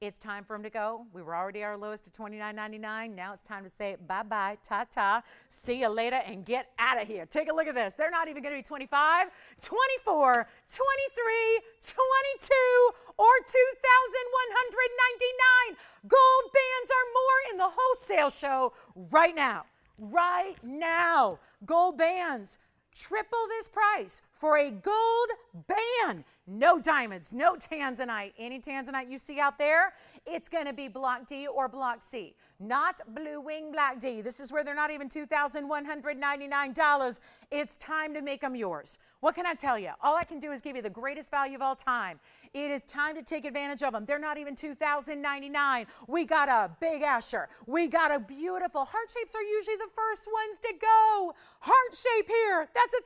It's time for them to go. We were already our lowest at $29.99. Now it's time to say bye-bye, ta-ta, see you later, and get out of here. Take a look at this. They're not even going to be 25, 24, 23, 22, or $2,199. Gold bands are more in the wholesale show right now. Right now. Gold bands. Triple this price for a gold band. No diamonds, no Tanzanite. Any Tanzanite you see out there, it's going to be Block D or Block C, not Blue Wing Black D. This is where they're not even $2,199. It's time to make them yours. What can I tell you? All I can do is give you the greatest value of all time. It is time to take advantage of them. They're not even $2,099. We got a big Asher. We got a beautiful, heart shapes are usually the first ones to go. Heart shape here, that's a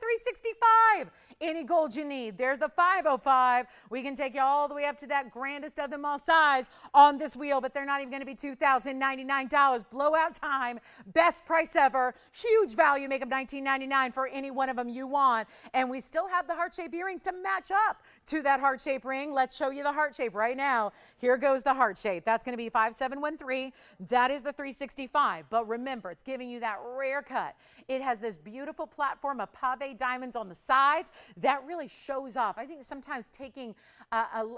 $365. Any gold you need, there's the 505. We can take you all the way up to that grandest of them all size on this wheel, but they're not even going to be $2,099. Blowout time, best price ever, huge value, make them $19.99 for any one of them you want. And we still have the heart-shaped earrings to match up to that heart-shaped ring. Let's show you the heart shape right now. Here goes the heart shape. That's going to be 5713. That is the 365. But remember, it's giving you that rare cut. It has this beautiful platform of pave diamonds on the sides. That really shows off. I think sometimes taking,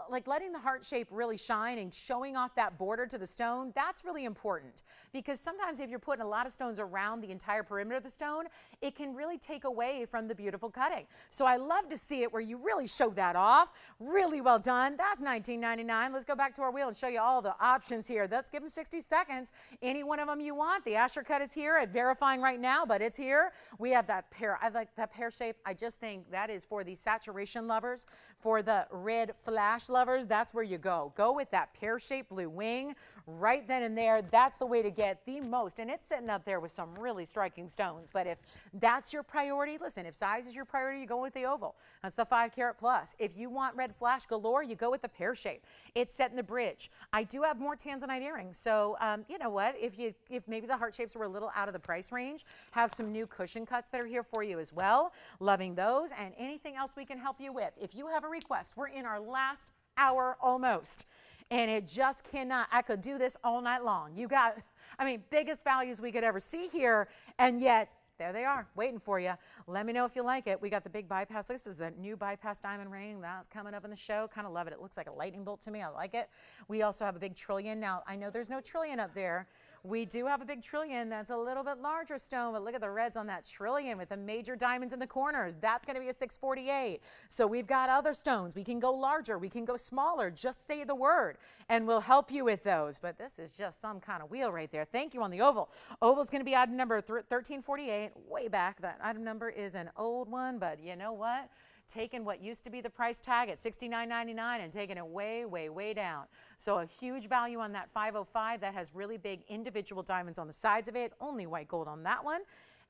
like letting the heart shape really shine and showing off that border to the stone, that's really important. Because sometimes if you're putting a lot of stones around the entire perimeter of the stone, it can really take away from the beautiful cutting. So I love to see it where you really show that off. Really well done. That's $19.99. Let's go back to our wheel and show you all the options here. Let's give them 60 seconds. Any one of them you want. The Asher cut is here at verifying right now, but it's here. We have that pear. I like that pear shape. I just think that is for the saturation lovers, for the red flash lovers. That's where you go. Go with that pear-shaped Blue Wing right then and there. That's the way to get the most. And it's sitting up there with some really striking stones. But if that's your priority, listen, if size is your priority, you go with the oval. That's the 5 carat plus. If you want red flash galore, you go with the pear shape. It's set in the bridge. I do have more Tanzanite earrings. So you know what? If maybe the heart shapes were a little out of the price range, have some new cushion cuts that are here for you as well. Loving those and anything else we can help you with. If you have a request, we're in our last hour almost. And it just cannot, I could do this all night long. You got, I mean, biggest values we could ever see here, and yet, there they are, waiting for you. Let me know if you like it. We got the big bypass. This is the new bypass diamond ring. That's coming up in the show. Kind of love it. It looks like a lightning bolt to me. I like it. We also have a big trillion. Now, I know there's no trillion up there. We do have a big trillion that's a little bit larger stone, but look at the reds on that trillion with the major diamonds in the corners. That's going to be a 648. So we've got other stones. We can go larger. We can go smaller. Just say the word, and we'll help you with those. But this is just some kind of wheel right there. Thank you on the oval. Oval's going to be item number 1348. Way back. That item number is an old one, but you know what? Taking what used to be the price tag at $69.99 and taking it way, way, way down. So a huge value on that 505 that has really big individual diamonds on the sides of it. Only white gold on that one.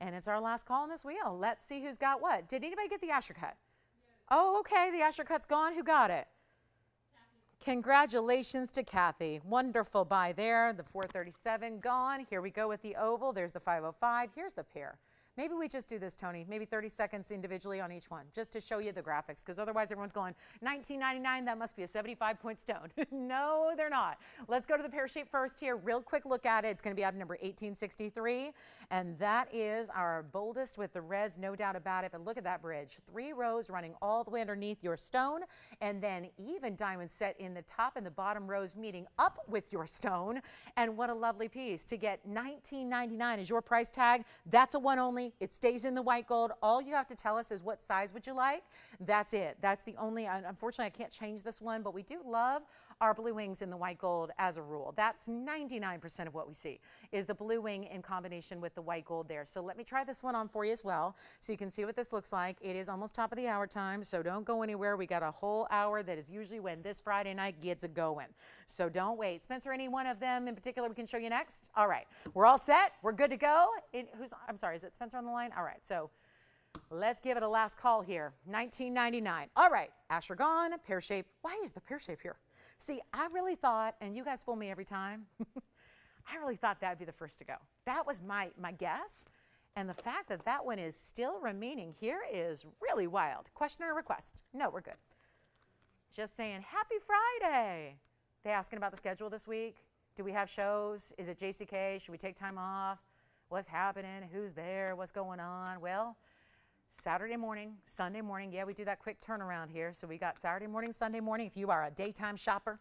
And it's our last call on this wheel. Let's see who's got what. Did anybody get the Asher cut? Yes. Oh, okay. The Asher cut's gone. Who got it? Kathy. Congratulations to Kathy. Wonderful buy there. The 437 gone. Here we go with the oval. There's the 505. Here's the pair. Maybe we just do this, Tony, maybe 30 seconds individually on each one, just to show you the graphics, because otherwise everyone's going, $19.99, that must be a 75-point stone. No, they're not. Let's go to the pear shape first here. Real quick look at it. It's going to be item number 1863, and that is our boldest with the reds, no doubt about it. But look at that bridge. 3 rows running all the way underneath your stone, and then even diamonds set in the top and the bottom rows meeting up with your stone. And what a lovely piece. To get $19.99 as your price tag, that's a one only. indefinitely. It stays in the white gold. All you have to tell us is what size would you like. That's it. That's the only, unfortunately, I can't change this one, but we do love our blue wings in the white gold as a rule. That's 99% of what we see is the blue wing in combination with the white gold there. So let me try this one on for you as well so you can see what this looks like. It is almost top of the hour time, so don't go anywhere. We got a whole hour that is usually when this Friday night gets it going. So don't wait. Spencer, any one of them in particular we can show you next? All right. We're all set. We're good to go. I'm sorry, is it Spencer on the line? All right. So let's give it a last call here. 1999. All right. Asher gone. Pear shape. Why is the pear shape here? See, I really thought, and you guys fool me every time, I really thought that would be the first to go. That was my guess. And the fact that that one is still remaining here is really wild. Question or request? No, we're good. Just saying, happy Friday. They asking about the schedule this week. Do we have shows? Is it JCK? Should we take time off? What's happening? Who's there? What's going on? Well, Saturday morning, Sunday morning. Yeah, we do that quick turnaround here. So we got Saturday morning, Sunday morning. If you are a daytime shopper,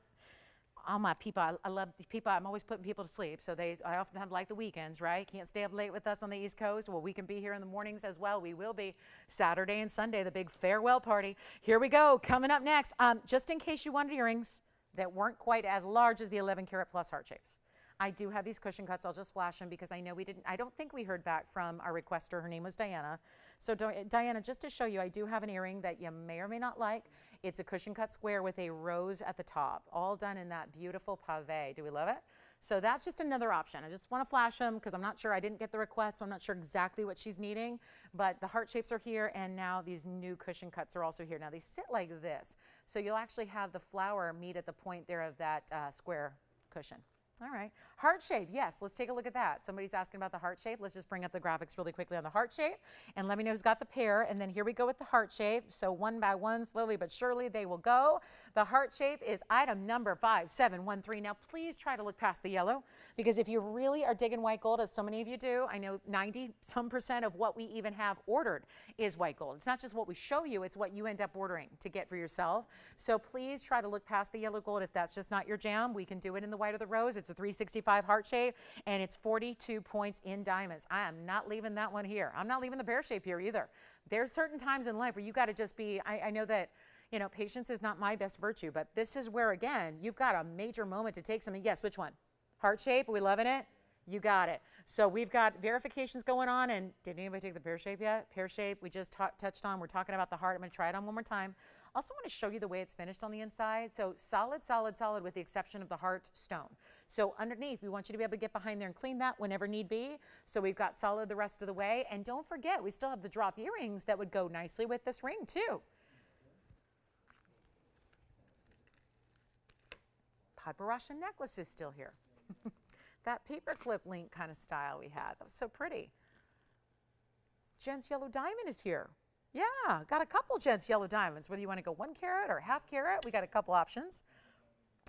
all my people, I love the people. I'm always putting people to sleep. So I often have like the weekends, right? Can't stay up late with us on the East Coast. Well, we can be here in the mornings as well. We will be Saturday and Sunday, the big farewell party. Here we go. Coming up next, just in case you wanted earrings that weren't quite as large as the 11 karat plus heart shapes. I do have these cushion cuts. I'll just flash them because I know I don't think we heard back from our requester. Her name was Diana. So Diana, just to show you, I do have an earring that you may or may not like. It's a cushion cut square with a rose at the top, all done in that beautiful pave. Do we love it? So that's just another option. I just want to flash them because I'm not sure, I didn't get the request, so I'm not sure exactly what she's needing. But the heart shapes are here, and now these new cushion cuts are also here. Now they sit like this. So you'll actually have the flower meet at the point there of that square cushion. All right. Heart shape, yes, let's take a look at that. Somebody's asking about the heart shape. Let's just bring up the graphics really quickly on the heart shape and let me know who's got the pair. And then here we go with the heart shape. So one by one, slowly but surely, they will go. The heart shape is item number 5713. Now, please try to look past the yellow because if you really are digging white gold, as so many of you do, I know 90% of what we even have ordered is white gold. It's not just what we show you, it's what you end up ordering to get for yourself. So please try to look past the yellow gold. If that's just not your jam, we can do it in the white or the rose. It's a 365 heart shape, and it's 42 points in diamonds. I am not leaving that one here. I'm not leaving the pear shape here either. There's certain times in life where you got to just be, I know that, you know, patience is not my best virtue, but this is where, again, you've got a major moment to take something. Yes, which one? Heart shape, are we loving it? You got it. So we've got verifications going on, and did anybody take the pear shape yet? Pear shape, we just touched on. We're talking about the heart. I'm going to try it on one more time. Also want to show you the way it's finished on the inside. So solid, solid, solid with the exception of the heart stone. So underneath, we want you to be able to get behind there and clean that whenever need be. So we've got solid the rest of the way. And don't forget, we still have the drop earrings that would go nicely with this ring too. Padbarasha necklace is still here. That paperclip link kind of style we had. That was so pretty. Jen's yellow diamond is here. Yeah, got a couple Jen's yellow diamonds. Whether you want to go 1 carat or half carat, we got a couple options.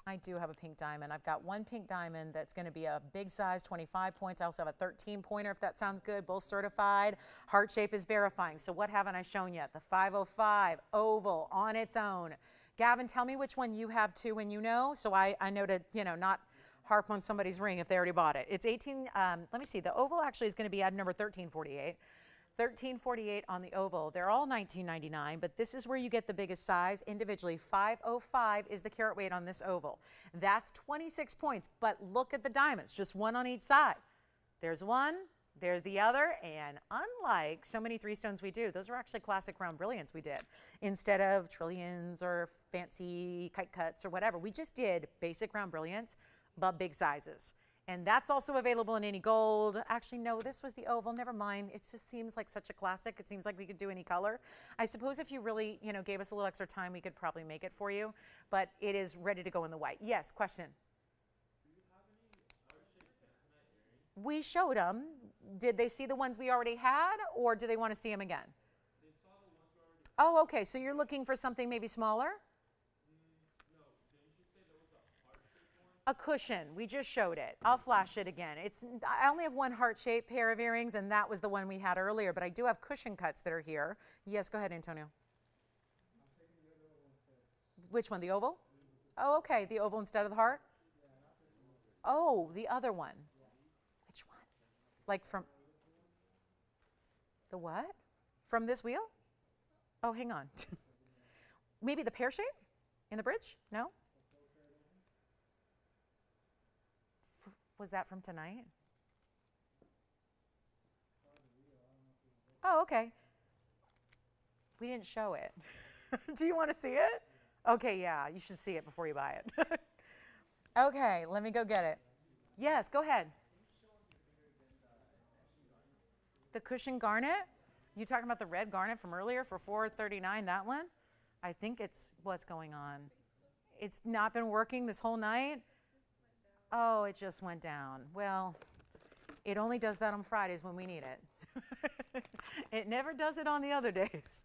I do have a pink diamond. I've got one pink diamond that's going to be a big size, 25 points. I also have a 13 pointer, if that sounds good, both certified. Heart shape is verifying. So what haven't I shown yet? The 505 oval on its own. Gavin, tell me which one you have too when you know, so I know to, you know, not harp on somebody's ring if they already bought it. It's 18, let me see, the oval actually is going to be item number 1348. 1348 on the oval. They're all $19.99, but this is where you get the biggest size. Individually, 505 is the carat weight on this oval. That's 26 points, but look at the diamonds, just one on each side. There's one, there's the other, and unlike so many 3 stones we do, those are actually classic round brilliants we did. Instead of trillions or fancy kite cuts or whatever, we just did basic round brilliants, but big sizes. And that's also available in any gold. Actually, no, this was the oval. Never mind. It just seems like such a classic. It seems like we could do any color. I suppose if you really, you know, gave us a little extra time, we could probably make it for you. But it is ready to go in the white. Yes, question. Do you have any heart-shaped Tanzanite earrings? We showed them. Did they see the ones we already had, or do they want to see them again? They saw the ones we already had. Oh, okay. So you're looking for something maybe smaller? No, didn't you say there was a heart-shaped one? A cushion. We just showed it. I'll flash it again. I only have one heart-shaped pair of earrings, and that was the one we had earlier, but I do have cushion cuts that are here. Yes, go ahead, Antonio. Which one, the oval? Oh, okay, the oval instead of the heart? Oh, the other one. Which one? Like from... The what? From this wheel? Oh, hang on. Maybe the pear shape in the bridge? No? Was that from tonight? Oh, okay. We didn't show it. Do you want to see it? Okay, yeah, you should see it before you buy it. Okay, let me go get it. Yes, go ahead. The cushion garnet? You talking about the red garnet from earlier for $4.39, that one? I think it's what's going on. It's not been working this whole night? Oh, it just went down. Well, it only does that on Fridays when we need it. It never does it on the other days.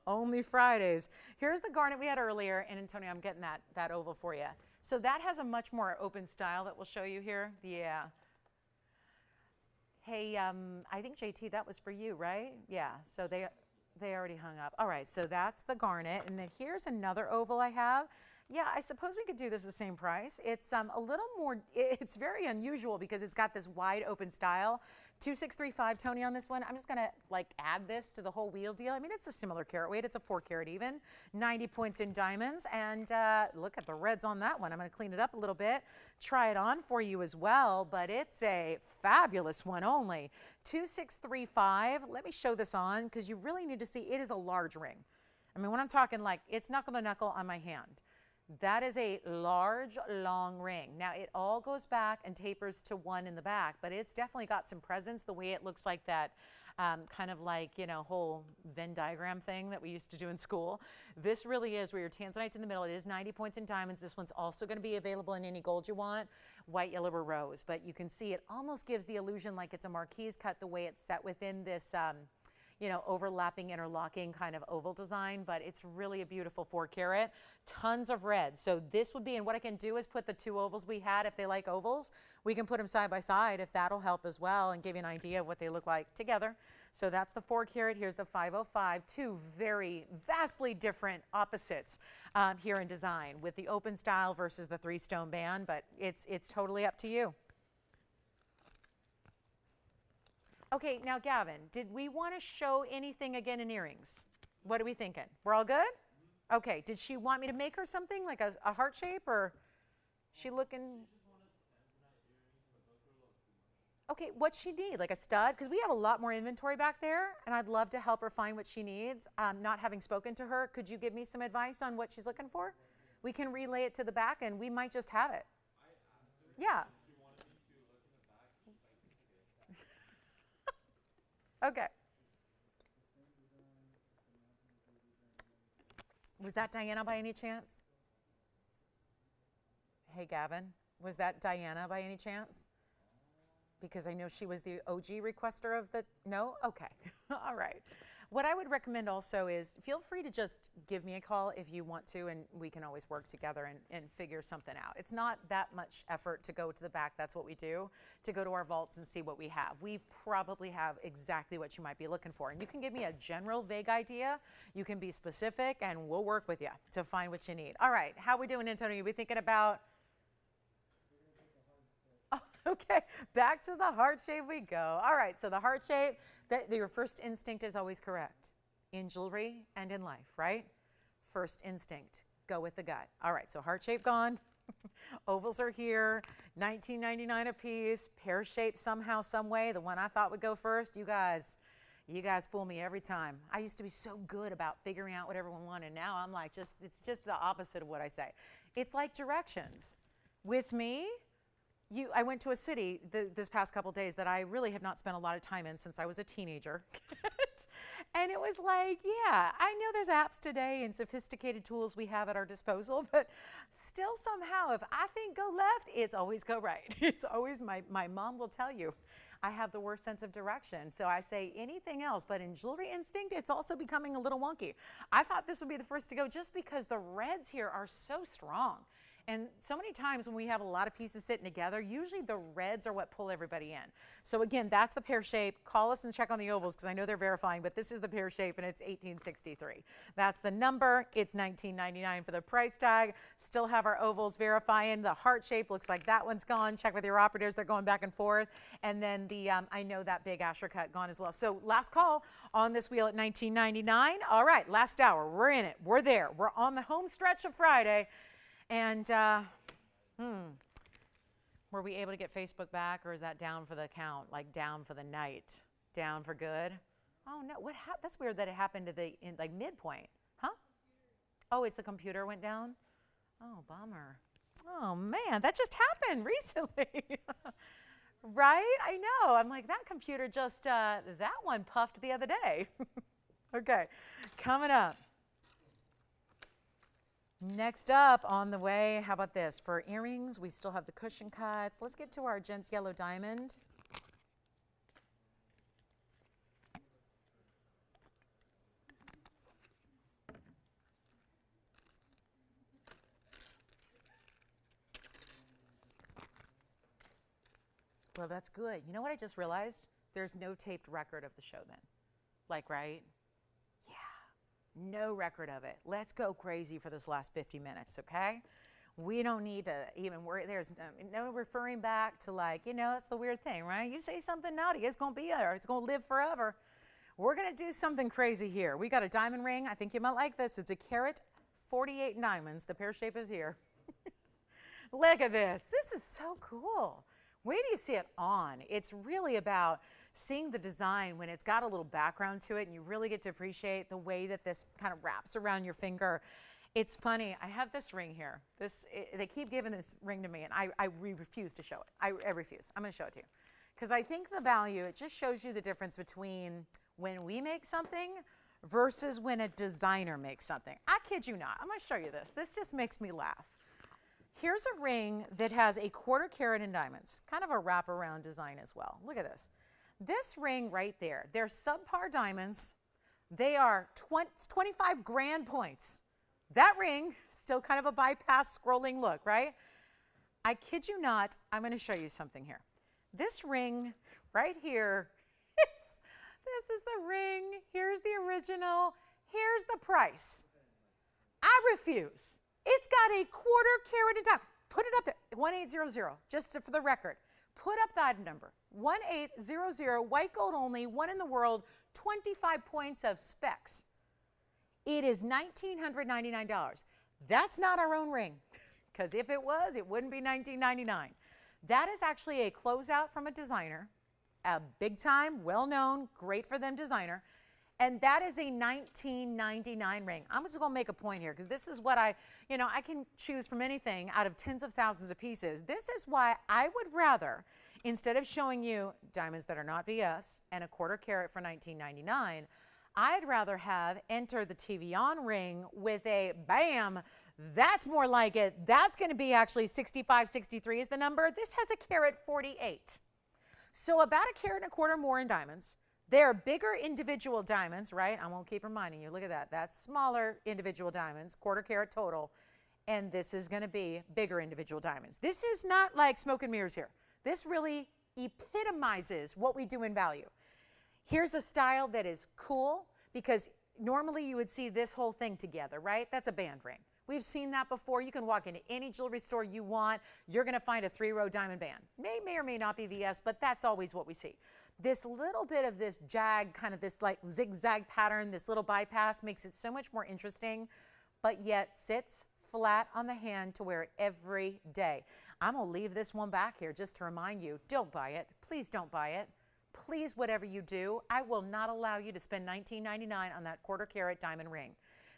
Only Fridays. Here's the garnet we had earlier, and Antonio, I'm getting that oval for you. So that has a much more open style that we'll show you here. Yeah. Hey, I think JT, that was for you, right? Yeah, so they already hung up. All right, so that's the garnet, and then here's another oval I have. Yeah, I suppose we could do this the same price. It's a little more, it's very unusual because it's got this wide open style. 2635, Tony, on this one. I'm just gonna like add this to the whole wheel deal. I mean, it's a similar carat weight. It's a 4 carat even, 90 points in diamonds. And look at the reds on that one. I'm gonna clean it up a little bit, try it on for you as well, but it's a fabulous one only. 2635, let me show this on because you really need to see it is a large ring. I mean, when I'm talking like it's knuckle to knuckle on my hand. That is a large, long ring. Now, it all goes back and tapers to 1 in the back, but it's definitely got some presence, the way it looks like that kind of like, you know, whole Venn diagram thing that we used to do in school. This really is where your Tanzanite's in the middle. It is 90 points in diamonds. This one's also going to be available in any gold you want, white, yellow, or rose. But you can see it almost gives the illusion like it's a marquise cut the way it's set within this you know, overlapping, interlocking kind of oval design, but it's really a beautiful 4 carat. Tons of red. So this would be, and what I can do is put the 2 ovals we had, if they like ovals, we can put them side by side if that'll help as well and give you an idea of what they look like together. So that's the 4 carat. Here's the 505. 2 very vastly different opposites here in design with the open style versus the 3 stone band, but it's totally up to you. Okay, now Gavin, did we want to show anything again in earrings? What are we thinking? We're all good? Okay, did she want me to make her something like a heart shape, or she looking? Okay, what's she need? Like a stud? Because we have a lot more inventory back there, and I'd love to help her find what she needs. Not having spoken to her, could you give me some advice on what she's looking for? We can relay it to the back, and we might just have it. Yeah. Okay. Was that Diana by any chance? Hey, Gavin, was that Diana by any chance? Because I know she was the OG requester of the, no? Okay, all right. What I would recommend also is feel free to just give me a call if you want to, and we can always work together and figure something out. It's not that much effort to go to the back. That's what we do, to go to our vaults and see what we have. We probably have exactly what you might be looking for. And you can give me a general vague idea. You can be specific, and we'll work with you to find what you need. All right, how we doing, Antonio? We thinking about? Okay, back to the heart shape we go. All right, so the heart shape, your first instinct is always correct in jewelry and in life, right? First instinct, go with the gut. All right, so heart shape gone. Ovals are here, $19.99 a piece, pear shape somehow, some way. The one I thought would go first, you guys fool me every time. I used to be so good about figuring out what everyone wanted. Now I'm like, it's just the opposite of what I say. It's like directions. With me, I went to a city this past couple days that I really have not spent a lot of time in since I was a teenager. And it was like, yeah, I know there's apps today and sophisticated tools we have at our disposal, but still somehow, if I think go left, it's always go right. It's always, my mom will tell you, I have the worst sense of direction. So I say anything else, but in jewelry instinct, it's also becoming a little wonky. I thought this would be the first to go just because the reds here are so strong. And so many times when we have a lot of pieces sitting together, usually the reds are what pull everybody in. So again, that's the pear shape. Call us and check on the ovals because I know they're verifying, but this is the pear shape and it's 1863. That's the number. It's $19.99 for the price tag. Still have our ovals verifying. The heart shape looks like that one's gone. Check with your operators. They're going back and forth. And then the, I know that big Ashercut gone as well. So last call on this wheel at $19.99. All right, last hour. We're in it. We're there. We're on the home stretch of Friday. And were we able to get Facebook back, or is that down for the count, like down for the night, down for good? Oh no, what happened? That's weird that it happened to the like midpoint, huh? Oh, it's the computer went down. Oh, bummer. Oh man, that just happened recently, right? I know. I'm like that computer just that one puffed the other day. Okay, coming up. Next up on the way, how about this? For earrings, we still have the cushion cuts. Let's get to our Gents Yellow Diamond. Well, that's good. You know what I just realized? There's no taped record of the show then. Like, right? No record of it. Let's go crazy for this last 50 minutes, okay? We don't need to even worry. There's no referring back to like, you know, it's the weird thing, right? You say something naughty, it's going to be there. It's going to live forever. We're going to do something crazy here. We got a diamond ring. I think you might like this. It's a Carat 48 diamonds. The pear shape is here. Look at this. This is so cool. Wait till you see it on. It's really about seeing the design when it's got a little background to it and you really get to appreciate the way that this kind of wraps around your finger. It's funny. I have this ring here. They keep giving this ring to me and I refuse to show it. I refuse. I'm going to show it to you because I think the value, it just shows you the difference between when we make something versus when a designer makes something. I kid you not. I'm going to show you this. This just makes me laugh. Here's a ring that has a 1/4 carat in diamonds, kind of a wraparound design as well. Look at this. This ring right there, they're subpar diamonds. They are 25 grand points. That ring, still kind of a bypass scrolling look, right? I kid you not, I'm going to show you something here. This ring right here, this is the ring. Here's the original. Here's the price. I refuse. It's got a 1/4 carat in diamond. Put it up there, 1800, just for the record. Put up that number, 1800, white gold only, one in the world, 25 points of specs. It is $1,999. That's not our own ring, because if it was, it wouldn't be $19.99. That is actually a closeout from a designer, a big time, well-known, great for them designer, and that is a $19.99 ring. I'm just going to make a point here because this is what I can choose from anything out of tens of thousands of pieces. This is why I would rather, instead of showing you diamonds that are not VS and a 1/4 carat for $19.99, I'd rather have enter the TVON ring with a bam. That's more like it. That's going to be actually 65, 63 is the number. This has a carat 48. So about a carat and a quarter more in diamonds. They're bigger individual diamonds, right? I won't keep reminding you. Look at that. That's smaller individual diamonds, 1/4 carat total. And this is going to be bigger individual diamonds. This is not like smoke and mirrors here. This really epitomizes what we do in value. Here's a style that is cool because normally you would see this whole thing together, right? That's a band ring. We've seen that before. You can walk into any jewelry store you want. You're going to find a 3-row diamond band. May or may not be VS, but that's always what we see. This little bit of this jag, kind of this like zigzag pattern, this little bypass makes it so much more interesting, but yet sits flat on the hand to wear it every day. I'm going to leave this one back here just to remind you, don't buy it. Please don't buy it. Please, whatever you do, I will not allow you to spend $19.99 on that 1/4 carat diamond ring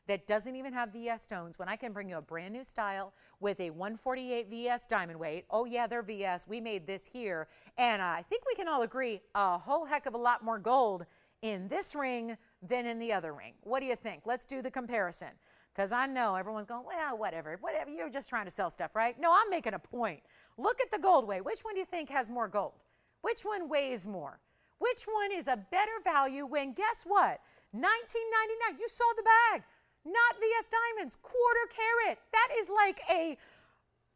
that doesn't even have VS stones when I can bring you a brand new style with a 148 VS diamond weight. Oh yeah, they're VS. We made this here. And I think we can all agree a whole heck of a lot more gold in this ring than in the other ring. What do you think? Let's do the comparison. Because I know everyone's going, well, whatever, you're just trying to sell stuff, right? No, I'm making a point. Look at the gold weight. Which one do you think has more gold? Which one weighs more? Which one is a better value when, guess what? $19.99, you saw the bag. Not VS diamonds, 1/4 carat. That is like a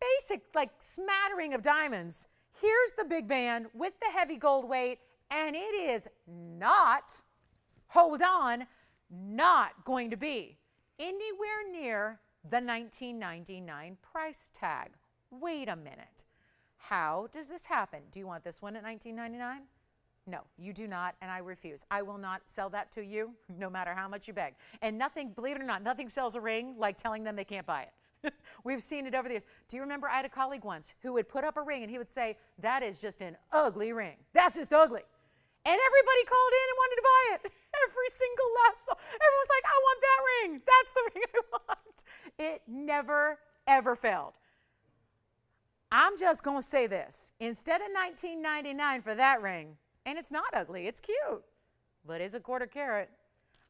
basic, like smattering of diamonds. Here's the big band with the heavy gold weight, and it is not, hold on, not going to be anywhere near the $19.99 price tag. Wait a minute. How does this happen? Do you want this one at $19.99? No, you do not, and I refuse. I will not sell that to you, no matter how much you beg. And nothing, believe it or not, nothing sells a ring like telling them they can't buy it. We've seen it over the years. Do you remember I had a colleague once who would put up a ring and he would say, that is just an ugly ring. That's just ugly. And everybody called in and wanted to buy it. Every single last song. Everyone's like, I want that ring. That's the ring I want. It never, ever failed. I'm just going to say this. Instead of $19.99 for that ring, and it's not ugly, it's cute, but it's a quarter carat.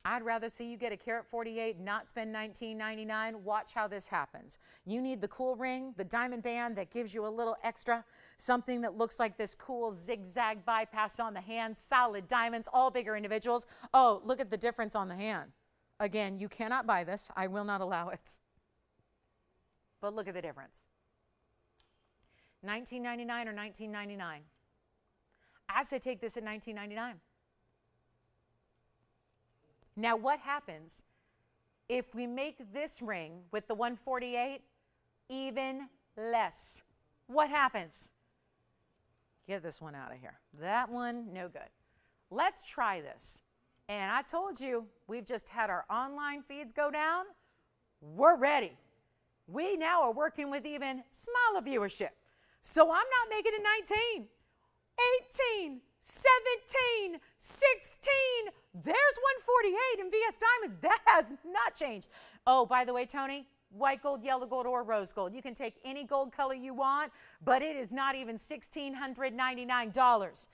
I'd rather see you get a carat 48, not spend $19.99. Watch how this happens. You need the cool ring, the diamond band that gives you a little extra, something that looks like this cool zigzag bypass on the hand, solid diamonds, all bigger individuals. Oh, look at the difference on the hand. Again, you cannot buy this. I will not allow it. But look at the difference. $19.99 or $19.99? I say take this at $19.99. Now, what happens if we make this ring with the 148 even less? What happens? Get this one out of here. That one, no good. Let's try this. And I told you, we've just had our online feeds go down. We're ready. We now are working with even smaller viewership. So I'm not making it 19, 18, 17, 16. There's 148 in VS Diamonds. That has not changed. Oh, by the way, Tony, white gold, yellow gold, or rose gold. You can take any gold color you want, but it is not even $1,699.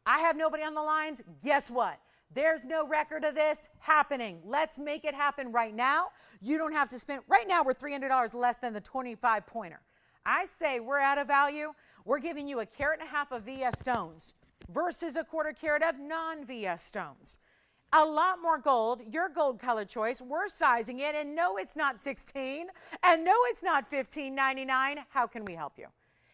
I have nobody on the lines. Guess what? There's no record of this happening. Let's make it happen right now. You don't have to spend, right now we're $300 less than the 25 pointer. I say we're out of value. We're giving you a carat and a half of VS stones versus a quarter carat of non-VS stones. A lot more gold, your gold color choice. We're sizing it, and no, it's not 16, and no, it's not $15.99. How can we help you?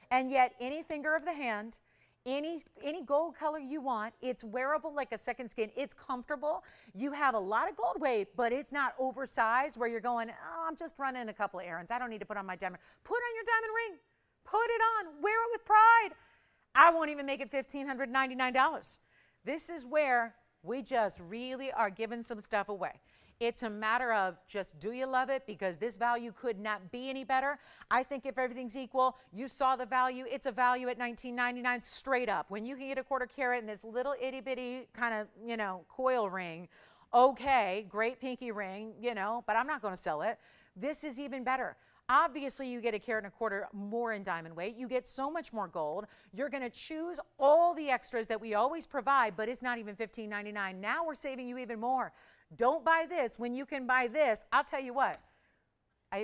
And yet, any finger of the hand, any gold color you want, it's wearable like a second skin. It's comfortable. You have a lot of gold weight, but it's not oversized where you're going, oh, I'm just running a couple of errands. I don't need to put on my diamond. Put on your diamond ring. Put it on. Wear it with pride. I won't even make it $1,599. This is where we just really are giving some stuff away. It's a matter of just, do you love it? Because this value could not be any better. I think if everything's equal, you saw the value. It's a value at $19.99 straight up. When you can get a quarter carat in this little itty bitty kind of, coil ring, okay, great pinky ring, but I'm not going to sell it. This is even better. Obviously, you get a carat and a quarter more in diamond weight. You get so much more gold. You're going to choose all the extras that we always provide, but it's not even $15.99. Now we're saving you even more. Don't buy this when you can buy this. I'll tell you what.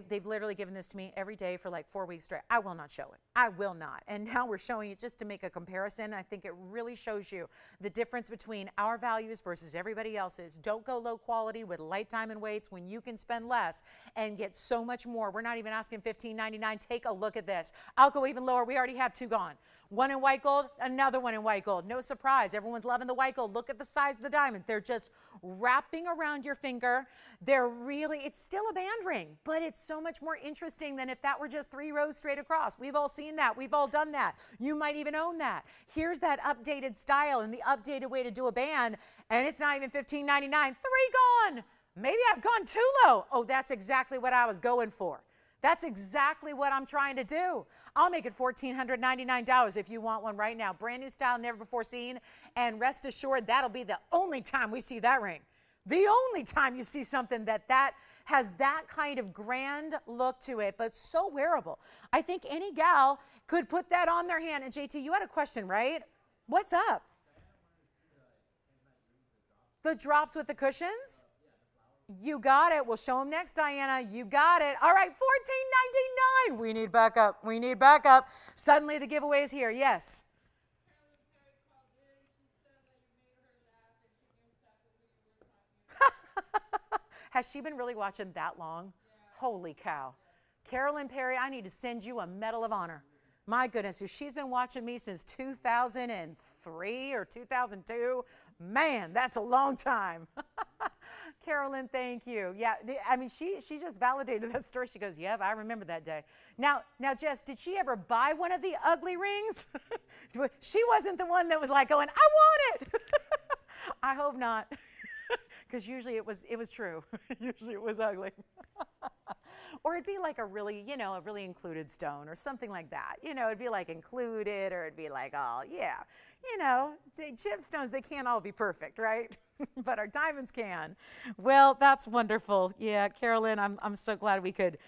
They've literally given this to me every day for like 4 weeks straight. I will not show it. I will not. And now we're showing it just to make a comparison. I think it really shows you the difference between our values versus everybody else's. Don't go low quality with light diamond weights when you can spend less and get so much more. We're not even asking $15.99. Take a look at this. I'll go even lower. We already have 2 gone. One in white gold, another one in white gold. No surprise. Everyone's loving the white gold. Look at the size of the diamonds. They're just wrapping around your finger. It's still a band ring, but it's so much more interesting than if that were just 3 rows straight across. We've all seen that. We've all done that. You might even own that. Here's that updated style and the updated way to do a band, and it's not even $15.99. 3 gone. Maybe I've gone too low. Oh, that's exactly what I was going for. That's exactly what I'm trying to do. I'll make it $1,499 if you want one right now. Brand new style, never before seen. And rest assured, that'll be the only time we see that ring. The only time you see something that has that kind of grand look to it, but so wearable. I think any gal could put that on their hand. And JT, you had a question, right? What's up? The drops with the cushions? You got it. We'll show them next, Diana. You got it. All right, $14.99. We need backup. We need backup. Suddenly the giveaway is here. Yes. Has she been really watching that long? Yeah. Holy cow. Carolyn Perry, I need to send you a Medal of Honor. My goodness, if she's been watching me since 2003 or 2002, man, that's a long time. Carolyn, thank you. Yeah, I mean, she just validated that story. She goes, yep, I remember that day. Now, Jess, did she ever buy one of the ugly rings? She wasn't the one that was like going, I want it. I hope not, because usually it was true. Usually it was ugly. Or it'd be like a really included stone or something like that. It'd be like included, or it'd be like, oh, yeah. Gemstones, they can't all be perfect, right? But our diamonds can. Well, that's wonderful. Yeah, Carolyn, I'm so glad we could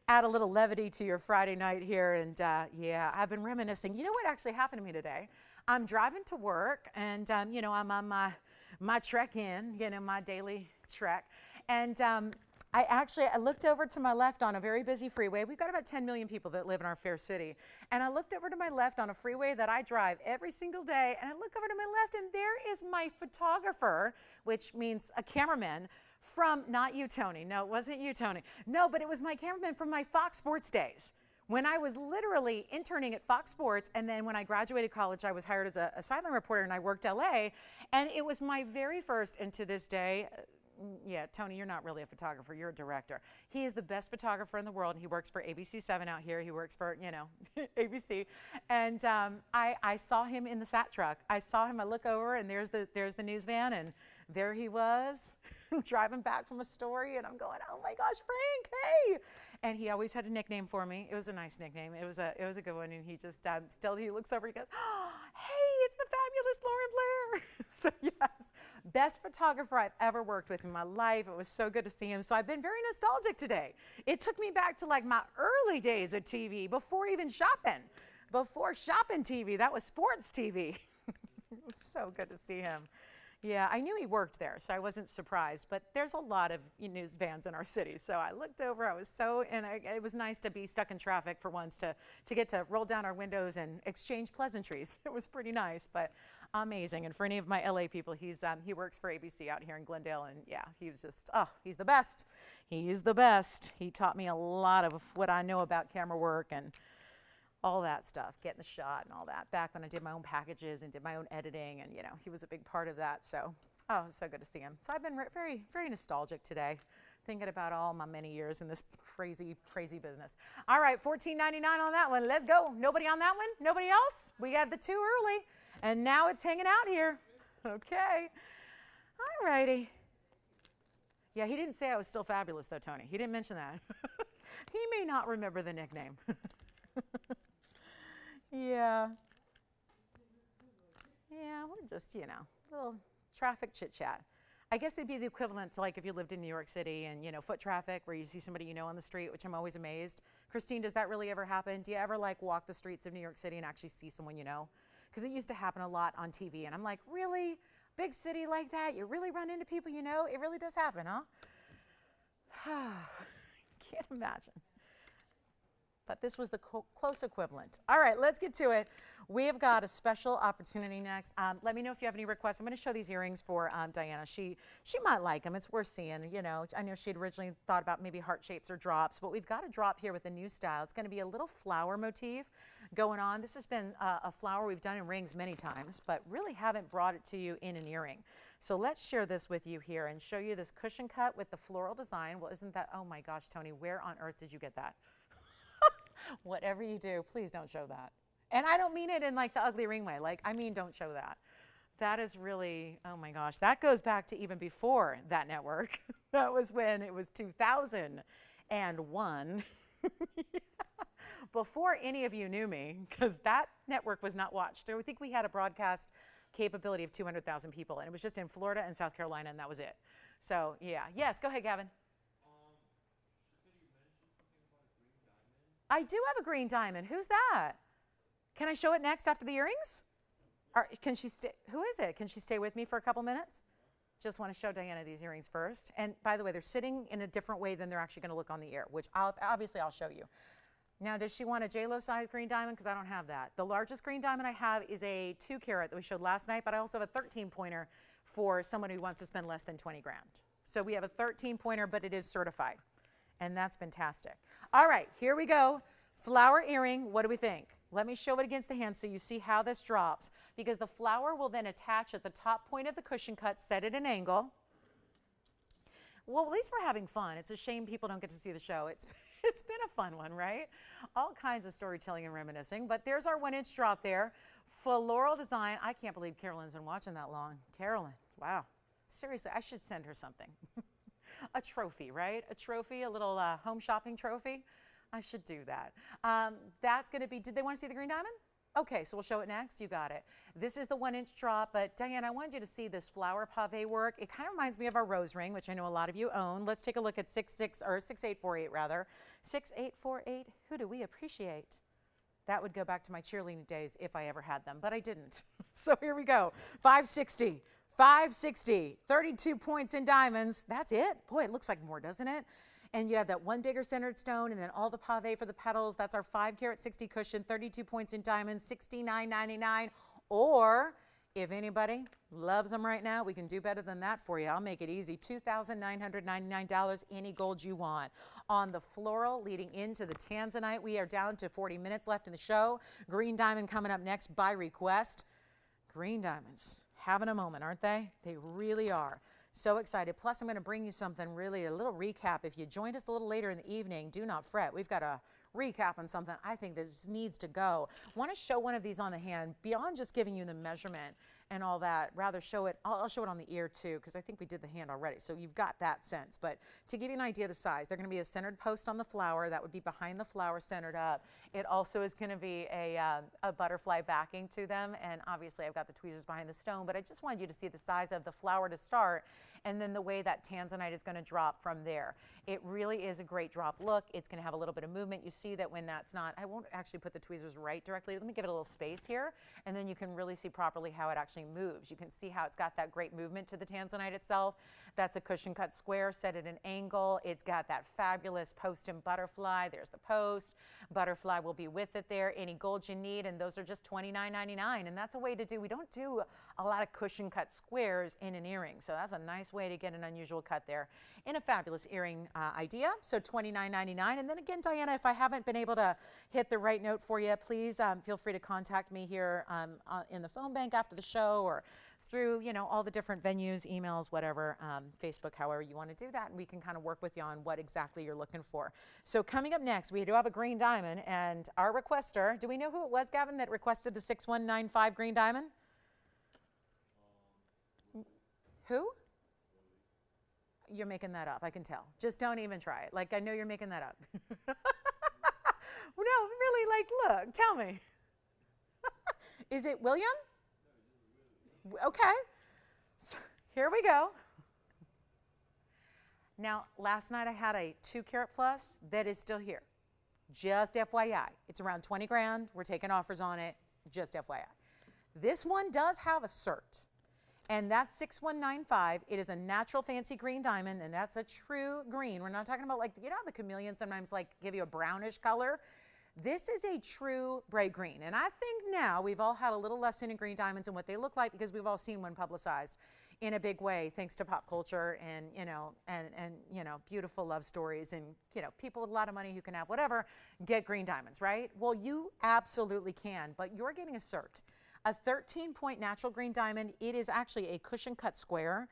add a little levity to your Friday night here. And yeah, I've been reminiscing. You know what actually happened to me today? I'm driving to work, and I'm on my trek in, my daily trek. And I looked over to my left on a very busy freeway. We've got about 10 million people that live in our fair city. And I looked over to my left on a freeway that I drive every single day. And I look over to my left, and there is my photographer, which means a cameraman from, not you, Tony. No, it wasn't you, Tony. No, but it was my cameraman from my Fox Sports days, when I was literally interning at Fox Sports. And then when I graduated college, I was hired as a sideline reporter, and I worked LA. And it was my very first, and to this day, yeah, Tony, you're not really a photographer. You're a director. He is the best photographer in the world. He works for ABC7 out here. He works for, ABC. And I saw him in the SAT truck. I saw him. I look over, and there's the news van, and there he was driving back from a story. And I'm going, oh my gosh, Frank, hey! And he always had a nickname for me. It was a nice nickname. It was a good one. And he just he looks over. He goes, oh, hey, it's the fabulous Lauren Blair. So yes, best photographer I've ever worked with in my life. It was so good to see him. So I've been very nostalgic today. It took me back to like my early days at TV, before even shopping. Before shopping TV, that was sports TV. It was so good to see him. Yeah, I knew he worked there, so I wasn't surprised. But there's a lot of news vans in our city. So I looked over. It was nice to be stuck in traffic for once, to get to roll down our windows and exchange pleasantries. It was pretty nice, but amazing. And for any of my LA people, he works for ABC out here in Glendale, and yeah, he was just, he's the best. He's the best. He taught me a lot of what I know about camera work and all that stuff, getting the shot and all that, back when I did my own packages and did my own editing, and he was a big part of that. So, it was so good to see him. So I've been very, very nostalgic today, thinking about all my many years in this crazy, crazy business. All right, $14.99 on that one. Let's go. Nobody on that one? Nobody else? We had the two early, and now it's hanging out here. Okay. All righty. Yeah, he didn't say I was still fabulous, though, Tony. He didn't mention that. He may not remember the nickname. Yeah. Yeah, we're just, little traffic chit chat. I guess it'd be the equivalent to like if you lived in New York City and, foot traffic, where you see somebody on the street, which I'm always amazed. Christine, does that really ever happen? Do you ever like walk the streets of New York City and actually see someone you know? Because it used to happen a lot on TV, and I'm like, really? Big city like that? You really run into people you know? It really does happen, huh? Can't imagine. But this was the close equivalent. All right, let's get to it. We have got a special opportunity next. Let me know if you have any requests. I'm going to show these earrings for Diana. She might like them. It's worth seeing. I know she'd originally thought about maybe heart shapes or drops, but we've got a drop here with a new style. It's going to be a little flower motif going on. This has been a flower we've done in rings many times, but really haven't brought it to you in an earring. So let's share this with you here and show you this cushion cut with the floral design. Well, isn't that, oh my gosh, Tony, where on earth did you get that? Whatever you do, please don't show that. And I don't mean it in like the ugly ring way. Don't show that. That is really, oh my gosh, that goes back to even before that network. That was when it was 2001. Before any of you knew me, because that network was not watched. I think we had a broadcast capability of 200,000 people, and it was just in Florida and South Carolina, and that was it. So yeah, yes, go ahead, Gavin. I do have a green diamond. Who's that? Can I show it next after the earrings? Or can she stay? Who is it? Can she stay with me for a couple minutes? Just want to show Diana these earrings first. And by the way, they're sitting in a different way than they're actually going to look on the ear, which obviously I'll show you. Now, does she want a J-Lo size green diamond? Because I don't have that. The largest green diamond I have is a 2 carat that we showed last night, but I also have a 13 pointer for someone who wants to spend less than 20 grand. So we have a 13 pointer, but it is certified. And that's fantastic. All right, here we go. Flower earring, what do we think? Let me show it against the hand so you see how this drops, because the flower will then attach at the top point of the cushion cut, set at an angle. Well, at least we're having fun. It's a shame people don't get to see the show. It's been a fun one, right? All kinds of storytelling and reminiscing. But there's our 1-inch drop there. Floral design. I can't believe Carolyn's been watching that long. Carolyn, wow. Seriously, I should send her something. A trophy, right? A trophy, a little home shopping trophy. I should do that. That's going to be, did they want to see the green diamond? Okay, so we'll show it next. You got it. This is the 1-inch drop, but Diane, I wanted you to see this flower pave work. It kind of reminds me of our rose ring, which I know a lot of you own. Let's take a look at 6848 rather. 6848, who do we appreciate? That would go back to my cheerleading days if I ever had them, but I didn't. So here we go. 560, 560, 32 points in diamonds. That's it. Boy, it looks like more, doesn't it? And you have that one bigger centered stone and then all the pave for the petals. That's our 5-carat 60 cushion, 32 points in diamonds, $69.99. Or if anybody loves them right now, we can do better than that for you. I'll make it easy. $2,999, any gold you want. On the floral leading into the Tanzanite, we are down to 40 minutes left in the show. Green diamond coming up next by request. Green diamonds having a moment, aren't they? They really are. So excited. Plus, I'm going to bring you something really, a little recap. If you joined us a little later in the evening, do not fret. We've got a recap on something I think that just needs to go. I want to show one of these on the hand beyond just giving you the measurement and all that. Rather show it, I'll show it on the ear too, because I think we did the hand already. So you've got that sense. But to give you an idea of the size, they're going to be a centered post on the flower. That would be behind the flower, centered up. It also is going to be a butterfly backing to them. And obviously I've got the tweezers behind the stone, but I just wanted you to see the size of the flower to start, and then the way that Tanzanite is going to drop from there. It really is a great drop look. It's going to have a little bit of movement. You see that when that's not, I won't actually put the tweezers right directly. Let me give it a little space here, and then you can really see properly how it actually moves. You can see how it's got that great movement to the Tanzanite itself. That's a cushion cut square set at an angle. It's got that fabulous post and butterfly. There's the post. Butterfly will be with it there. Any gold you need, and those are just $29.99. And that's a way to do, we don't do a lot of cushion cut squares in an earring. So that's a nice way to get an unusual cut there in a fabulous earring idea. So $29.99. And then again, Diana, if I haven't been able to hit the right note for you, please feel free to contact me here in the phone bank after the show, or through, you know, all the different venues, emails, whatever, Facebook, however you want to do that, and we can kind of work with you on what exactly you're looking for. So coming up next, we do have a green diamond, and our requester, do we know who it was, Gavin, that requested the 6195 green diamond? Who? You're making that up, I can tell. Just don't even try it. Like, I know you're making that up. No, really, like, look, tell me. Is it William? Okay, so here we go. Now, last night I had a 2-carat plus that is still here. Just FYI. It's around 20 grand. We're taking offers on it. Just FYI. This one does have a cert, and that's 6195. It is a natural fancy green diamond, and that's a true green. We're not talking about, like, you know how the chameleon sometimes like give you a brownish color? This is a true bright green, and I think now we've all had a little lesson in green diamonds and what they look like, because we've all seen one publicized in a big way thanks to pop culture and you know beautiful love stories, and you know people with a lot of money who can have whatever get green diamonds, right? Well, you absolutely can, but you're getting a cert, a 13-point natural green diamond. It is actually a cushion cut square.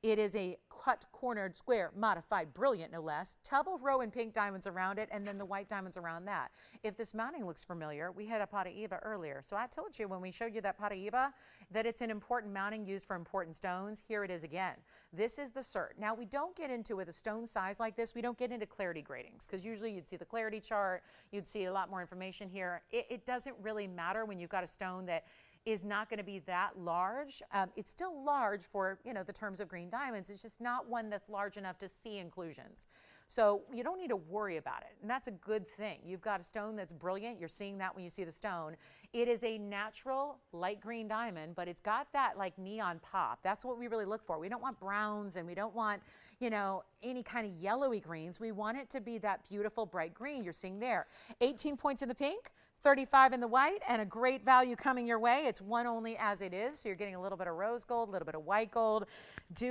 It is a cut cornered square, modified, brilliant, no less. Tub of row and pink diamonds around it, and then the white diamonds around that. If this mounting looks familiar, we had a Patiba earlier. So I told you when we showed you that Patiba that it's an important mounting used for important stones. Here it is again. This is the cert. Now, we don't get into, with a stone size like this, we don't get into clarity gratings, because usually you'd see the clarity chart, you'd see a lot more information here. It doesn't really matter when you've got a stone that is not going to be that large. It's still large for, you know, the terms of green diamonds. It's just not one that's large enough to see inclusions. So you don't need to worry about it, and that's a good thing. You've got a stone that's brilliant. You're seeing that when you see the stone. It is a natural light green diamond, but it's got that like neon pop. That's what we really look for. We don't want browns, and we don't want, you know, any kind of yellowy greens. We want it to be that beautiful bright green you're seeing there. 18 points in the pink, 35 in the white, and a great value coming your way. It's one only as it is, so you're getting a little bit of rose gold, a little bit of white gold.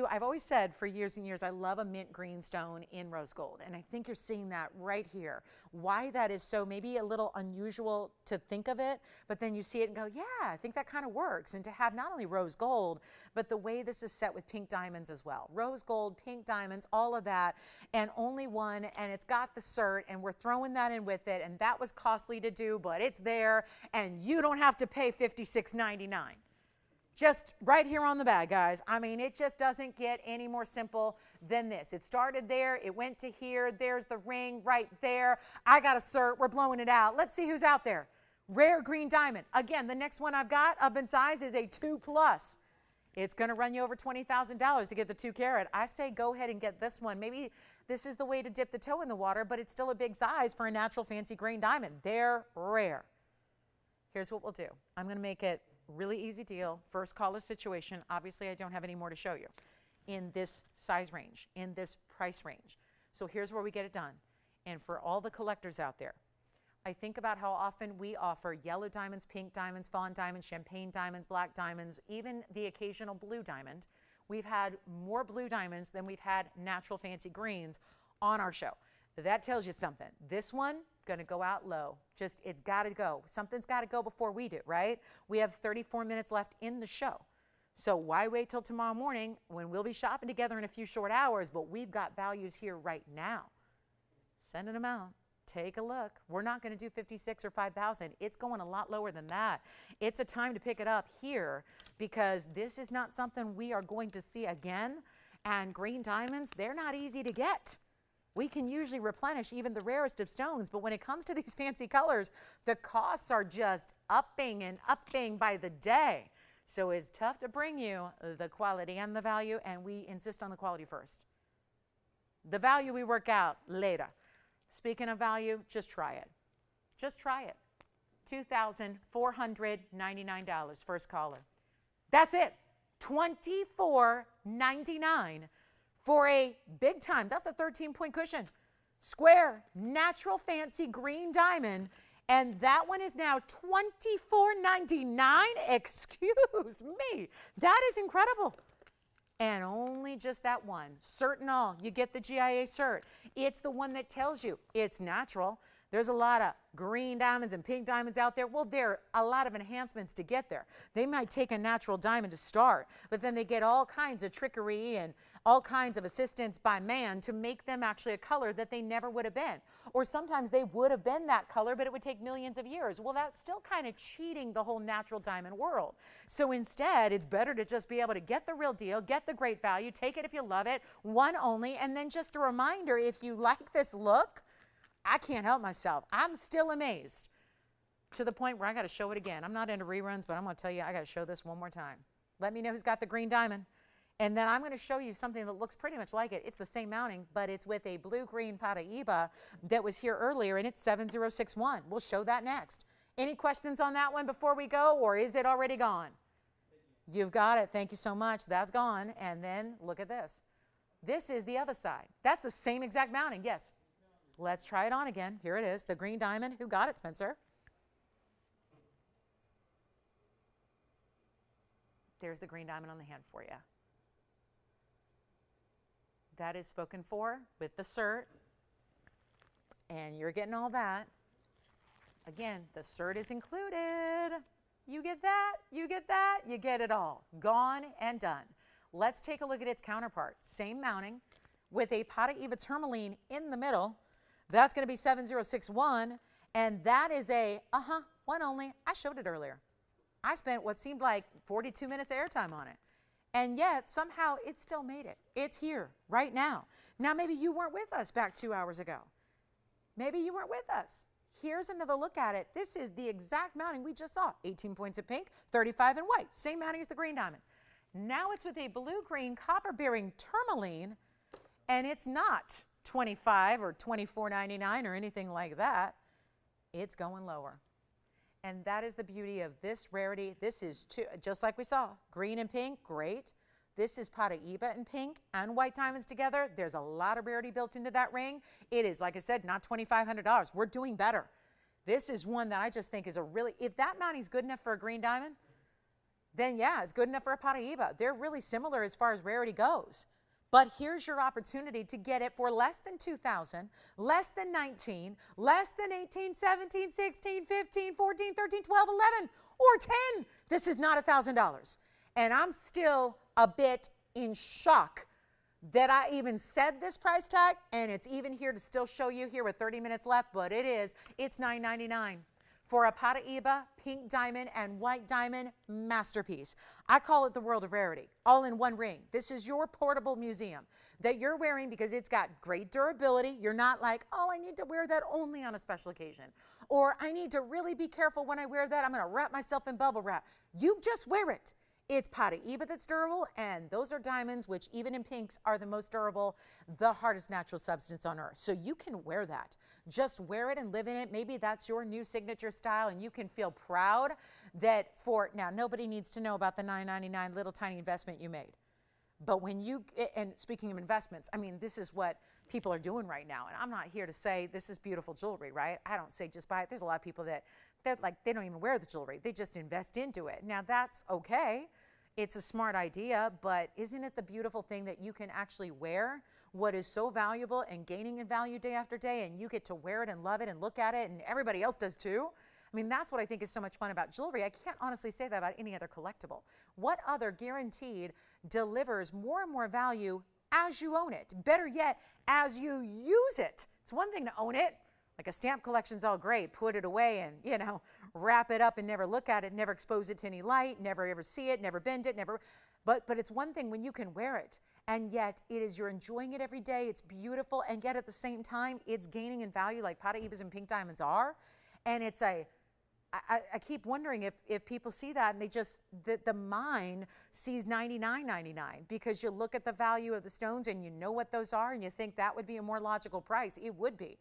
I've always said for years and years, I love a mint green stone in rose gold, and I think you're seeing that right here. Why that is so maybe a little unusual to think of it, but then you see it and go, yeah, I think that kind of works. And to have not only rose gold, but the way this is set with pink diamonds as well. Rose gold, pink diamonds, all of that, and only one, and it's got the cert, and we're throwing that in with it, and that was costly to do, but it's there, and you don't have to pay $56.99. Just right here on the bag, guys. I mean, it just doesn't get any more simple than this. It started there, it went to here, there's the ring right there. I got a cert, we're blowing it out. Let's see who's out there. Rare green diamond. Again, the next one I've got up in size is a 2+. It's going to run you over $20,000 to get the 2 carat. I say go ahead and get this one. Maybe this is the way to dip the toe in the water, but it's still a big size for a natural fancy green diamond. They're rare. Here's what we'll do. I'm going to make it really easy deal. First caller situation. Obviously, I don't have any more to show you in this size range, in this price range. So here's where we get it done. And for all the collectors out there, I think about how often we offer yellow diamonds, pink diamonds, fawn diamonds, champagne diamonds, black diamonds, even the occasional blue diamond. We've had more blue diamonds than we've had natural fancy greens on our show. That tells you something. This one, going to go out low. Just, it's got to go. Something's got to go before we do, right? We have 34 minutes left in the show. So why wait till tomorrow morning when we'll be shopping together in a few short hours, but we've got values here right now. Sending them out. Take a look. We're not going to do 56 or 5,000. It's going a lot lower than that. It's a time to pick it up here because this is not something we are going to see again. And green diamonds, they're not easy to get. We can usually replenish even the rarest of stones, but when it comes to these fancy colors, the costs are just upping and upping by the day. So it's tough to bring you the quality and the value, and we insist on the quality first. The value we work out later. Speaking of value, just try it. Just try it. $2,499, first caller. That's it. $24.99 for a big time. That's a 13-point cushion. Square, natural fancy green diamond. And that one is now $24.99. Excuse me. That is incredible. And only just that one. Cert and all. You get the GIA cert. It's the one that tells you it's natural. There's a lot of green diamonds and pink diamonds out there. Well, there are a lot of enhancements to get there. They might take a natural diamond to start, but then they get all kinds of trickery and all kinds of assistance by man to make them actually a color that they never would have been. Or sometimes they would have been that color, but it would take millions of years. Well, that's still kind of cheating the whole natural diamond world. So instead, it's better to just be able to get the real deal, get the great value, take it if you love it, one only, and then just a reminder, if you like this look, I can't help myself. I'm still amazed to the point where I got to show it again. I'm not into reruns, but I'm going to tell you, I got to show this one more time. Let me know who's got the green diamond. And then I'm going to show you something that looks pretty much like it. It's the same mounting, but it's with a blue-green Patiba that was here earlier, and it's 7061. We'll show that next. Any questions on that one before we go, or is it already gone? You've got it. Thank you so much. That's gone. And then look at this. This is the other side. That's the same exact mounting. Yes. Let's try it on again. Here it is, the green diamond. Who got it, Spencer? There's the green diamond on the hand for you. That is spoken for with the cert. And you're getting all that. Again, the cert is included. You get that, you get that, you get it all. Gone and done. Let's take a look at its counterpart. Same mounting with a Patiba tourmaline in the middle. That's going to be 7061, and that is a, one only. I showed it earlier. I spent what seemed like 42 minutes of airtime on it, and yet somehow it still made it. It's here right now. Now, maybe you weren't with us back 2 hours ago. Maybe you weren't with us. Here's another look at it. This is the exact mounting we just saw. 18 points of pink, 35 in white. Same mounting as the green diamond. Now it's with a blue-green copper-bearing tourmaline, and it's not $25 or $24.99 or anything like that. It's going lower. And that is the beauty of this rarity. This is just like we saw, green and pink, great. This is Patiba and pink and white diamonds together. There's a lot of rarity built into that ring. It is, like I said, not $2,500. We're doing better. This is one that I just think is a really, if that mounting's good enough for a green diamond, then yeah, it's good enough for a Patiba. They're really similar as far as rarity goes. But here's your opportunity to get it for less than 2,000, less than 19, less than 18, 17, 16, 15, 14, 13, 12, 11, or 10. This is not $1,000. And I'm still a bit in shock that I even said this price tag, and it's even here to still show you here with 30 minutes left, but it's $9.99 for a Patiba pink diamond and white diamond masterpiece. I call it the world of rarity, all in one ring. This is your portable museum that you're wearing because it's got great durability. You're not like, oh, I need to wear that only on a special occasion, or I need to really be careful when I wear that. I'm gonna wrap myself in bubble wrap. You just wear it. It's Patiba that's durable, and those are diamonds, which even in pinks are the most durable, the hardest natural substance on earth. So you can wear that. Just wear it and live in it. Maybe that's your new signature style, and you can feel proud that now nobody needs to know about the $9.99 little tiny investment you made. But when you, and speaking of investments, I mean, this is what people are doing right now. And I'm not here to say this is beautiful jewelry, right? I don't say just buy it. There's a lot of people that like, they don't even wear the jewelry. They just invest into it. Now that's okay. It's a smart idea, but isn't it the beautiful thing that you can actually wear what is so valuable and gaining in value day after day, and you get to wear it and love it and look at it, and everybody else does too? I mean, that's what I think is so much fun about jewelry. I can't honestly say that about any other collectible. What other guaranteed delivers more and more value as you own it? Better yet, as you use it. It's one thing to own it. Like a stamp collection's all great, put it away and, you know, wrap it up and never look at it, never expose it to any light, never ever see it, never bend it, never. But it's one thing when you can wear it, and yet you're enjoying it every day, it's beautiful, and yet at the same time, it's gaining in value like Patibas and pink diamonds are. And it's I keep wondering if people see that and they just, the mind sees $99.99 because you look at the value of the stones and you know what those are and you think that would be a more logical price. It would be.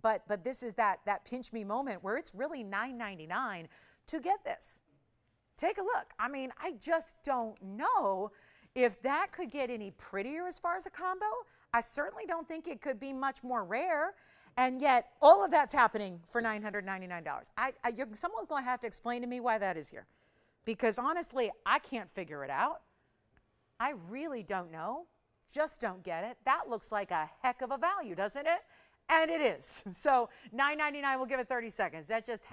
But this is that pinch me moment where it's really $9.99 to get this. Take a look. I mean, I just don't know if that could get any prettier as far as a combo. I certainly don't think it could be much more rare. And yet all of that's happening for $999. Someone's going to have to explain to me why that is here. Because honestly, I can't figure it out. I really don't know. Just don't get it. That looks like a heck of a value, doesn't it? And it is. So $9.99, we'll give it 30 seconds. I just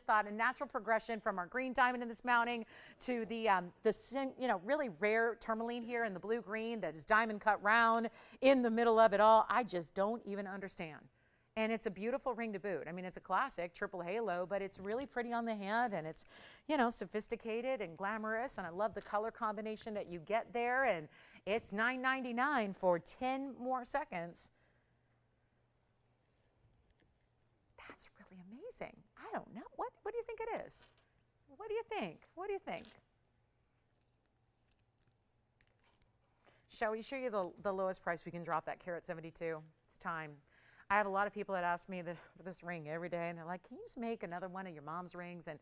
thought a natural progression from our green diamond in this mounting to the really rare tourmaline here in the blue green that is diamond cut round in the middle of it all. I just don't even understand. And it's a beautiful ring to boot. I mean, it's a classic triple halo, but it's really pretty on the hand, and it's, sophisticated and glamorous, and I love the color combination that you get there, and it's $9.99 for 10 more seconds. That's really amazing. I don't know. What do you think it is? What do you think? What do you think? Shall we show you the lowest price we can drop that Carat 72? It's time. I have a lot of people that ask me for this ring every day, and they're like, can you just make another one of your mom's rings? And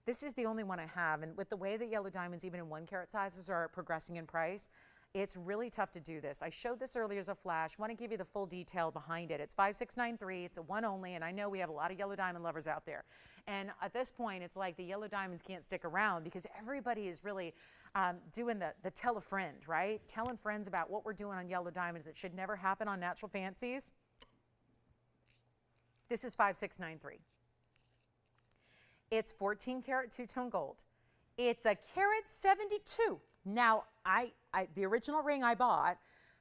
this is the only one I have. And with the way that yellow diamonds, even in 1 carat sizes, are progressing in price, it's really tough to do this. I showed this earlier as a flash. I want to give you the full detail behind it. It's 5693. It's a one only, and I know we have a lot of yellow diamond lovers out there. And at this point, it's like the yellow diamonds can't stick around because everybody is really doing the tell a friend, right? Telling friends about what we're doing on yellow diamonds that should never happen on natural fancies. This is 5693. It's 14 karat two-tone gold. It's a Carat 72. Now, the original ring I bought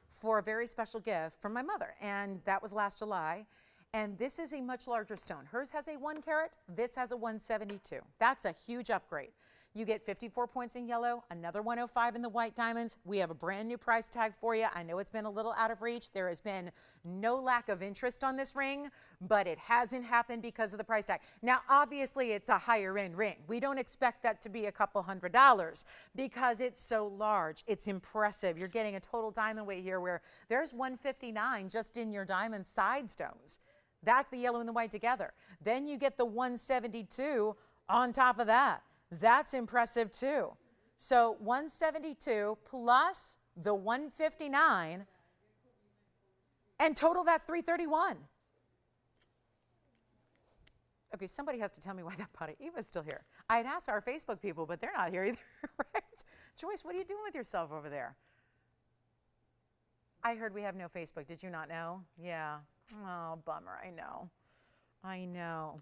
for a very special gift from my mother, and that was last July. And this is a much larger stone. Hers has a 1 carat. This has a 172. That's a huge upgrade. You get 54 points in yellow, another 105 in the white diamonds. We have a brand new price tag for you. I know it's been a little out of reach. There has been no lack of interest on this ring, but it hasn't happened because of the price tag. Now, obviously, it's a higher end ring. We don't expect that to be a couple $100s because it's so large. It's impressive. You're getting a total diamond weight here where there's 159 just in your diamond side stones. That's the yellow and the white together. Then you get the 172 on top of that. That's impressive too. So 172 plus the 159, and total that's 331. Okay, somebody has to tell me why that Patiba's still here. I had asked our Facebook people, but they're not here either, right? Joyce, what are you doing with yourself over there? I heard we have no Facebook. Did you not know? Yeah. Oh, bummer. I know. I know.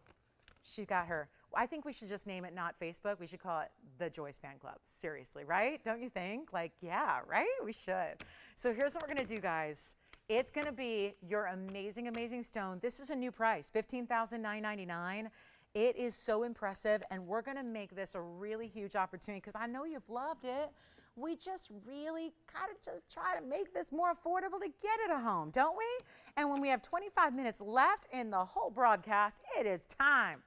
She got her. I think we should just name it not Facebook. We should call it the Joyce Fan Club. Seriously, right? Don't you think? Like, yeah, right? We should. So here's what we're going to do, guys. It's going to be your amazing, amazing stone. This is a new price, $15,999. It is so impressive, and we're going to make this a really huge opportunity because I know you've loved it. We just really kind of just try to make this more affordable to get it at home, don't we? And when we have 25 minutes left in the whole broadcast, it is time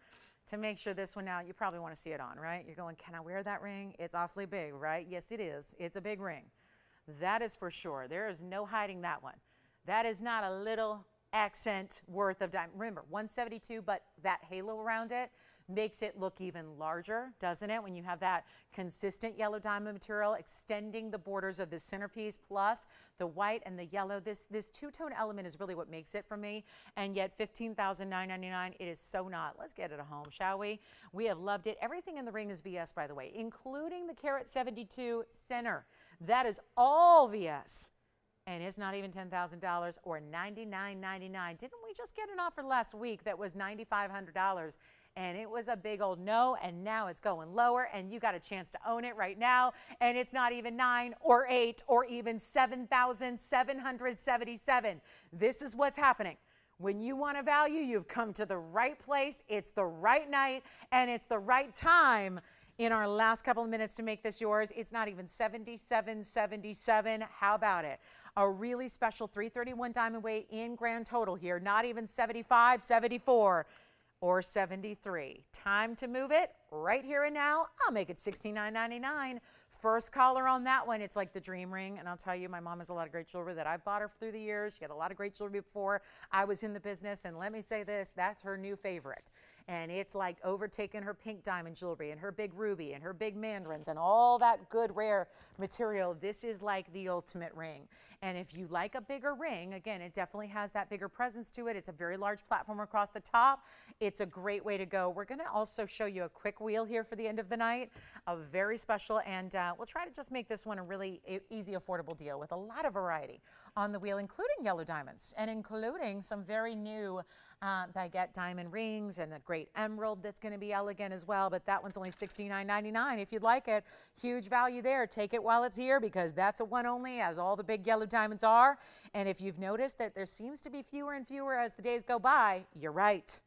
to make sure this one out. You probably want to see it on, right? You're going, can I wear that ring? It's awfully big, right? Yes, it is. It's a big ring. That is for sure. There is no hiding that one. That is not a little accent worth of diamond. Remember, 172, but that halo around it makes it look even larger, doesn't it? When you have that consistent yellow diamond material extending the borders of the centerpiece, plus the white and the yellow. This two-tone element is really what makes it for me. And yet $15,999, it is so not. Let's get it home, shall we? We have loved it. Everything in the ring is VS, by the way, including the Carat 72 center. That is all VS. And it's not even $10,000 or $99.99. Didn't we just get an offer last week that was $9,500? And it was a big old no, and now it's going lower, and you got a chance to own it right now, and it's not even 9 or 8 or even 7,777. This is what's happening. When you want a value, you've come to the right place. It's the right night, and it's the right time in our last couple of minutes to make this yours. It's not even $77.77. How about it? A really special 331 diamond weight in grand total here. Not even 75, 74, or 73. Time to move it right here and now. I'll make it $69.99. First caller on that one. It's like the dream ring. And I'll tell you, my mom has a lot of great jewelry that I've bought her through the years. She had a lot of great jewelry before I was in the business. And let me say this, that's her new favorite. And it's like overtaking her pink diamond jewelry and her big ruby and her big mandarins and all that good rare material. This is like the ultimate ring. And if you like a bigger ring, again, it definitely has that bigger presence to it. It's a very large platform across the top. It's a great way to go. We're going to also show you a quick wheel here for the end of the night, a very special, and we'll try to just make this one a really easy, affordable deal with a lot of variety on the wheel, including yellow diamonds and including some very new baguette diamond rings and a great emerald that's going to be elegant as well, but that one's only $69.99 if you'd like it. Huge value there. Take it while it's here because that's a one only, as all the big yellow diamonds are. And if you've noticed that there seems to be fewer and fewer as the days go by, you're right.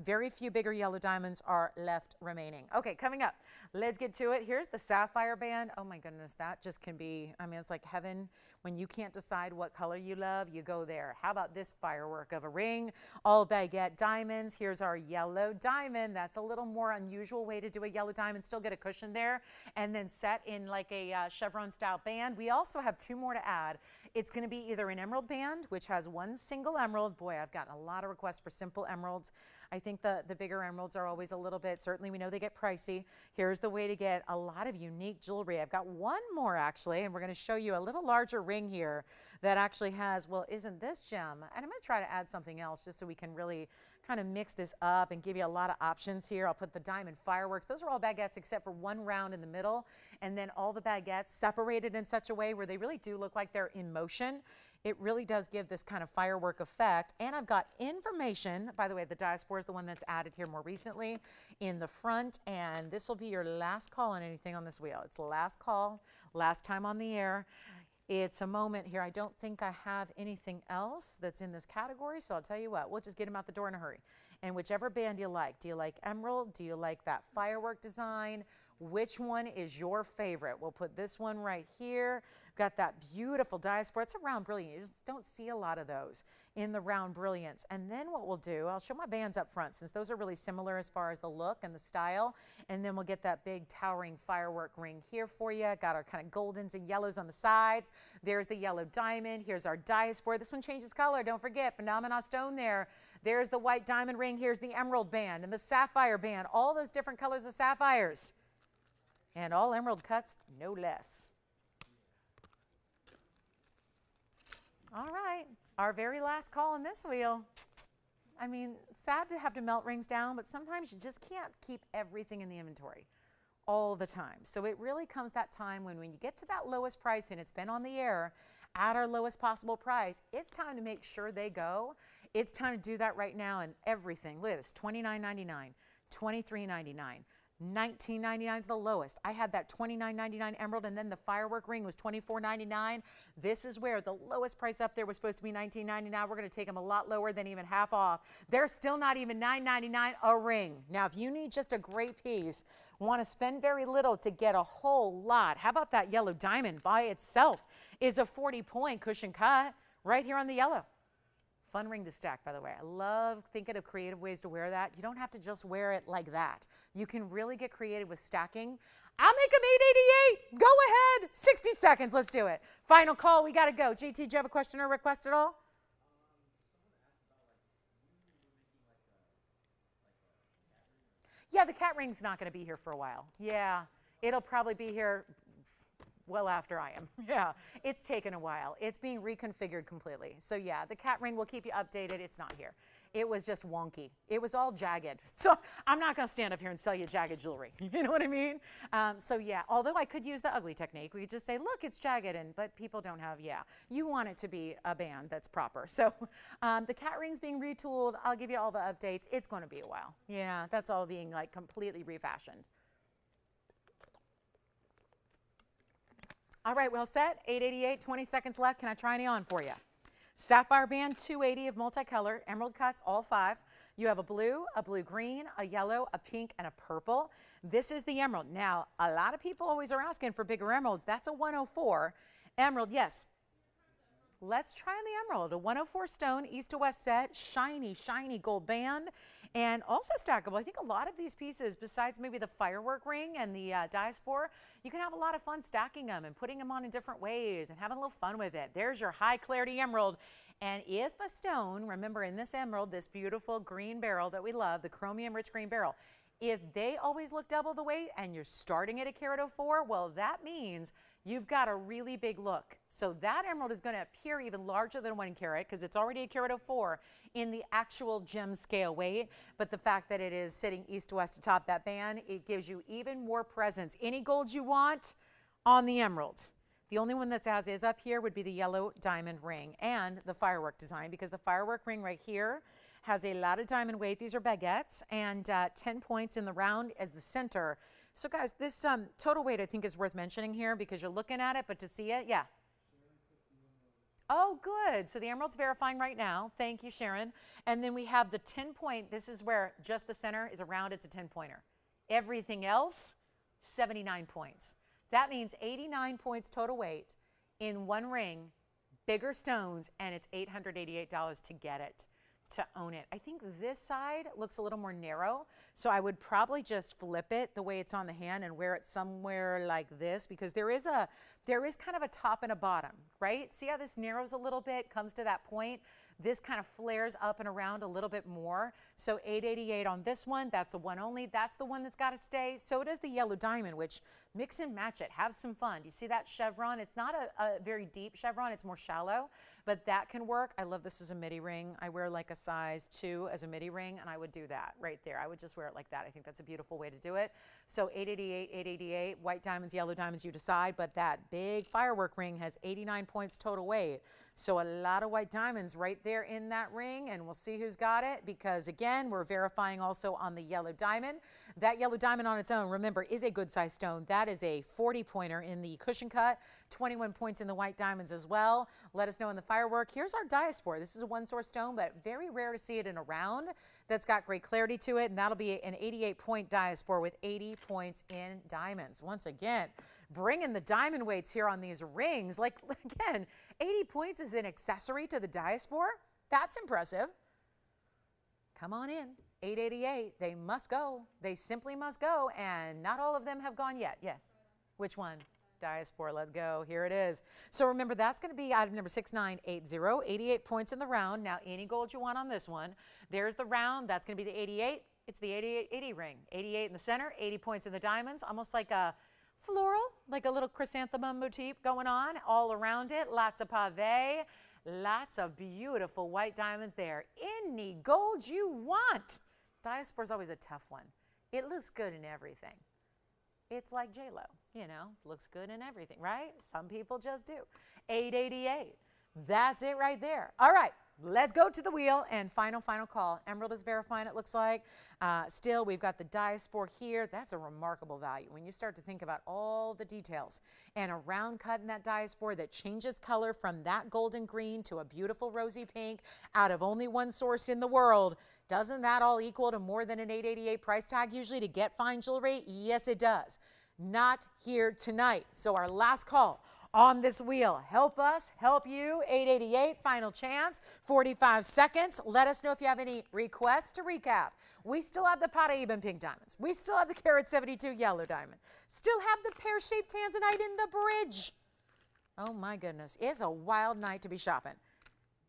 Very few bigger yellow diamonds are left remaining. Okay, coming up, let's get to it. Here's the sapphire band. Oh my goodness, that just can be, I mean, it's like heaven. When you can't decide what color you love, you go there. How about this firework of a ring? All baguette diamonds. Here's our yellow diamond. That's a little more unusual way to do a yellow diamond. Still get a cushion there and then set in like a chevron style band. We also have two more to add. It's going to be either an emerald band, which has one single emerald. Boy, I've gotten a lot of requests for simple emeralds. I think the bigger emeralds are always a little bit, certainly we know they get pricey. Here's the way to get a lot of unique jewelry. I've got one more actually, and we're going to show you a little larger ring here that actually has, well, isn't this gem? And I'm going to try to add something else just so we can really kind of mix this up and give you a lot of options here. I'll put the diamond fireworks. Those are all baguettes except for one round in the middle, and then all the baguettes separated in such a way where they really do look like they're in motion. It really does give this kind of firework effect. And I've got information, by the way, the diaspora is the one that's added here more recently in the front, and this will be your last call on anything on this wheel. It's the last call, last time on the air. It's a moment here. I don't think I have anything else that's in this category, so I'll tell you what, we'll just get them out the door in a hurry. And whichever band you like. Do you like emerald? Do you like that firework design? Which one is your favorite? We'll put this one right here. Got that beautiful diaspora. It's a round brilliant. You just don't see a lot of those in the round brilliance. And then what we'll do, I'll show my bands up front since those are really similar as far as the look and the style. And then we'll get that big towering firework ring here for you. Got our kind of goldens and yellows on the sides. There's the yellow diamond. Here's our diaspora. This one changes color. Don't forget, Phenomena Stone there. There's the white diamond ring. Here's the emerald band and the sapphire band. All those different colors of sapphires. And all emerald cuts, no less. All right, our very last call on this wheel. I mean, sad to have to melt rings down, but sometimes you just can't keep everything in the inventory all the time. So it really comes that time when you get to that lowest price and it's been on the air at our lowest possible price, it's time to make sure they go. It's time to do that right now, and everything. Look at this, $29.99, $23.99. $19.99 is the lowest. I had that $29.99 emerald, and then the firework ring was $24.99. This is where the lowest price up there was supposed to be $19.99. We're going to take them a lot lower than even half off. They're still not even $9.99 a ring. Now, if you need just a great piece, want to spend very little to get a whole lot, how about that yellow diamond by itself is a 40-point cushion cut right here on the yellow. Fun ring to stack, by the way. I love thinking of creative ways to wear that. You don't have to just wear it like that. You can really get creative with stacking. I'll make them 888. Go ahead. 60 seconds. Let's do it. Final call. We got to go. JT, do you have a question or request at all? Yeah, the cat ring's not going to be here for a while. Yeah, it'll probably be here well after I am. Yeah, it's taken a while. It's being reconfigured completely. So yeah, the cat ring will keep you updated. It's not here. It was just wonky. It was all jagged. So I'm not going to stand up here and sell you jagged jewelry. You know what I mean? So yeah, although I could use the ugly technique, we could just say, look, it's jagged, but people don't have, yeah. You want it to be a band that's proper. So the cat ring's being retooled. I'll give you all the updates. It's going to be a while. Yeah, that's all being like completely refashioned. All right, well set, 888, 20 seconds left. Can I try any on for you? Sapphire band, 280 of multicolor, emerald cuts, all 5. You have a blue green, a yellow, a pink, and a purple. This is the emerald. Now, a lot of people always are asking for bigger emeralds. That's a 104. Emerald, yes. Let's try on the emerald, a 104 stone, east to west set, shiny, shiny gold band, and also stackable. I think a lot of these pieces, besides maybe the firework ring and the diaspora, you can have a lot of fun stacking them and putting them on in different ways and having a little fun with it. There's your high clarity emerald. And if a stone, remember in this emerald, this beautiful green beryl that we love, the chromium rich green beryl, if they always look double the weight and you're starting at a carat 04, well, that means you've got a really big look. So that emerald is going to appear even larger than 1 carat because it's already a carat 04 in the actual gem scale weight. But the fact that it is sitting east to west atop that band, it gives you even more presence. Any gold you want on the emeralds. The only one that's as is up here would be the yellow diamond ring and the firework design, because the firework ring right here has a lot of diamond weight. These are baguettes, and 10 points in the round as the center. So guys, this total weight I think is worth mentioning here because you're looking at it, but to see it, yeah. Oh, good. So the emerald's verifying right now. Thank you, Sharon. And then we have the 10-point. This is where just the center is around. It's a 10-pointer. Everything else, 79 points. That means 89 points total weight in one ring, bigger stones, and it's $888 to get it, to own it. I think this side looks a little more narrow, so I would probably just flip it the way it's on the hand and wear it somewhere like this, because there is kind of a top and a bottom, right? See how this narrows a little bit, comes to that point? This kind of flares up and around a little bit more. So $888 on this one, that's a one only. That's the one that's got to stay. So does the yellow diamond, which mix and match it, have some fun. Do you see that chevron? It's not a very deep chevron, it's more shallow, but that can work. I love this as a midi ring. I wear like a size 2 as a midi ring, and I would do that right there. I would just wear it like that. I think that's a beautiful way to do it. So $888, $888, white diamonds, yellow diamonds, you decide, but that big firework ring has 89 points total weight. So a lot of white diamonds right there in that ring, and we'll see who's got it, because again, we're verifying also on the yellow diamond. That yellow diamond on its own, remember, is a good size stone. That is a 40-pointer in the cushion cut, 21 points in the white diamonds as well. Let us know in the firework. Here's our diaspora. This is a one-source stone, but very rare to see it in a round that's got great clarity to it, and that'll be an 88-point diaspora with 80 points in diamonds. Once again, bringing the diamond weights here on these rings. Like, again, 80 points is an accessory to the diaspora. That's impressive. Come on in. 888. They must go. They simply must go, and not all of them have gone yet. Yes. Which one? Diaspora. Let's go. Here it is. So remember, that's going to be item number 6980. 88 points in the round. Now, any gold you want on this one. There's the round. That's going to be the 88. It's the 8880 ring. 88 in the center, 80 points in the diamonds, almost like a floral, like a little chrysanthemum motif going on all around it. Lots of pave. Lots of beautiful white diamonds there. Any gold you want. Diaspora is always a tough one. It looks good in everything. It's like J-Lo, you know, looks good in everything, right? Some people just do. 888. That's it right there. All right, let's go to the wheel and final call. Emerald is verifying, it looks like. Still, we've got the diaspora here. That's a remarkable value when you start to think about all the details. And a round cut in that diaspora that changes color from that golden green to a beautiful rosy pink out of only one source in the world. Doesn't that all equal to more than an $888 price tag usually to get fine jewelry? Yes, it does. Not here tonight. So our last call on this wheel. Help us, help you. 888, final chance, 45 seconds. Let us know if you have any requests to recap. We still have the Patiba pink diamonds. We still have the Carat 72 yellow diamond. Still have the pear-shaped Tanzanite in the bridge. Oh my goodness, it's a wild night to be shopping.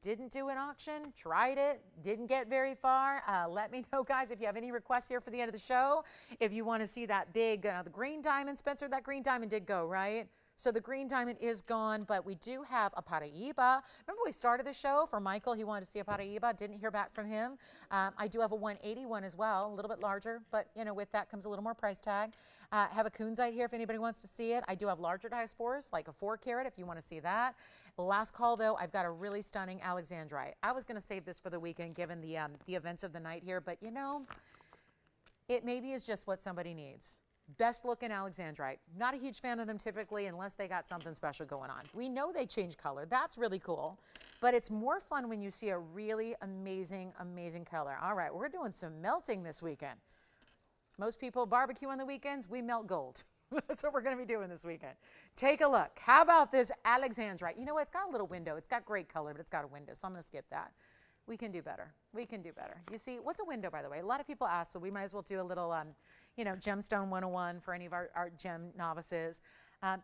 Didn't do an auction, tried it, didn't get very far. Let me know, guys, if you have any requests here for the end of the show. If you want to see that big, the green diamond, Spencer, that green diamond did go, right? So the green diamond is gone, but we do have a Patiba. Remember we started the show for Michael. He wanted to see a Patiba. Didn't hear back from him. I do have a 181 as well, a little bit larger, but you know, with that comes a little more price tag. Have a kunzite here if anybody wants to see it. I do have larger diasporas, like a 4 carat if you want to see that. Last call though, I've got a really stunning Alexandrite. I was going to save this for the weekend given the events of the night here, but you know, it maybe is just what somebody needs. Best looking Alexandrite. Not a huge fan of them typically unless they got something special going on. We know they change color. That's really cool. But it's more fun when you see a really amazing, amazing color. All right, we're doing some melting this weekend. Most people barbecue on the weekends. We melt gold. That's what we're going to be doing this weekend. Take a look. How about this Alexandrite? You know what? It's got a little window. It's got great color, but it's got a window, so I'm going to skip that. We can do better. We can do better. You see, what's a window, by the way? A lot of people ask, so we might as well do a little, you know, gemstone 101 for any of our gem novices.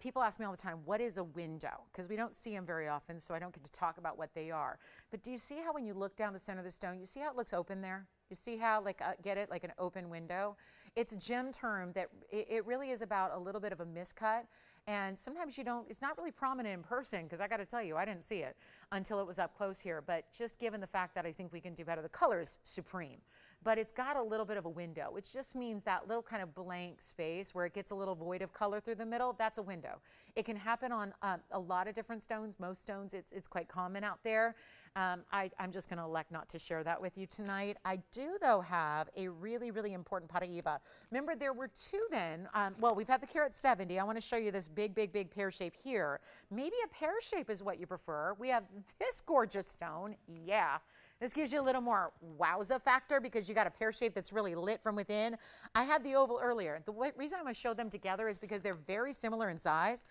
People ask me all the time, what is a window? Because we don't see them very often, so I don't get to talk about what they are. But do you see how when you look down the center of the stone, you see how it looks open there? You see how, like, get it, like an open window? It's a gem term that it really is about a little bit of a miscut. And sometimes you don't, it's not really prominent in person because I got to tell you, I didn't see it until it was up close here. But just given the fact that I think we can do better, the color is supreme. But it's got a little bit of a window, which just means that little kind of blank space where it gets a little void of color through the middle, that's a window. It can happen on a lot of different stones. Most stones, it's quite common out there. I'm just going to elect not to share that with you tonight. I do, though, have a really, really important Patiba. Remember, there were two then. Well, we've had the Carat 70. I want to show you this big, big, big pear shape here. Maybe a pear shape is what you prefer. We have this gorgeous stone. Yeah. This gives you a little more wowza factor because you got a pear shape that's really lit from within. I had the oval earlier. The reason I'm going to show them together is because they're very similar in size,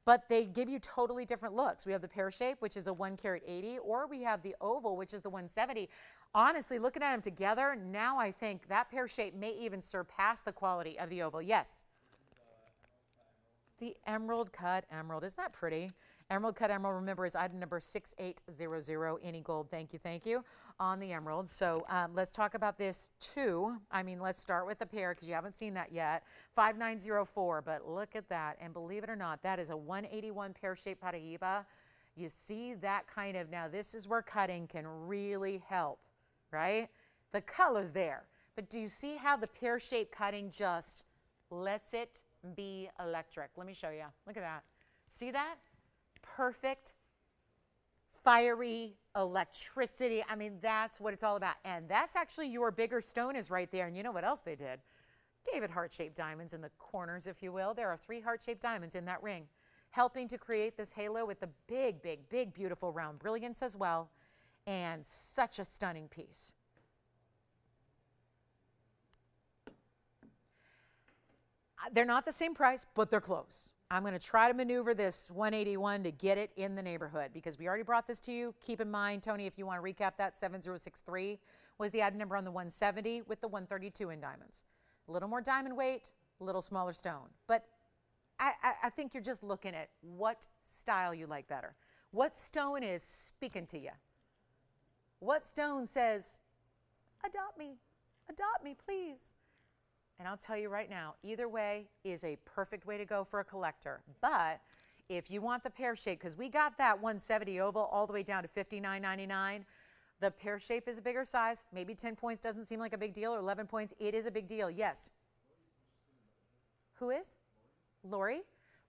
but they give you totally different looks. We have the pear shape, which is a 1 carat 80, or we have the oval, which is the 170. Honestly, looking at them together, now I think that pear shape may even surpass the quality of the oval. Yes? The emerald cut emerald. Isn't that pretty? Emerald cut emerald, remember, is item number 6800. Any gold, thank you, on the emerald. So let's talk about this too. I mean, let's start with the pair because you haven't seen that yet. 5904, but look at that. And believe it or not, that is a 181 pear-shaped Patiba. You see that kind of, now this is where cutting can really help, right? The color's there. But do you see how the pear-shaped cutting just lets it be electric? Let me show you. Look at that. See that? Perfect, fiery electricity. I mean, that's what it's all about. And that's actually your bigger stone is right there. And you know what else they did? Gave it heart-shaped diamonds in the corners, if you will. There are 3 heart-shaped diamonds in that ring, helping to create this halo with the big, big, big, beautiful round brilliance as well. And such a stunning piece. They're not the same price, but they're close. I'm going to try to maneuver this 181 to get it in the neighborhood because we already brought this to you. Keep in mind, Tony, if you want to recap that, 7063 was the item number on the 170 with the 132 in diamonds. A little more diamond weight, a little smaller stone. But I think you're just looking at what style you like better. What stone is speaking to you? What stone says, adopt me, please? And I'll tell you right now, either way is a perfect way to go for a collector. But If you want the pear shape, because we got that 170 oval all the way down to $59.99. The pear shape is a bigger size. Maybe 10 points doesn't seem like a big deal, or 11 points. It is a big deal. Yes. Who is? Lori.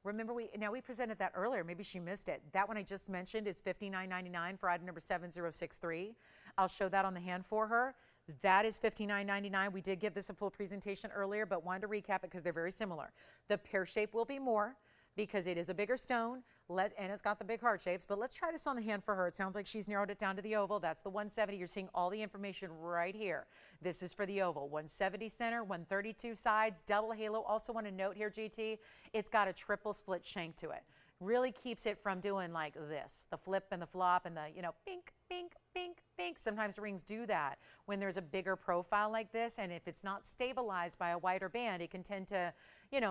Remember, we presented that earlier. Maybe she missed it. That one I just mentioned is $59.99 for item number 7063. I'll show that on the hand for her. That is $59.99. We did give this a full presentation earlier, but wanted to recap it because they're very similar. The pear shape will be more because it is a bigger stone, and it's got the big heart shapes. But let's try this on the hand for her. It sounds like she's narrowed it down to the oval. That's the 170. You're seeing all the information right here. This is for the oval. 170 center, 132 sides, double halo. Also want to note here, GT, it's got a triple split shank to it. Really keeps it from doing like this, the flip and the flop and the, pink, pink, pink, pink. Sometimes rings do that when there's a bigger profile like this, and if it's not stabilized by a wider band, it can tend to,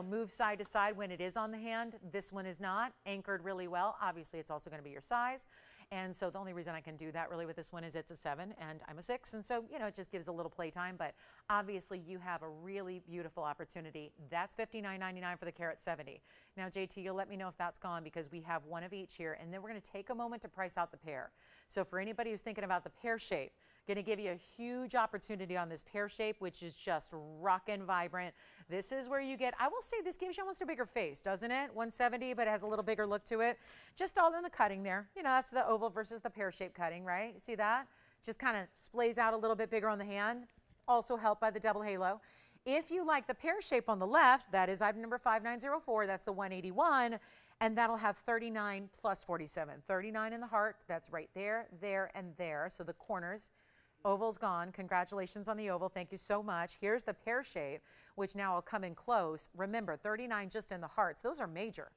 move side to side when it is on the hand. This one is not anchored really well. Obviously, it's also going to be your size. And so the only reason I can do that really with this one is it's a 7 and I'm a 6. And so, it just gives a little playtime. But obviously, you have a really beautiful opportunity. That's $59.99 for the Carat 70. Now, JT, you'll let me know if that's gone because we have one of each here. And then we're going to take a moment to price out the pair. So for anybody who's thinking about the pear shape, going to give you a huge opportunity on this pear shape, which is just rockin' vibrant. This is where you get, I will say this gives you almost a bigger face, doesn't it? 170, but it has a little bigger look to it. Just all in the cutting there. That's the oval versus the pear shape cutting, right? You see that? Just kind of splays out a little bit bigger on the hand. Also helped by the double halo. If you like the pear shape on the left, that is item number 5904. That's the 181. And that'll have 39 plus 47. 39 in the heart. That's right there, there, and there. So the corners. Oval's gone. Congratulations on the oval. Thank you so much. Here's the pear shape, which now will come in close. Remember, 39 just in the hearts. Those are major.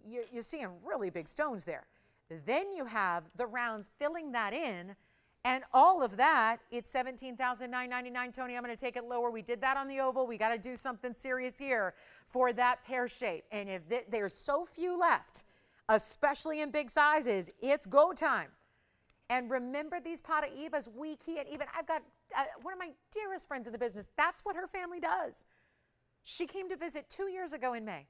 You're seeing really big stones there. Then you have the rounds filling that in, and all of that, it's $17,999. Tony, I'm going to take it lower. We did that on the oval. We got to do something serious here for that pear shape. And if there's so few left, especially in big sizes, it's go time. And remember these Patiibas, we can't even, I've got one of my dearest friends in the business. That's what her family does. She came to visit 2 years ago in May.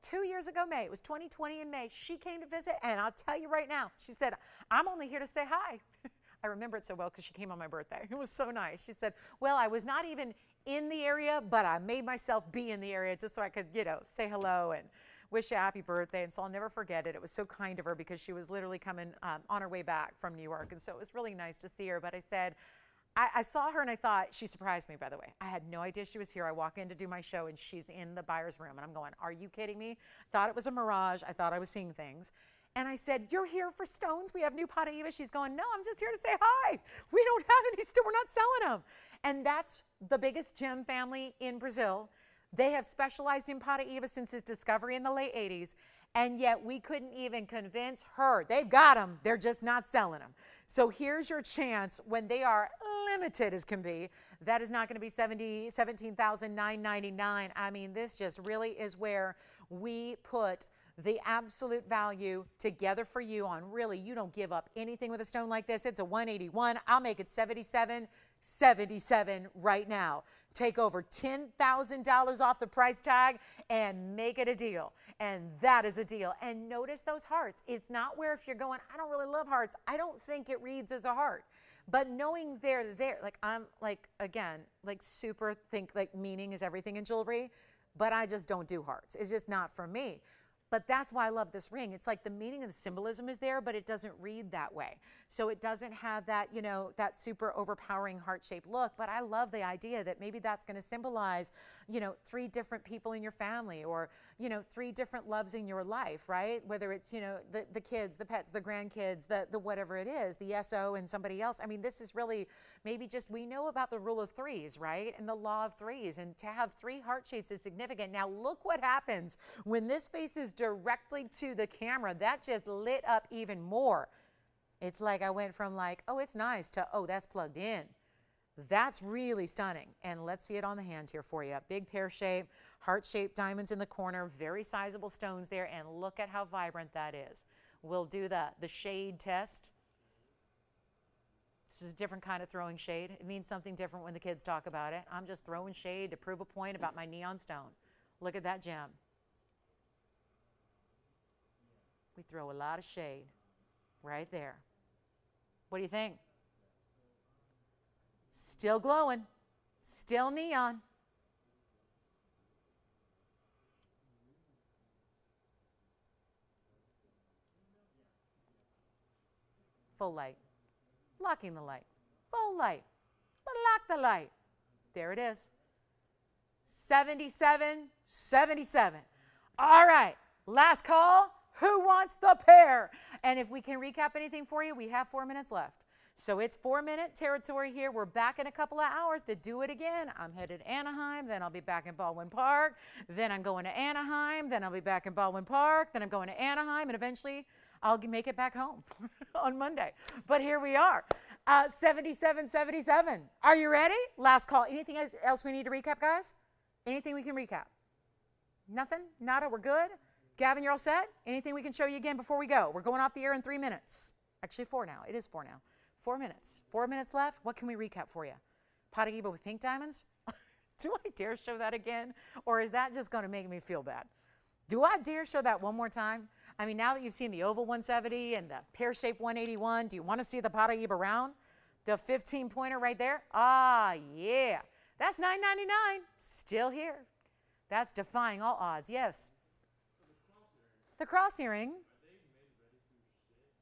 2 years ago, May. It was 2020 in May. She came to visit, and I'll tell you right now, she said, I'm only here to say hi. I remember it so well because she came on my birthday. It was so nice. She said, well, I was not even in the area, but I made myself be in the area just so I could, say hello and wish you a happy birthday. And so I'll never forget it. It was so kind of her because she was literally coming on her way back from New York. And so it was really nice to see her. But I said, I saw her and I thought, she surprised me, by the way. I had no idea she was here. I walk in to do my show and she's in the buyer's room. And I'm going, are you kidding me? Thought it was a mirage. I thought I was seeing things. And I said, you're here for stones? We have new Patiba. She's going, no, I'm just here to say hi. We don't have any stones. We're not selling them. And that's the biggest gem family in Brazil. They have specialized in Patiba since its discovery in the late 80s, and yet we couldn't even convince her. They've got them. They're just not selling them. So here's your chance when they are limited as can be. That is not going to be $17,999. I mean, this just really is where we put the absolute value together for you on really, you don't give up anything with a stone like this. It's a 181. I'll make it 77 right now. Take over $10,000 off the price tag and make it a deal. And that is a deal. And notice those hearts. It's not where if you're going, I don't really love hearts. I don't think it reads as a heart. But knowing they're there, like I'm like, again, like super think like meaning is everything in jewelry, but I just don't do hearts. It's just not for me. But that's why I love this ring. It's like the meaning and the symbolism is there, but it doesn't read that way. So it doesn't have that, that super overpowering heart-shaped look. But I love the idea that maybe that's going to symbolize, 3 different people in your family or, 3 different loves in your life, right? Whether it's, the kids, the pets, the grandkids, the whatever it is, the SO and somebody else. I mean, this is really maybe just, we know about the rule of 3s, right? And the law of 3s. And to have 3 heart shapes is significant. Now, look what happens when this face is directly to the camera. That just lit up even more. It's like I went from like, oh, it's nice to, oh, that's plugged in. That's really stunning. And let's see it on the hand here for you. Big pear shape, heart-shaped diamonds in the corner, very sizable stones there, and look at how vibrant that is. We'll do the shade test. This is a different kind of throwing shade. It means something different when the kids talk about it. I'm just throwing shade to prove a point about my neon stone. Look at that gem. We throw a lot of shade right there. What do you think? Still glowing, still neon. Full light, blocking the light, full light, block the light. There it is. 77, 77. All right, last call. Who wants the pair? And if we can recap anything for you, we have 4 minutes left. So it's 4-minute territory here. We're back in a couple of hours to do it again. I'm headed to Anaheim, then I'll be back in Baldwin Park, then I'm going to Anaheim, then I'll be back in Baldwin Park, then I'm going to Anaheim, and eventually I'll make it back home on Monday. But here we are, 77, 77. Are you ready? Last call. Anything else we need to recap, guys? Anything we can recap? Nothing? Nada? We're good? Gavin, you're all set? Anything we can show you again before we go? We're going off the air in 3 minutes. Actually, 4 now. It is 4 now. 4 minutes. 4 minutes left. What can we recap for you? Patiba with pink diamonds? Do I dare show that again? Or is that just going to make me feel bad? Do I dare show that one more time? I mean, now that you've seen the oval 170 and the pear-shaped 181, do you want to see the Patiba round? The 15-pointer right there? Ah, yeah. That's $9.99. Still here. That's defying all odds. Yes. The cross earring.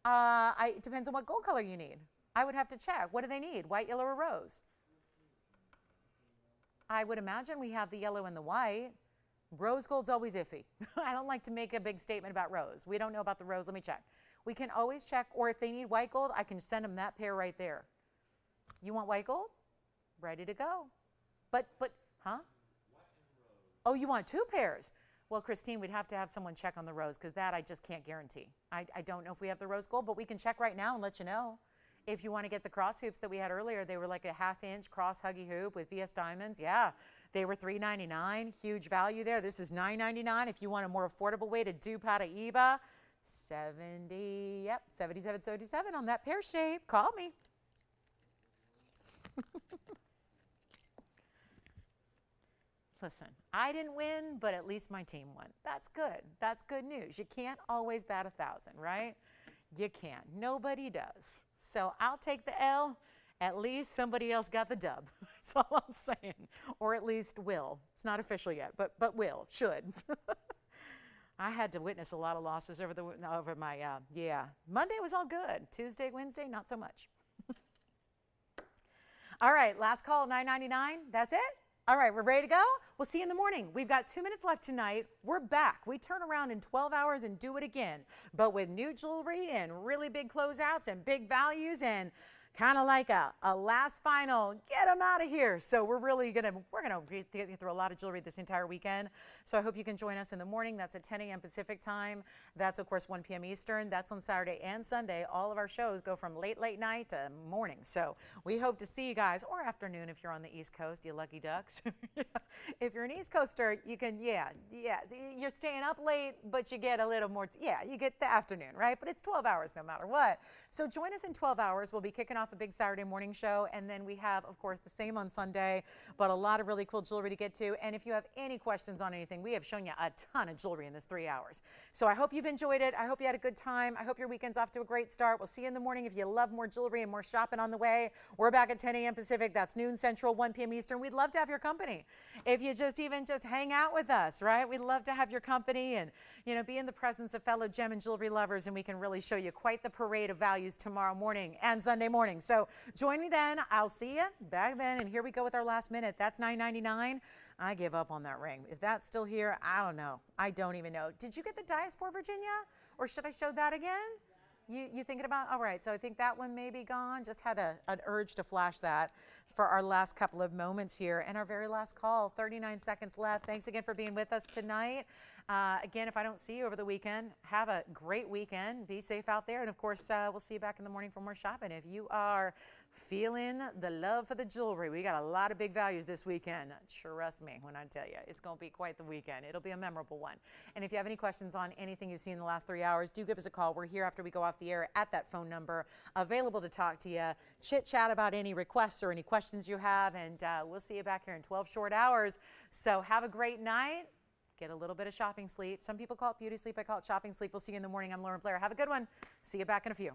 It depends on what gold color you need. I would have to check. What do they need? White, yellow, or rose? I would imagine we have the yellow and the white. Rose gold's always iffy. I don't like to make a big statement about rose. We don't know about the rose. Let me check. We can always check, or if they need white gold, I can send them that pair right there. You want white gold? Ready to go. But, huh? Oh, you want 2 pairs? Well, Christine, we'd have to have someone check on the rose because that I just can't guarantee. I don't know if we have the rose gold, but we can check right now and let you know. If you want to get the cross hoops that we had earlier, they were like a 1/2-inch cross huggy hoop with VS diamonds. Yeah, they were $3.99. Huge value there. This is $9.99. If you want a more affordable way to do Patiba, 70, yep, 77, 77 on that pear shape. Call me. Listen, I didn't win, but at least my team won. That's good. That's good news. You can't always bat 1,000, right? You can't. Nobody does. So I'll take the L. At least somebody else got the dub. That's all I'm saying. Or at least will. It's not official yet, but will. Should. I had to witness a lot of losses over my, yeah. Monday was all good. Tuesday, Wednesday, not so much. All right, last call, $9.99. That's it? All right, we're ready to go? We'll see you in the morning. We've got 2 minutes left tonight. We're back. We turn around in 12 hours and do it again, but with new jewelry and really big closeouts and big values and kind of like a last final, get them out of here. So we're gonna get through a lot of jewelry this entire weekend. So I hope you can join us in the morning. That's at 10 a.m. Pacific time. That's of course 1 p.m. Eastern. That's on Saturday and Sunday. All of our shows go from late night to morning. So we hope to see you guys, or afternoon if you're on the East Coast, you lucky ducks. If you're an East Coaster, you can, yeah, you're staying up late, but you get a little more, you get the afternoon, right? But it's 12 hours no matter what. So join us in 12 hours. We'll be kicking off a big Saturday morning show, and then we have, of course, the same on Sunday, but a lot of really cool jewelry to get to. And if you have any questions on anything, we have shown you a ton of jewelry in this 3 hours. So I hope you've enjoyed it. I hope you had a good time. I hope your weekend's off to a great start. We'll see you in the morning. If you love more jewelry and more shopping on the way, we're back at 10 a.m. Pacific. That's noon Central, 1 p.m. Eastern. We'd love to have your company. If you just hang out with us, right? We'd love to have your company and, be in the presence of fellow gem and jewelry lovers, and we can really show you quite the parade of values tomorrow morning and Sunday morning. So join me then. I'll see you back then. And here we go with our last minute. That's $9.99. I give up on that ring. If that's still here, I don't know. I don't even know. Did you get the Diaspora Virginia? Or should I show that again? You thinking about? All right, so I think that one may be gone. Just had an urge to flash that for our last couple of moments here. And our very last call, 39 seconds left. Thanks again for being with us tonight. Again, if I don't see you over the weekend, have a great weekend. Be safe out there. And of course, we'll see you back in the morning for more shopping. If you are feeling the love for the jewelry, we got a lot of big values this weekend. Trust me when I tell you, it's going to be quite the weekend. It'll be a memorable one. And if you have any questions on anything you've seen in the last 3 hours, do give us a call. We're here after we go off the air at that phone number, available to talk to you, chit chat about any requests or any questions you have. And we'll see you back here in 12 short hours. So have a great night. get a little bit of shopping sleep. Some people call it beauty sleep. I call it shopping sleep. We'll see you in the morning. I'm Lauren Blair. Have a good one. See you back in a few.